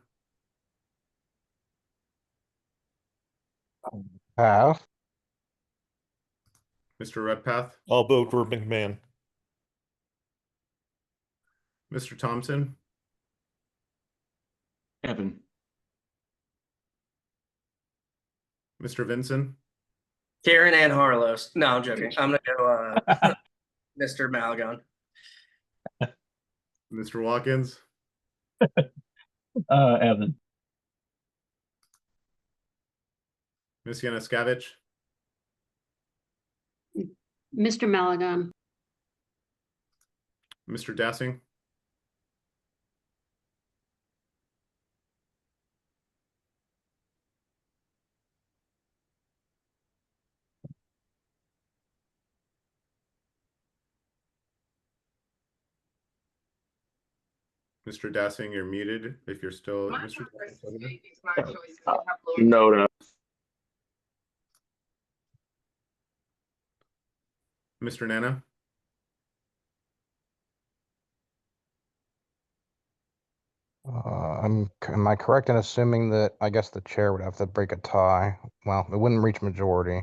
Pass. Mr. Redpath, I'll vote for McMahon. Mr. Thompson, Evan. Mr. Vinson, Karen and Harlos. No, I'm joking. I'm gonna go Mr. Malgon. Mr. Watkins, Evan. Ms. Yanuskavich, Mr. Malagon. Mr. Dassing, Mr. Dassing, you're muted if you're still Mr. Dassing. No. Mr. Nana, Am I correct in assuming that I guess the chair would have to break a tie? Well, it wouldn't reach majority.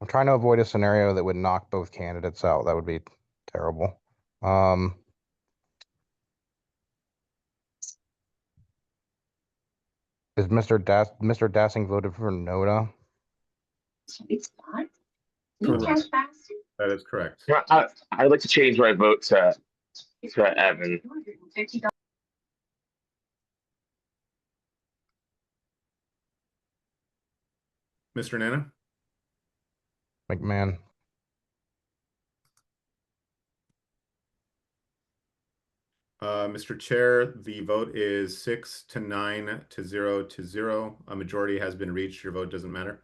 I'm trying to avoid a scenario that would knock both candidates out. That would be terrible. Is Mr. Dassing voted for Noda? Correct. That is correct. I'd like to change my vote to Evan. Mr. Nana, McMahon. Mr. Chair, the vote is 6-9 to 0-0. A majority has been reached. Your vote doesn't matter.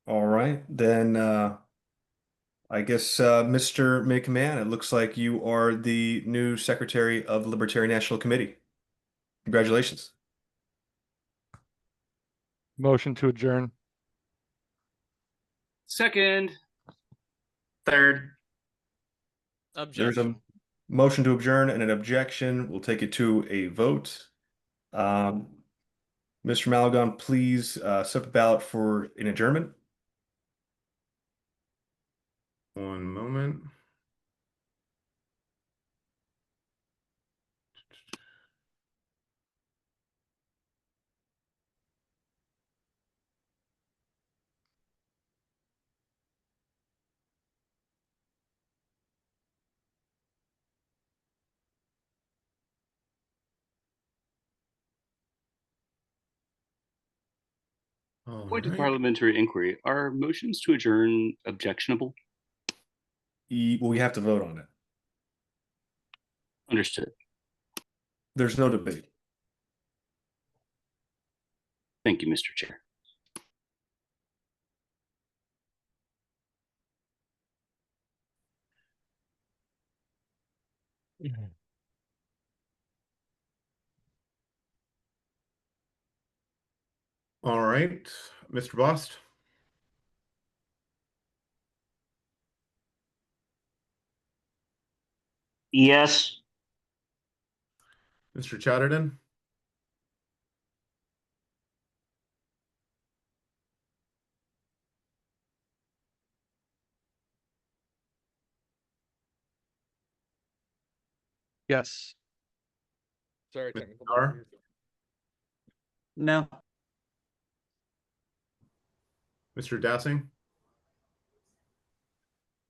All right, then I guess Mr. McMahon, it looks like you are the new Secretary of the Libertarian National Committee. Congratulations. Motion to adjourn. Second. Third. There's a motion to adjourn and an objection. We'll take it to a vote. Mr. Malagon, please set the ballot for an adjournment. One moment. Point of parliamentary inquiry. Are motions to adjourn objectionable? Well, we have to vote on it. Understood. There's no debate. Thank you, Mr. Chair. All right, Mr. Bost, Yes. Mr. Chatterton, Yes. Sorry, Mr. technical Carr, difficulty. No. Mr. Dassing,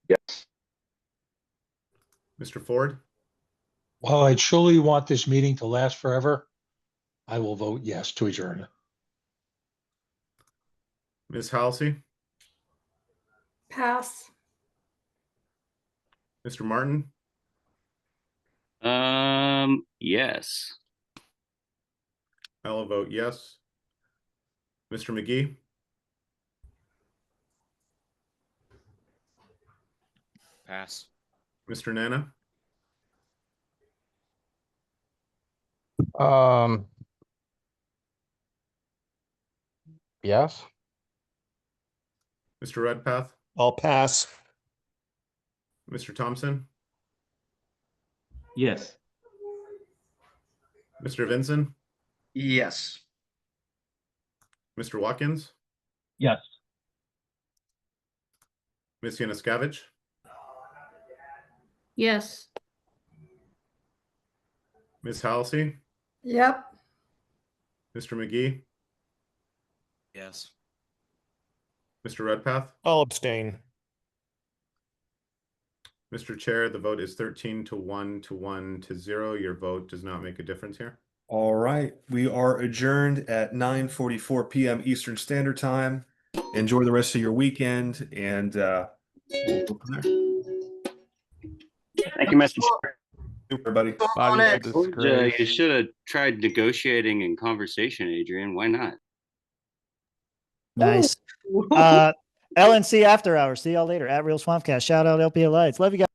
Yes. Mr. Ford, While I truly want this meeting to last forever, I will vote yes to adjourn. Ms. Halsey, Pass. Mr. Martin, Yes. I'll vote yes. Mr. McGee, Pass. Mr. Nana, Yes. Mr. Redpath, I'll pass. Mr. Thompson, Yes. Mr. Vinson, Yes. Mr. Watkins, Yes. Ms. Yanuskavich, Yes. Ms. Halsey, Yep. Mr. McGee, Yes. Mr. Redpath. I'll abstain. Mr. Chair, the vote is 13 to 1 to 1 to 0. Your vote does not make a difference here. All right, we are adjourned at 9:44 p.m. Eastern Standard Time. Enjoy the rest of your weekend, and we'll go from there. Thank you, Mr. Chair. Everybody. Body of Told ya, disgrace. you should have tried negotiating and conversation, Adrian. Why not? Nice. LNC after hours. See y'all later at Real Swampcast. Shout out LPA Lights. Love you guys.